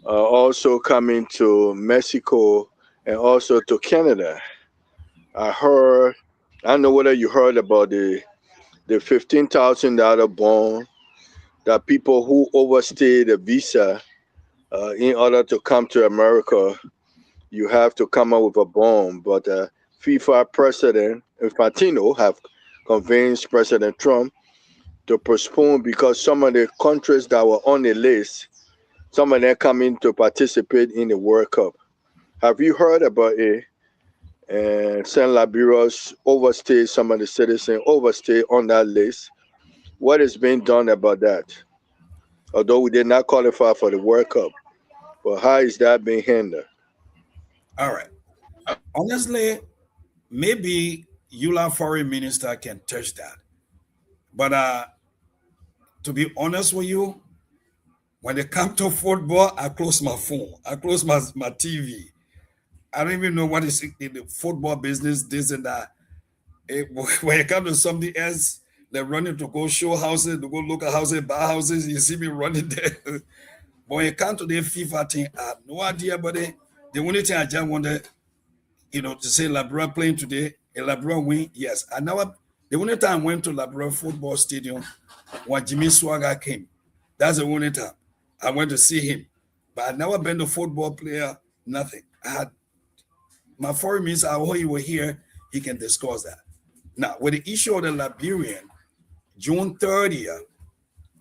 also coming to Mexico, and also to Canada. I don't know whether you heard about the $15,000 bond that people who overstay the visa in order to come to America, you have to come up with a bond. But FIFA President Infantino have convinced President Trump to postpone because some of the countries that were on the list, some of them coming to participate in the World Cup. Have you heard about it? And St. Liberia's overstay, some of the citizens overstay on that list. What is being done about that? Although we did not qualify for the World Cup, but how is that being handled? All right. Honestly, maybe EULA foreign minister can touch that. But to be honest with you, when it comes to football, I close my phone. I close my TV. I don't even know what is in the football business, this and that. When it comes to something else, they're running to go show houses, to go look at houses, buy houses. You see me running there. But when it comes to the FIFA thing, I have no idea about it. The only thing I just wanted, to say Liberia playing today, a Liberia win, yes. The only time I went to Liberia football stadium when Jimmy Swaggart came. That's the only time I went to see him. But I've never been to football player, nothing. My foreign minister, I hope he were here, he can discuss that. Now, with the issue of the Liberian, June 30th,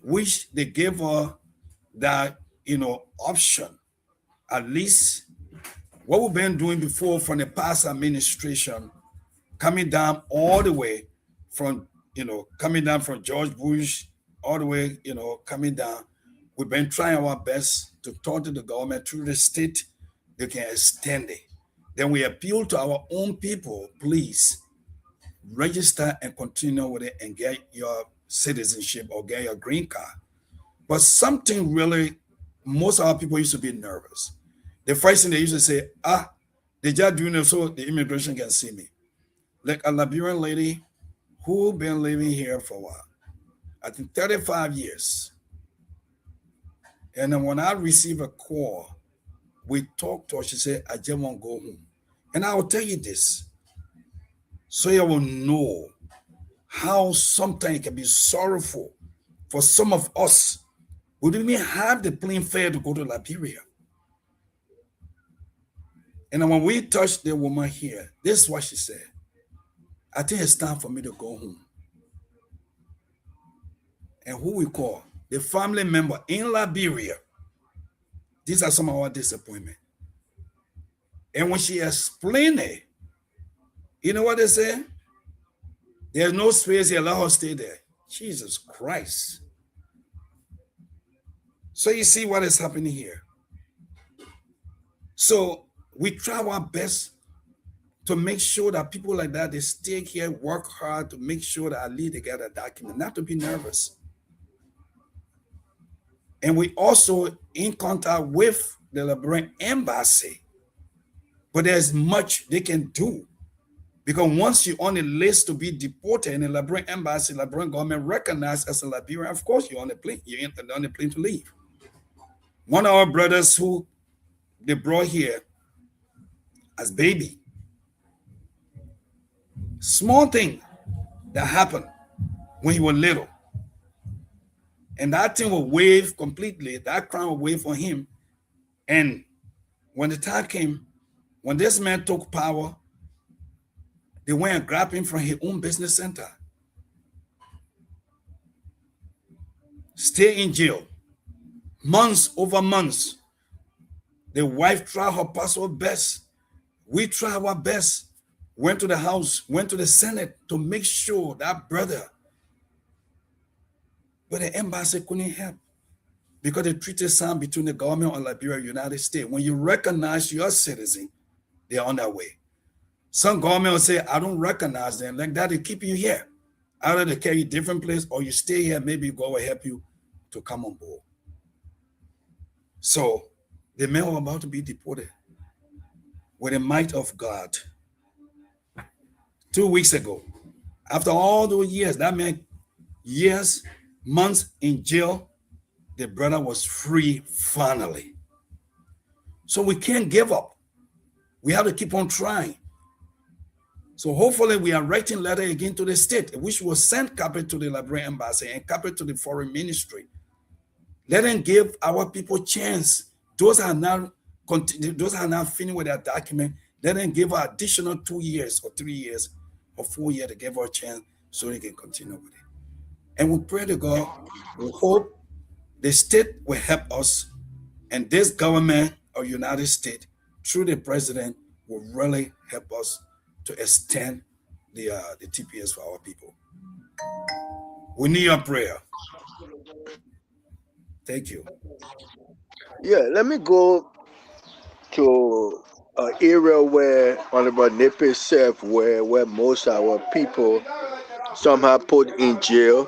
which they gave her that, option, at least what we've been doing before from the past administration, coming down all the way from, coming down from George Bush, all the way, coming down, we've been trying our best to talk to the government through the state, they can extend it. Then we appeal to our own people, please register and continue with it and get your citizenship or get your green card. But something really, most of our people used to be nervous. The first thing they used to say, they just doing it so the immigration can see me. Like a Liberian lady who been living here for a while, I think 35 years. And then when I receive a call, we talked to her, she said, I just want to go home. And I will tell you this, so you will know how sometimes it can be sorrowful for some of us who didn't even have the plane fare to go to Liberia. And when we touched the woman here, this is what she said. I think it's time for me to go home. And who we call? The family member in Liberia. These are some of our disappointments. And when she explained it, you know what they say? There's no space here, allow her to stay there. Jesus Christ. So you see what is happening here. So we try our best to make sure that people like that, they stay here, work hard to make sure that at least they get a document, not to be nervous. And we also in contact with the Liberian embassy, but there's much they can do. Because once you're on the list to be deported in the Liberian embassy, Liberian government recognized as a Liberian, of course you're on the plane, you're on the plane to leave. One of our brothers who they brought here as baby, small thing that happened when he was little. And that thing will wave completely, that crown will wave for him. And when the time came, when this man took power, they went and grabbed him from his own business center. Stay in jail. Months over months. The wife tried her possible best. We tried our best. Went to the House, went to the Senate to make sure that brother. But the embassy couldn't help because the treaty signed between the government of Liberia and the United States. When you recognize your citizen, they're on their way. Some government will say, I don't recognize them. Like that, they keep you here. Either they carry you different place or you stay here, maybe God will help you to come on board. So the men were about to be deported with the might of God. 2 weeks ago, after all those years, that meant years, months in jail, the brother was free finally. So we can't give up. We have to keep on trying. So hopefully we are writing letter again to the state, which will send copy to the Liberian embassy and copy to the foreign ministry. Let them give our people chance. Those are not finished with their document. Let them give an additional 2 years or 3 years or 4 years to give us a chance so they can continue with it. And we pray to God, we hope the state will help us, and this government of United States, through the president, will really help us to extend the TPS for our people. We need your prayer. Thank you. Yeah, let me go to an area where Honorable Nipe said where most of our people somehow put in jail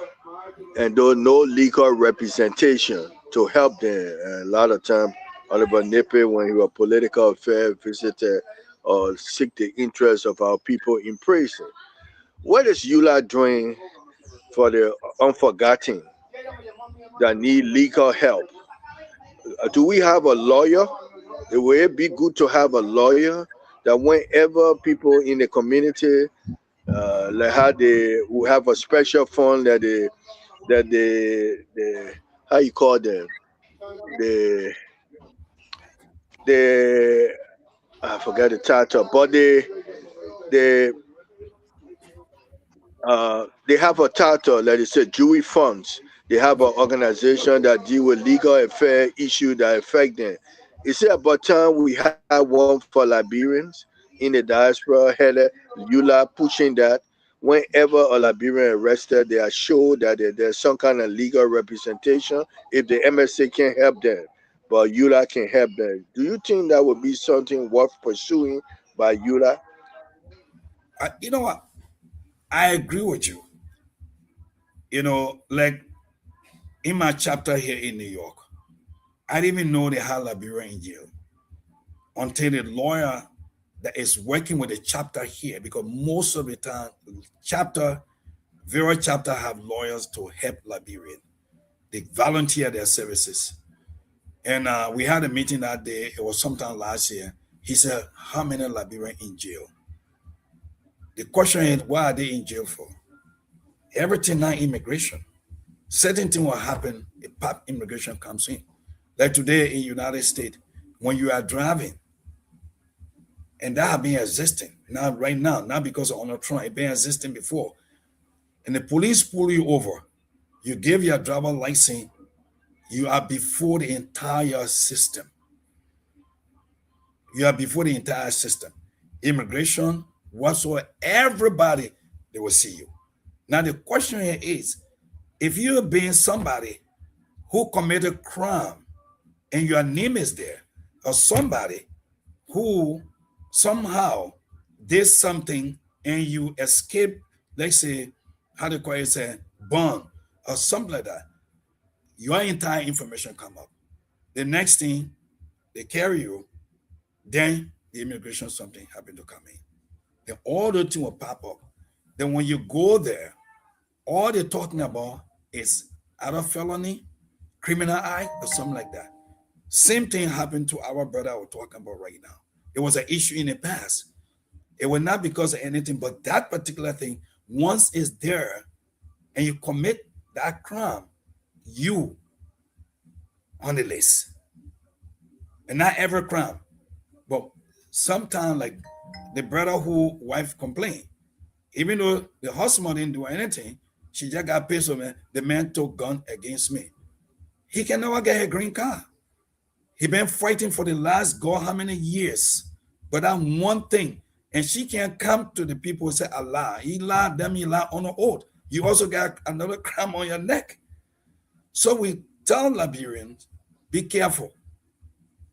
and there's no legal representation to help them. And a lot of time, Honorable Nipe, when he was political affairs, visited or seek the interest of our people in prison. What is EULA doing for the unforgotten that need legal help? Do we have a lawyer? Would it be good to have a lawyer that whenever people in the community, like how they will have a special fund that they how you call them, the I forgot the title, but they have a title that is a Jewish funds. They have an organization that deal with legal affairs issues that affect them. Is it about time we have one for Liberians in the diaspora, headed EULA pushing that whenever a Liberian arrested, they are sure that there's some kind of legal representation if the MSA can't help them, but EULA can help them. Do you think that would be something worth pursuing by EULA? You know what? I agree with you. You know, like in my chapter here in New York, I didn't even know they had Liberia in jail until the lawyer that is working with the chapter here, because most of the time, various chapter have lawyers to help Liberian. They volunteer their services. And we had a meeting that day. It was sometime last year. He said, how many Liberians in jail? The question is, why are they in jail for? Everything now immigration. Certain thing will happen if immigration comes in. Like today in United States, when you are driving, and that have been existing now, right now, not because of Donald Trump, it been existing before. And the police pull you over, you give your driver license, you are before the entire system. You are before the entire system. Immigration, whatsoever, everybody, they will see you. Now the question here is, if you're being somebody who committed crime and your name is there, or somebody who somehow did something and you escape, let's say, how do you call it, say, bond or something like that, your entire information come up. The next thing, they carry you, then the immigration something happen to come in. Then all the things will pop up. Then when you go there, all they're talking about is either felony, criminal act, or something like that. Same thing happened to our brother we're talking about right now. It was an issue in the past. It was not because of anything, but that particular thing, once it's there and you commit that crime, you on the list. And not every crime, but sometimes like the brother who wife complained, even though the husband didn't do anything, she just got pissed with me. The man took gun against me. He can never get a green card. He been fighting for the last God how many years? But that one thing, and she can't come to the people and say Allah. He lied, them he lied on the oath. You also got another crime on your neck. So we tell Liberians, be careful.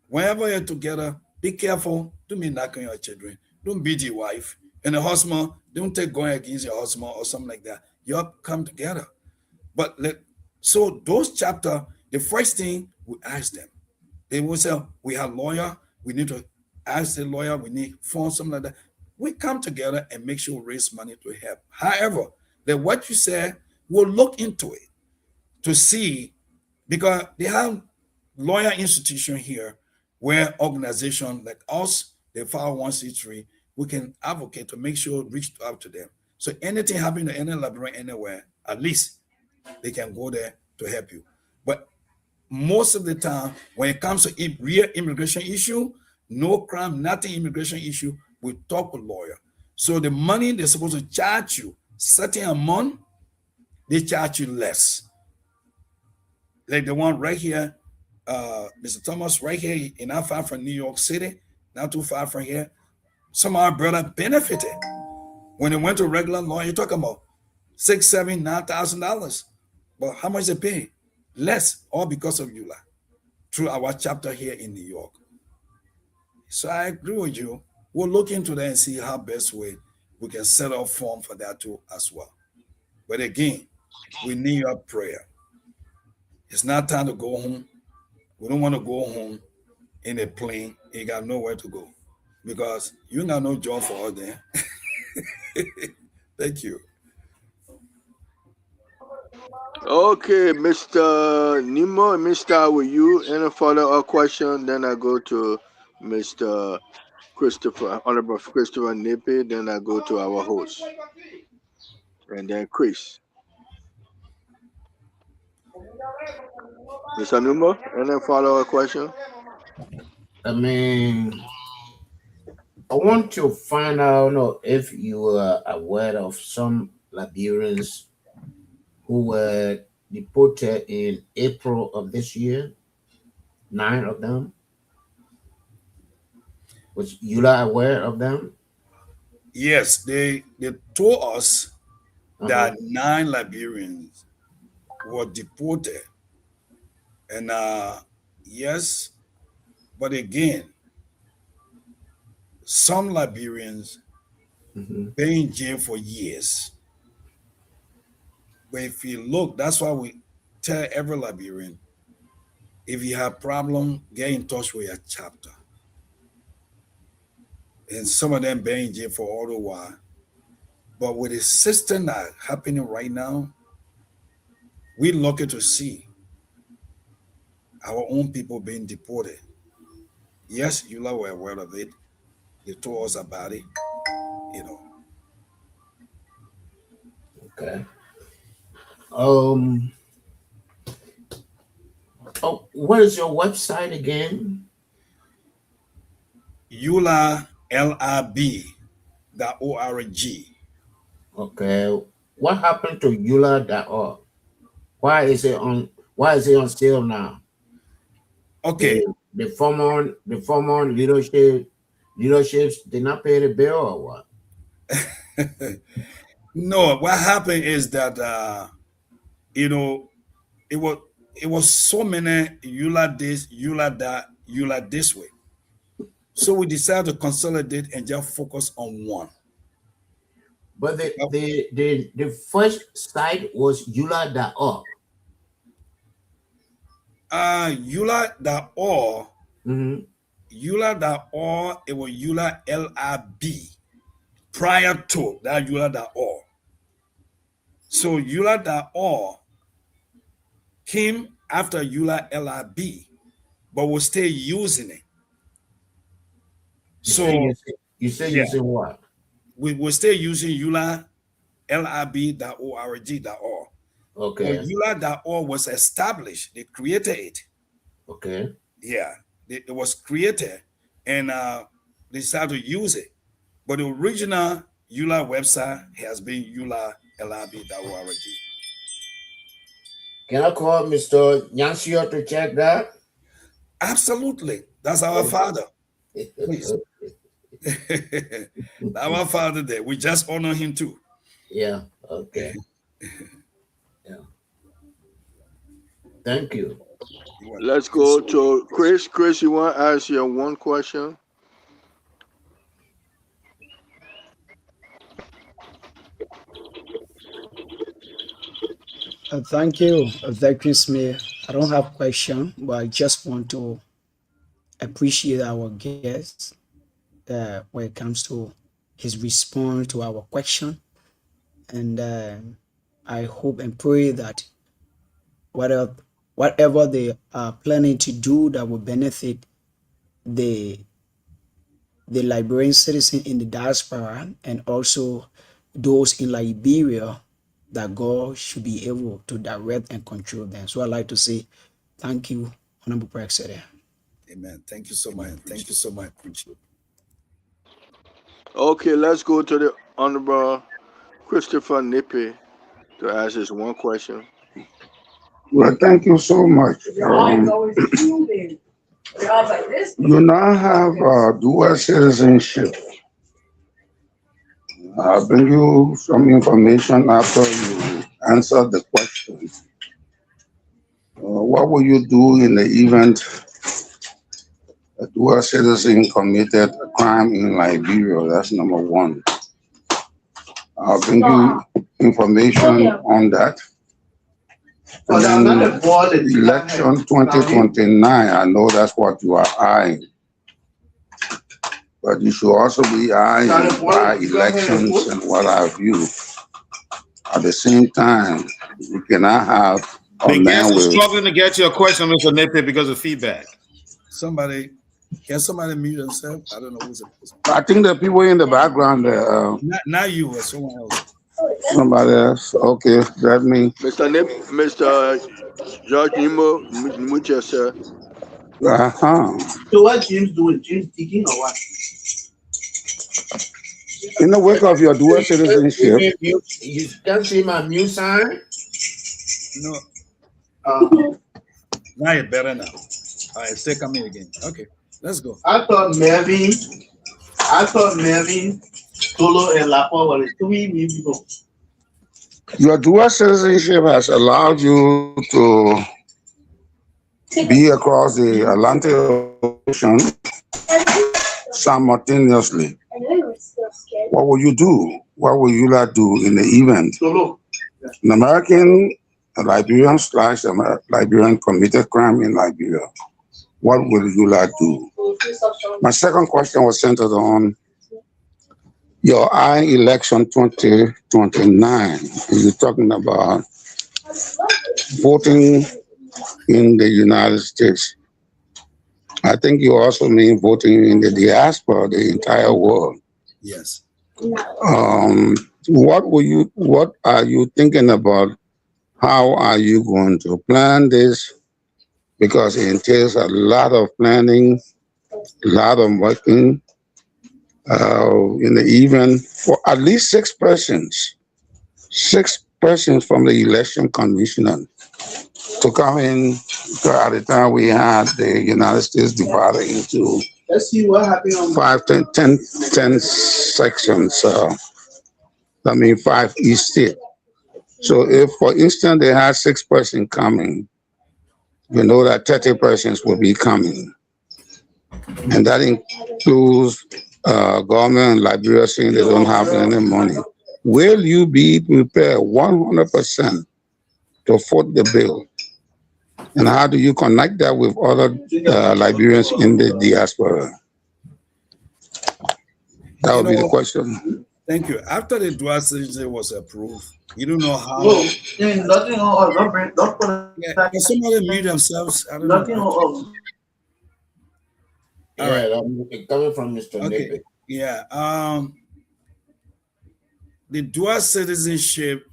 Whenever you're together, be careful. Don't be knocking your children. Don't beat your wife. And the husband, don't take going against your husband or something like that. You all come together. But so those chapters, the first thing we ask them, They will say, we have lawyer, we need to ask the lawyer, we need funds, something like that. We come together and make sure we raise money to help. However, then what you said, we'll look into it to see, because they have lawyer institution here where organizations like us, the 501c3, we can advocate to make sure reach out to them. So anything happen to any librarian anywhere, at least they can go there to help you. But most of the time, when it comes to real immigration issue, no crime, nothing immigration issue, we talk with lawyer. So the money they're supposed to charge you, certain amount, they charge you less. Like the one right here, Mr. Thomas, right here, not far from New York City, not too far from here. Some of our brother benefited. When they went to regular lawyer, you're talking about $6,000, $7,000, $9,000. But how much they pay? Less, all because of EULA, through our chapter here in New York. So I agree with you. We'll look into that and see how best way we can set up form for that too as well. But again, we need your prayer. It's not time to go home. We don't want to go home in a plane. You got nowhere to go because you got no job for all there. Thank you. Okay, Mr. Nemo, Mr. With you, any further question? Then I go to Mr. Christopher, Honorable Christopher Nippy. Then I go to our host, and then Chris. Mr. Nemo, any follow-up question? I mean, I want to find out if you are aware of some Liberians who were deported in April of this year, 9 of them. Was EULA aware of them? Yes, they told us that 9 Liberians were deported. And yes, but again, some Liberians been in jail for years. But if you look, that's why we tell every Liberian, if you have problem, get in touch with your chapter. And some of them been in jail for all the while. But with the system that happening right now, we're lucky to see our own people being deported. Yes, EULA were aware of it. They told us about it, you know. Okay. Oh, what is your website again? EULA LRB.org. Okay. What happened to EULA.org? Why is it on sale now? Okay. The former leaderships did not pay the bill or what? No, what happened is that you know, it was so many EULA this, EULA that, EULA this way. So we decided to consolidate and just focus on one. But the first site was EULA.org. EULA.org. EULA.org, it was EULA LRB prior to that EULA.org. So EULA.org came after EULA LRB, but we're still using it. So you say using what? We're still using EULA LRB.org.org. Okay. But EULA.org was established. They created it. Okay. Yeah, it was created, and they decided to use it. But the original EULA website has been EULA LRB.org. Can I call Mr. Yansio to check that? Absolutely. That's our father. Please. Our father there. We just honor him too. Yeah. Okay. Yeah. Thank you. Let's go to Chris. Chris, you want to ask your one question? Thank you, Victor Smith. I don't have question, but I just want to appreciate our guest when it comes to his response to our question. And I hope and pray that whatever, whatever they are planning to do that will benefit the Liberian citizen in the diaspora and also those in Liberia, that God should be able to direct and control them. So I'd like to say thank you, Honorable President. Amen. Thank you so much. Thank you so much. Appreciate it. Okay, let's go to the Honorable Christopher Nippy to ask us one question. Well, thank you so much. You now have dual citizenship. I'll bring you some information after you answer the question. What will you do in the event a dual citizen committed a crime in Liberia? That's number one. I'll bring you information on that. And then election 2029, I know that's what you are eyeing. But you should also be eyeing by elections and what have you. At the same time, you cannot have the guest is struggling to get your question, Mr. Nippy, because of feedback. Can somebody mute themselves? I don't know who's it. I think the people in the background there. Not you, or someone else. Somebody else. Okay, that means. Mr. George Nimo, mute yourself. So what James doing? James digging or what? In the wake of your dual citizenship. You can't see my mute sign? No. Now it's better now. All right, still coming again. Okay, let's go. I thought Melvin, Tolo, and Lapo were the three main people. Your dual citizenship has allowed you to be across the Atlantic Ocean simultaneously. What will you do? What will you not do in the event? An American, a Liberian / Liberian committed crime in Liberia. What will you not do? My second question was centered on your election 2029. You're talking about voting in the United States. I think you also mean voting in the diaspora, the entire world. Yes. What are you thinking about? How are you going to plan this? Because it entails a lot of planning, a lot of working. In the event for at least 6 persons from the election commissioner to come in. At the time we had the United States divided into 10 sections. 5 each state. So if, for instance, they had 6 persons coming, you know that 30 persons will be coming. And that includes government in Liberia saying they don't have any money. Will you be prepared 100% to foot the bill? And how do you connect that with other Liberians in the diaspora? That would be the question. Thank you. After the dual citizenship was approved, you don't know how. Nothing. Can somebody mute themselves? I don't know. All right, I'm coming from Mr. Okay. Nippy. Yeah. The dual citizenship,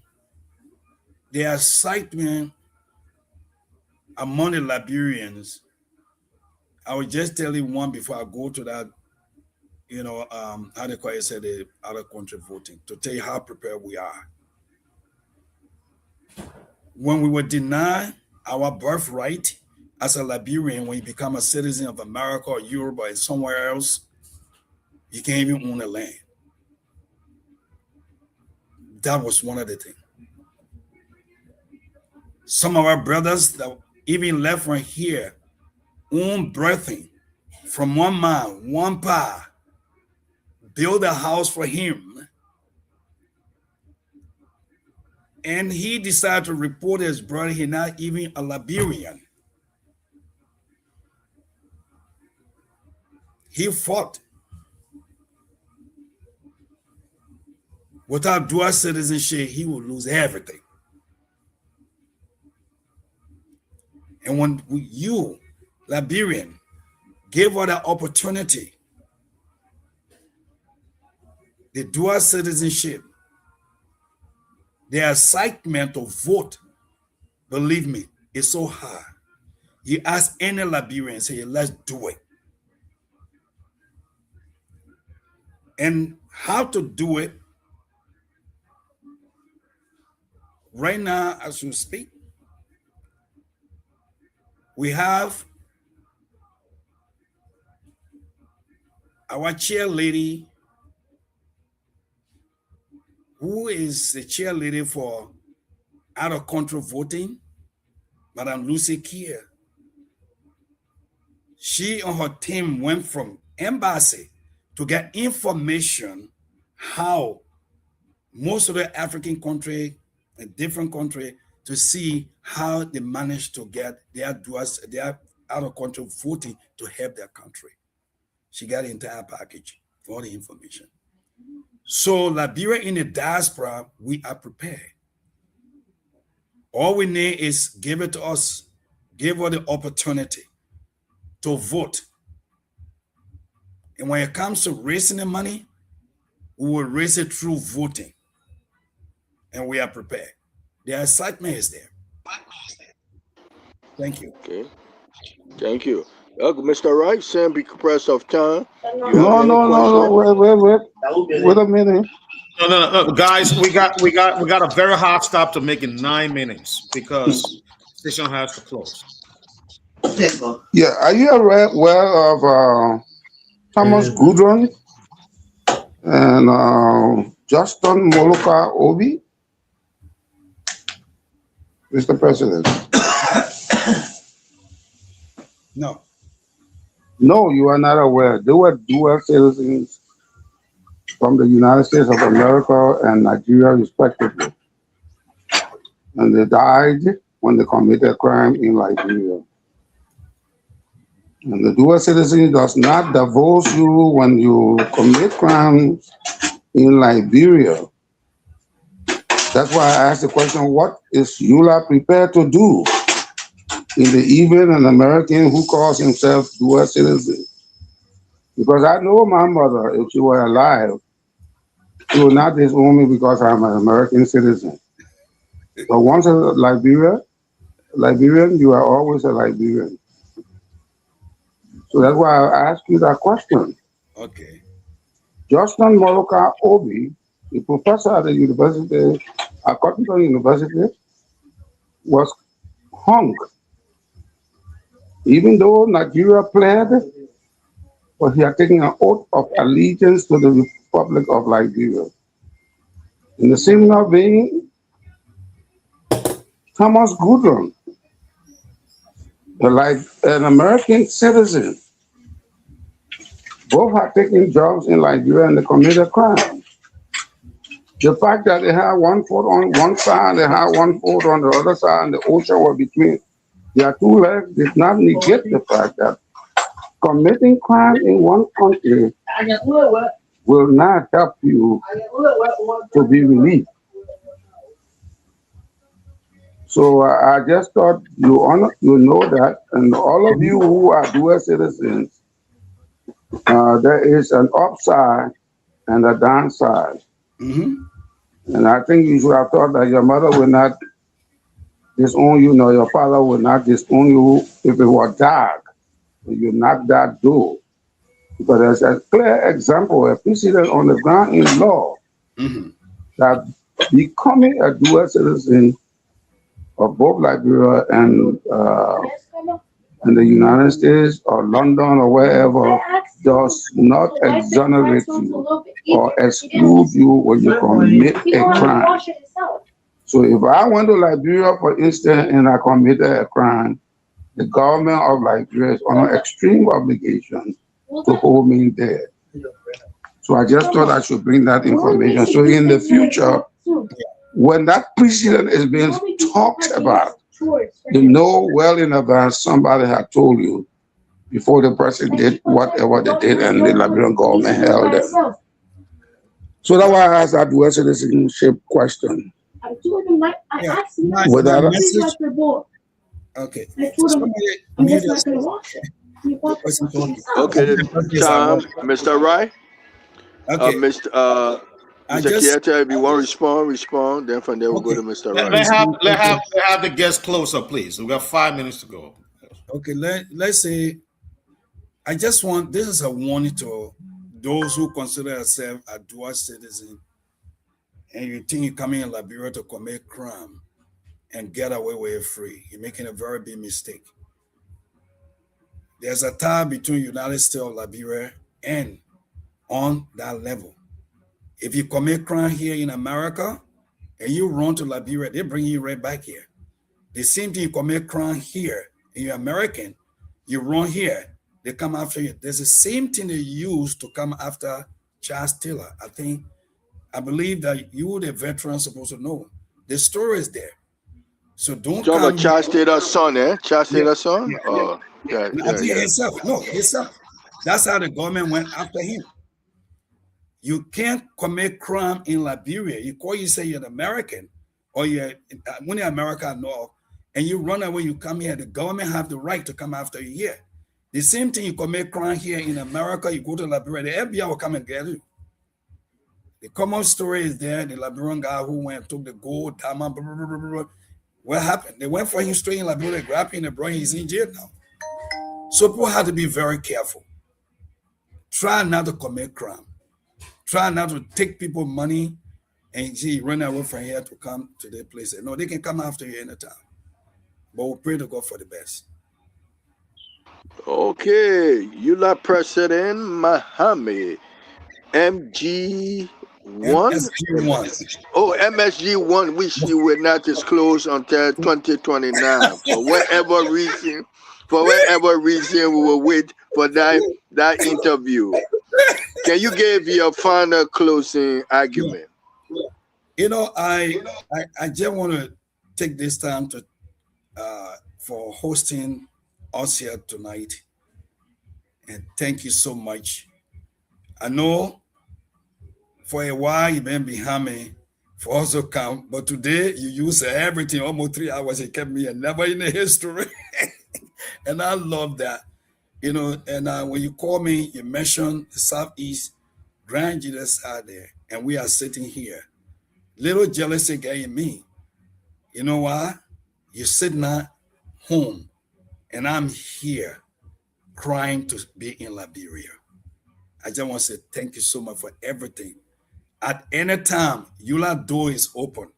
the excitement among the Liberians. I will just tell you one before I go to that. How they call it, say the other country voting, to tell you how prepared we are. When we were denied our birthright as a Liberian, when you become a citizen of America or Europe or somewhere else, you can't even own the land. That was one of the things. Some of our brothers that even left from here own birthing from one man, one pa, build a house for him. And he decided to report his brother, he's not even a Liberian. he fought. Without dual citizenship, he would lose everything. And when you, Liberian, gave her the opportunity, the dual citizenship, the excitement to vote, believe me, is so hard. You ask any Liberian, say, let's do it. And how to do it, right now, as we speak, we have our chair lady, who is the chair lady for out-of-country voting, Madam Lucy Kier. She and her team went from embassy to get information how most of the African country and different country to see how they managed to get their out-of-country voting to help their country. She got the entire package for all the information. So Liberia in the diaspora, we are prepared. All we need is give it to us, give her the opportunity to vote. And when it comes to raising the money, we will raise it through voting. And we are prepared. The excitement is there. Thank you. Okay. Thank you. Mr. Wright, saying because of time. No. Wait a minute. No, guys, we got a very hard stop to make in 9 minutes because session has to close. Yeah, are you aware of Thomas Gudron and Justin Moloka Obi? Mr. President. No. No, you are not aware. They were dual citizens from the United States of America and Nigeria, respectively. And they died when they committed a crime in Liberia. And the dual citizenship does not divorce you when you commit crimes in Liberia. That's why I asked the question, what is EULA prepared to do in the even an American who calls himself dual citizen? Because I know my mother, if she were alive, she would not disown me because I'm an American citizen. But once a Liberian, you are always a Liberian. So that's why I asked you that question. Okay. Justin Moloka Obi, a professor at the university, at Cotton University, was hung. Even though Nigeria pled, but he had taken an oath of allegiance to the Republic of Liberia. In the same vein, Thomas Gudron, an American citizen, both had taken jobs in Liberia and they committed crime. The fact that they had one foot on one side, they had one foot on the other side, and the ocean was between their two legs did not negate the fact that committing crime in one country will not help you to be released. So I just thought you know that, and all of you who are dual citizens, there is an upside and a downside. Mm-hmm. And I think you should have thought that your mother would not disown you, nor your father would not disown you if it were dark. You knock that door. But there's a clear example, a precedent on the ground in law, that becoming a dual citizen of both Liberia and the United States or London or wherever does not exonerate you or exclude you when you commit a crime. So if I went to Liberia, for instance, and I committed a crime, the government of Liberia is under extreme obligation to hold me there. So I just thought I should bring that information. So in the future, when that precedent is being talked about, you know well in advance somebody had told you before the president did whatever they did, and the Liberian government held them. So that's why I asked that dual citizenship question. Yeah, message. Okay. Okay, time, Mr. Wright. Okay. Mr. Kieta, if you want to respond. Then from there we'll go to Mr. Wright. Let have the guest closer, please. We've got 5 minutes to go. Okay, let's say I just want, this is a warning to those who consider themselves a dual citizen and you think you're coming in Liberia to commit crime and get away with it free. You're making a very big mistake. There's a tie between United States of Liberia and on that level. If you commit crime here in America and you run to Liberia, they bring you right back here. The same thing, you commit crime here and you're American, you run here, they come after you. There's the same thing they use to come after Charles Taylor. I believe that you, the veteran, supposed to know. The story is there. So don't talk about Charles Taylor's son, eh? Charles Taylor's son? Yeah. Himself. That's how the government went after him. You can't commit crime in Liberia. You call you say you're an American, or you're when you're American North, and you run away, you come here, the government have the right to come after you here. The same thing, you commit crime here in America, you go to Liberia, the FBI will come and get you. The common story is there, the Liberian guy who went and took the gold, diamond, blah, blah, blah, blah, blah. What happened? They went for him straight in Liberia, grabbed him, and brought him, he's in jail now. So people have to be very careful. Try not to commit crime. Try not to take people's money and run away from here to come to their place. No, they can come after you anytime. But we'll pray to God for the best. Okay, Yula President Mohammed, MG1. MSG1. Oh, MSG1, which you will not disclose until 2029. For whatever reason, we will wait for that interview. Can you give your final closing argument? You know, I just want to take this time to for hosting us here tonight, and thank you so much. I know for a while you've been behind me for us to come, but today you use everything, almost 3 hours. It kept me never in the history, and I love that. You know, and when you call me, you mentioned the Southeast, Grand Jesus out there, and we are sitting here. Little jealousy getting me. You know why? You're sitting at home, and I'm here crying to be in Liberia. I just want to say thank you so much for everything. At any time, Yula door is open.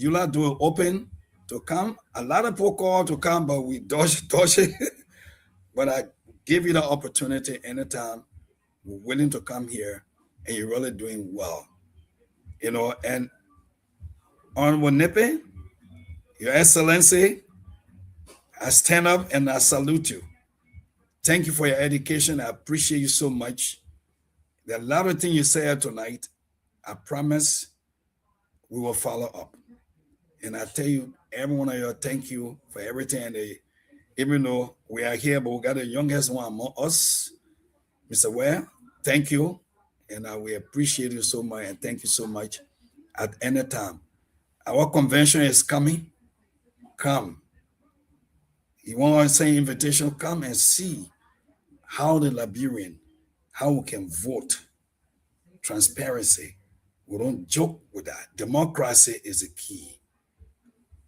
Yula door open to come. A lot of people call to come, but we dodge it. But I give you the opportunity anytime. We're willing to come here, and you're really doing well. You know, and Honorable Nippy, Your Excellency, I stand up and I salute you. Thank you for your education. I appreciate you so much. There are a lot of things you said tonight. I promise we will follow up. And I tell you, every one of you, thank you for everything. And even though we are here, but we got the youngest one among us, Mr. Ware, thank you. And we appreciate you so much. And thank you so much at any time. Our convention is coming. Come. You want to say invitation? Come and see how the Liberian, how we can vote. Transparency. We don't joke with that. Democracy is the key.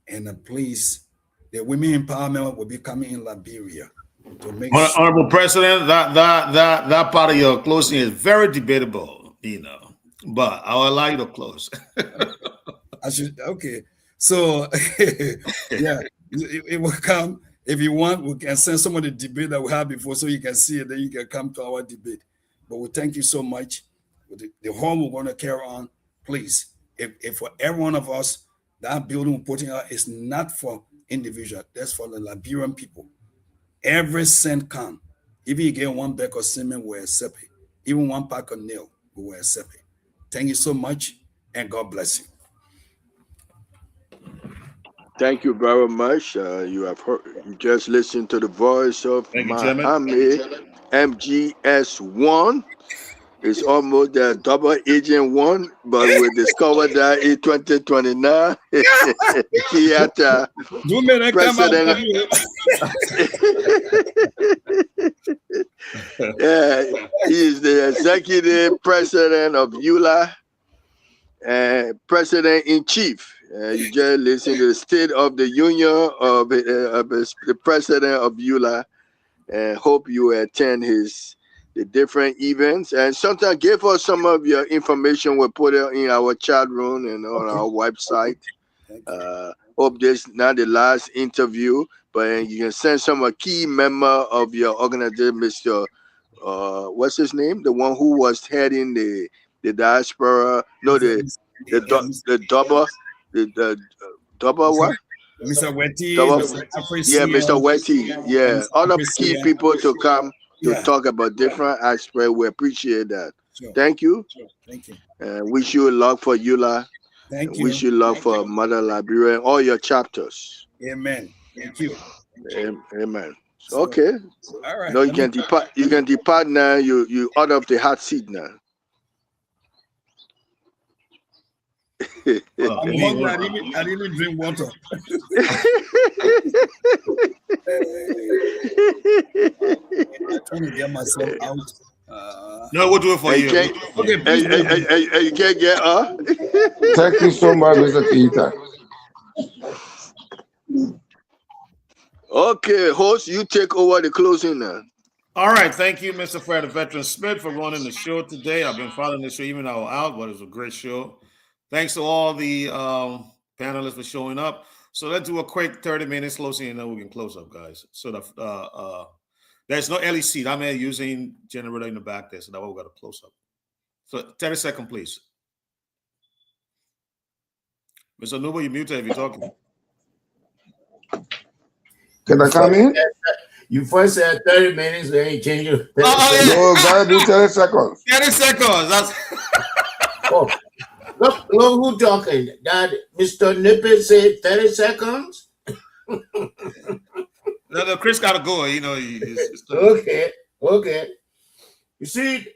And please, the women empowerment will be coming in Liberia to make Honorable President, that part of your closing is very debatable, you know, but I'll allow you to close. Okay. So yeah, it will come. If you want, we can send some of the debate that we had before so you can see it, then you can come to our debate. But we thank you so much. The home we're going to carry on, please. If for every one of us, that building we're putting out is not for individual, that's for the Liberian people. Every cent count. If you get 1 bag of cement, we'll accept it. Even 1 pack of nail, we will accept it. Thank you so much, and God bless you. Thank you very much. You have heard, you just listened to the voice of Thank you, Chairman. Mohammed MGS1. It's almost the double agent one, but we discovered that in 2029, he had president. Yeah, he is the executive president of EULA and president in chief. You just listen to the State of the Union of the president of EULA, and hope you attend the different events. And sometimes give us some of your information. We'll put it in our chat room and on our website. Hope this not the last interview, but you can send some a key member of your organization, Mr. What's his name? The one who was heading the diaspora. No, the double what? Mr. Wetty. Yeah, Mr. Wetty. Yeah, other key people to come to talk about different aspects. We appreciate that. Sure. Thank you. Sure. Thank you. Wish you luck for EULA. Thank you. Wish you luck for Mother Liberia and all your chapters. Amen. Thank you. Amen. Okay. All right. No, you can depart. You can depart now. You out of the hot seat now. I'm hungry. I didn't drink water. I'm trying to get myself out. No, we'll do it for you. You can't get Thank you so much, Mr. Keita. Okay, host, you take over the closing now. All right, thank you, Mr. Fred Veteran Smith, for running the show today. I've been following the show even though I was out, but it was a great show. Thanks to all the panelists for showing up. So let's do a quick 30 minutes closing and then we can close up, guys. So there's no LEC. I'm using generator in the back there, so that way we got to close up. So 30 seconds, please. Mr. Nuba, you're muted if you're talking. Can I come in? You first said 30 minutes, then you change it. No, gotta do 30 seconds. 30 seconds. That's Look who talking. That Mr. Nippet said 30 seconds. No, Chris gotta go. You know. Okay. You see,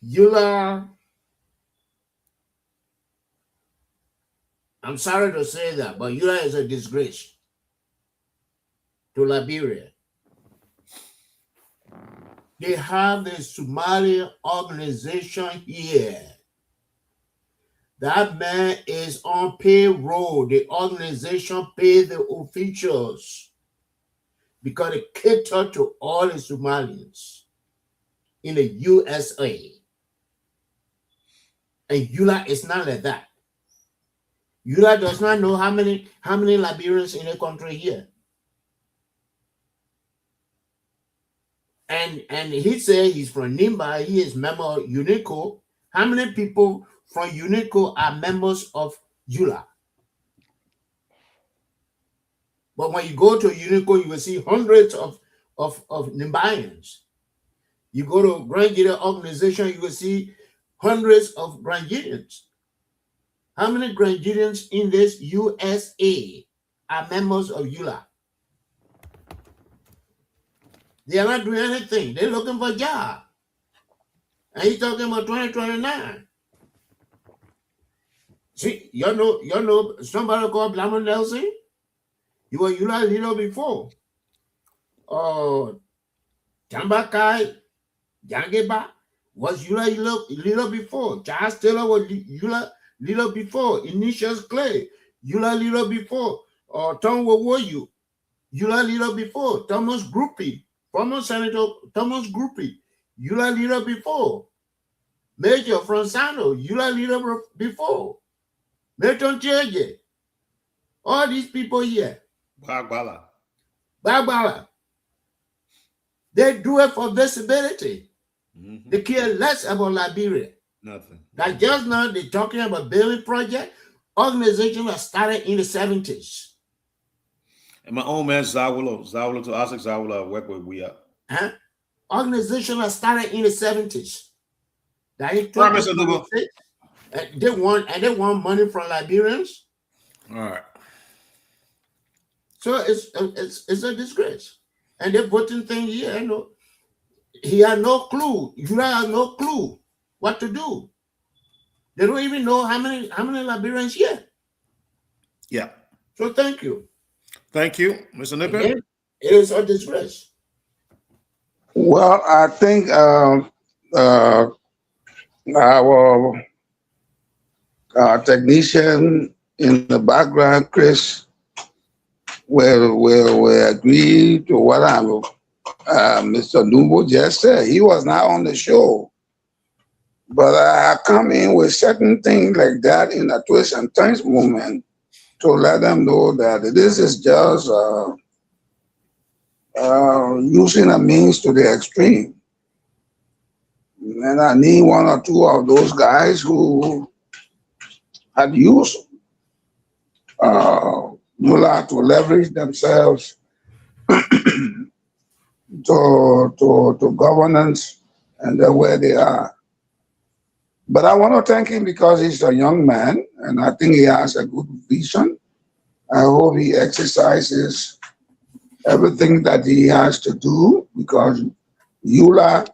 EULA. I'm sorry to say that, but EULA is a disgrace to Liberia. They have the Somali organization here. That man is on payroll. The organization pays the officials because they cater to all the Somalians in the USA. And EULA is not like that. EULA does not know how many Liberians in the country here. And he said he's from Nimba, he is member of UNICO. How many people from UNICO are members of EULA? But when you go to UNICO, you will see hundreds of Nimbayans. You go to Grand Gideon organization, you will see hundreds of Grand Gideons. How many Grand Gideons in this USA are members of EULA? They are not doing anything. They're looking for a job. And he's talking about 2029. See, you know somebody called Blamon Nelson? You were EULA leader before. Tambakai Jangeba was EULA leader before. Charles Taylor was EULA leader before. Ignatius Clay, EULA leader before. Tom Wowoyu, EULA leader before. Thomas Groupie, former Senator Thomas Groupie, EULA leader before. Major Fransano, EULA leader before. Milton Cheje, all these people here. Bagbala. They do it for visibility. Mm-hmm. They care less about Liberia. Nothing. Like just now, they're talking about building project. Organization that started in the 70s. And my own man Zawulo to Isaac Zawulo work with we up. Organization that started in the 70s. That in And they want money from Liberians. All right. So it's a disgrace. And the voting thing here, he had no clue. Yula has no clue what to do. They don't even know how many Liberians here. Yeah. So thank you. Thank you, Mr. Nippet. It is a disgrace. Well, I think our technician in the background, Chris, will agree to what Mr. Nubo just said. He was not on the show. But I come in with certain things like that in a twist and turns movement to let them know that this is just using a means to the extreme. And I need one or two of those guys who had used Yula to leverage themselves to governance and they're where they are. But I want to thank him because he's a young man and I think he has a good vision. I hope he exercises everything that he has to do because Yula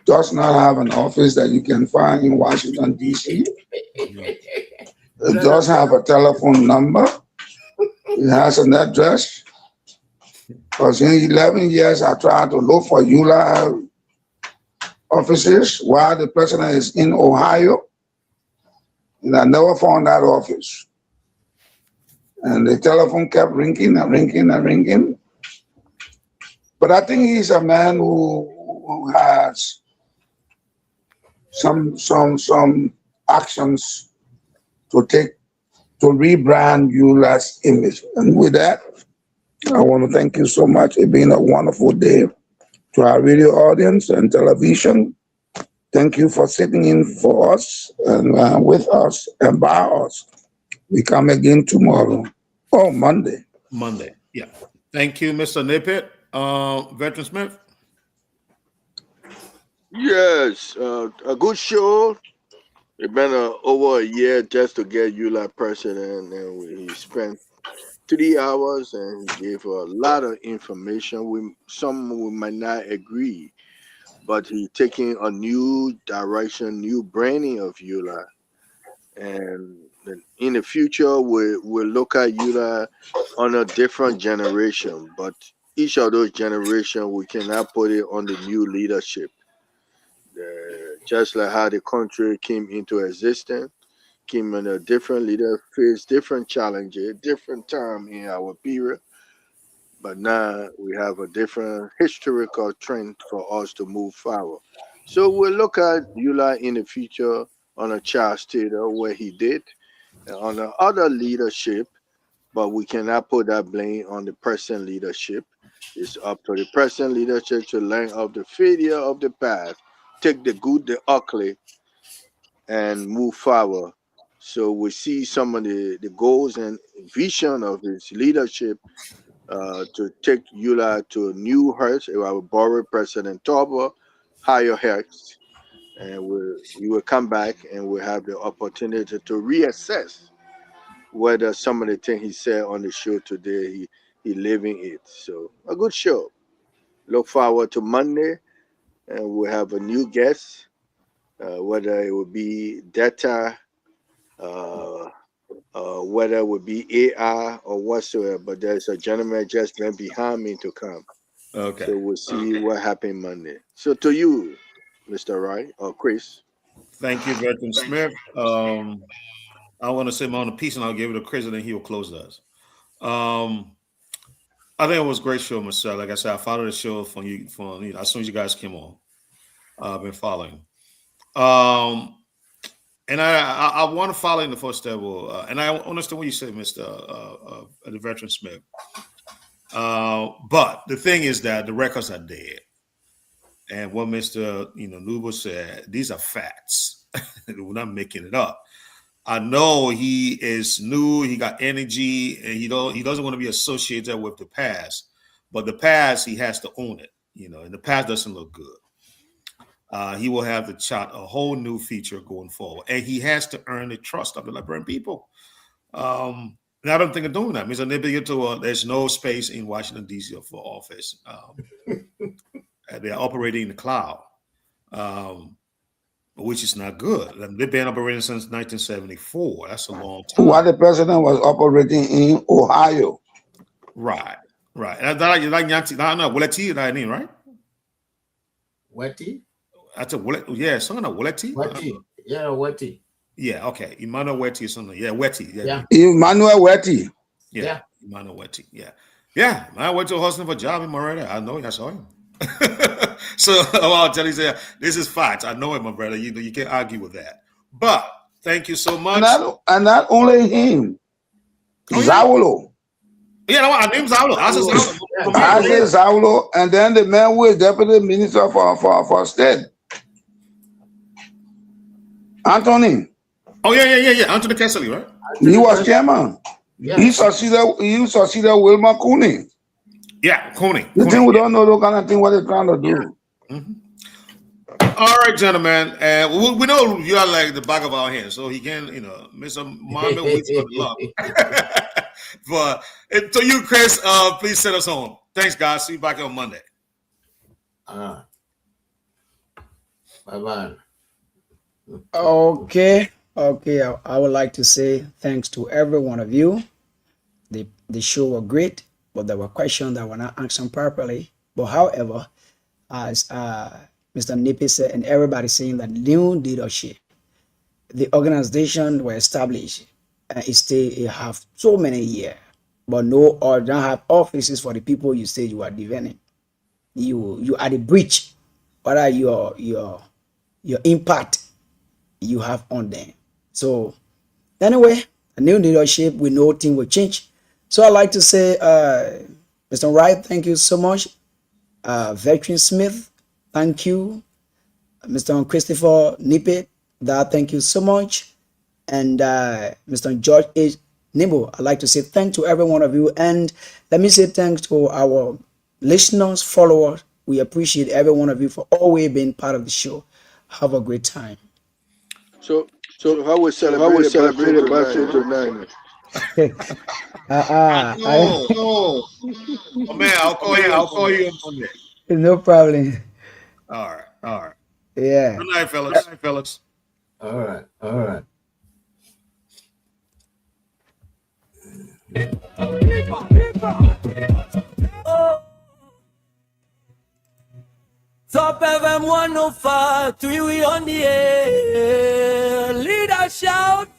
does not have an office that you can find in Washington, D.C. It does have a telephone number. It has an address. Because in 11 years, I tried to look for Yula offices while the president is in Ohio. And I never found that office. And the telephone kept ringing and ringing and ringing. But I think he's a man who has some actions to take to rebrand Yula's image. And with that, I want to thank you so much. It's been a wonderful day to our radio audience and television. Thank you for sitting in for us and with us and by us. We come again tomorrow. Oh, Monday. Monday, yeah. Thank you, Mr. Nippet. Veteran Smith? Yes, a good show. It's been over a year just to get Yula president, and he spent 3 hours and he gave a lot of information. Some we might not agree, but he taking a new direction, new branding of Yula, and in the future we'll look at Yula on a different generation. But each of those generations we cannot put it on the new leadership. Just like how the country came into existence, came in a different leader, faced different challenges, different time in our period. But now we have a different historical trend for us to move forward. So we'll look at Yula in the future on a Charles Taylor where he did, and on the other leadership, but we cannot put that blame on the present leadership. It's up to the present leadership to learn of the failure of the past, take the good, the ugly, and move forward. So we see some of the goals and vision of his leadership to take Yula to new heights. I will borrow President Torba, higher heights, and you will come back and we'll have the opportunity to reassess whether some of the things he said on the show today, he living it. So a good show. Look forward to Monday, and we'll have a new guest, whether it will be data, whether it would be AI or whatsoever. But there's a gentleman just went behind me to come. Okay. So we'll see what happened Monday. So to you, Mr. Wright or Chris. Thank you, Veteran Smith. I want to say my own piece and I'll give it to Chris and then he'll close us. I think it was a great show, myself. Like I said, I followed the show from you as soon as you guys came on. I've been following. And I want to follow in the footsteps. And I understand what you said, Mr. The Veteran Smith. But the thing is that the records are dead. And what Mr. Nubo said, these are facts. We're not making it up. I know he is new, he got energy, and he doesn't want to be associated with the past. But the past, he has to own it, and the past doesn't look good. he will have to chart a whole new future going forward. And he has to earn the trust of the Liberian people. And I don't think of doing that. Mr. Nibiato, there's no space in Washington, D.C. for office. They're operating in the cloud, which is not good. They've been operating since 1974. That's a long time. While the president was operating in Ohio. Right. And that like Yanti, no, Welleti, right? Wetty? That's a yeah, something like Welleti. Wetty. Yeah, Wetty. Yeah, okay. Emmanuel Wetty or something. Yeah, Wetty. Yeah. Emmanuel Wetty. Yeah. Emmanuel Wetty. Yeah. I went to hustling for a job in Moretta. I know him. I saw him. So I'll tell you, this is fact. I know him, my brother. You can't argue with that. But thank you so much. And not only him. Zawolo. Yeah, no, I named Zawolo. I said Zawolo, and then the man who is deputy minister for state. Anthony. Oh, yeah. Anthony Kessley, right? He was chairman. Yeah. He succeeded Wilma Cooney. Yeah, Cooney. The thing we don't know those kind of thing what they're trying to do. Yeah. All right, gentlemen. We know you are like the back of our hands, so he can, Mr. Mohammed waits for the love. But to you, Chris, please send us home. Thanks, guys. See you back on Monday. Bye-bye. Okay. I would like to say thanks to every one of you. The show was great, but there were questions that were not answered properly. But however, as Mr. Nippy said, and everybody saying that new leadership, the organization were established, and it have so many years, but don't have offices for the people you say you are defending. You are the breach. What are your impact you have on them? So anyway, a new leadership, we know things will change. So I'd like to say, Mr. Wright, thank you so much. Veteran Smith, thank you. Mr. Christopher Nippet, thank you so much. And Mr. George H. Nimbo, I'd like to say thanks to every one of you. And let me say thanks to our listeners, followers. We appreciate every one of you for always being part of the show. Have a great time. So how we celebrate the birthday tonight? Oh man, I'll call you on Monday. No problem. All right. Yeah. Good night, fellas. All right. Top FM 105, 3 we on the air. Leader shout.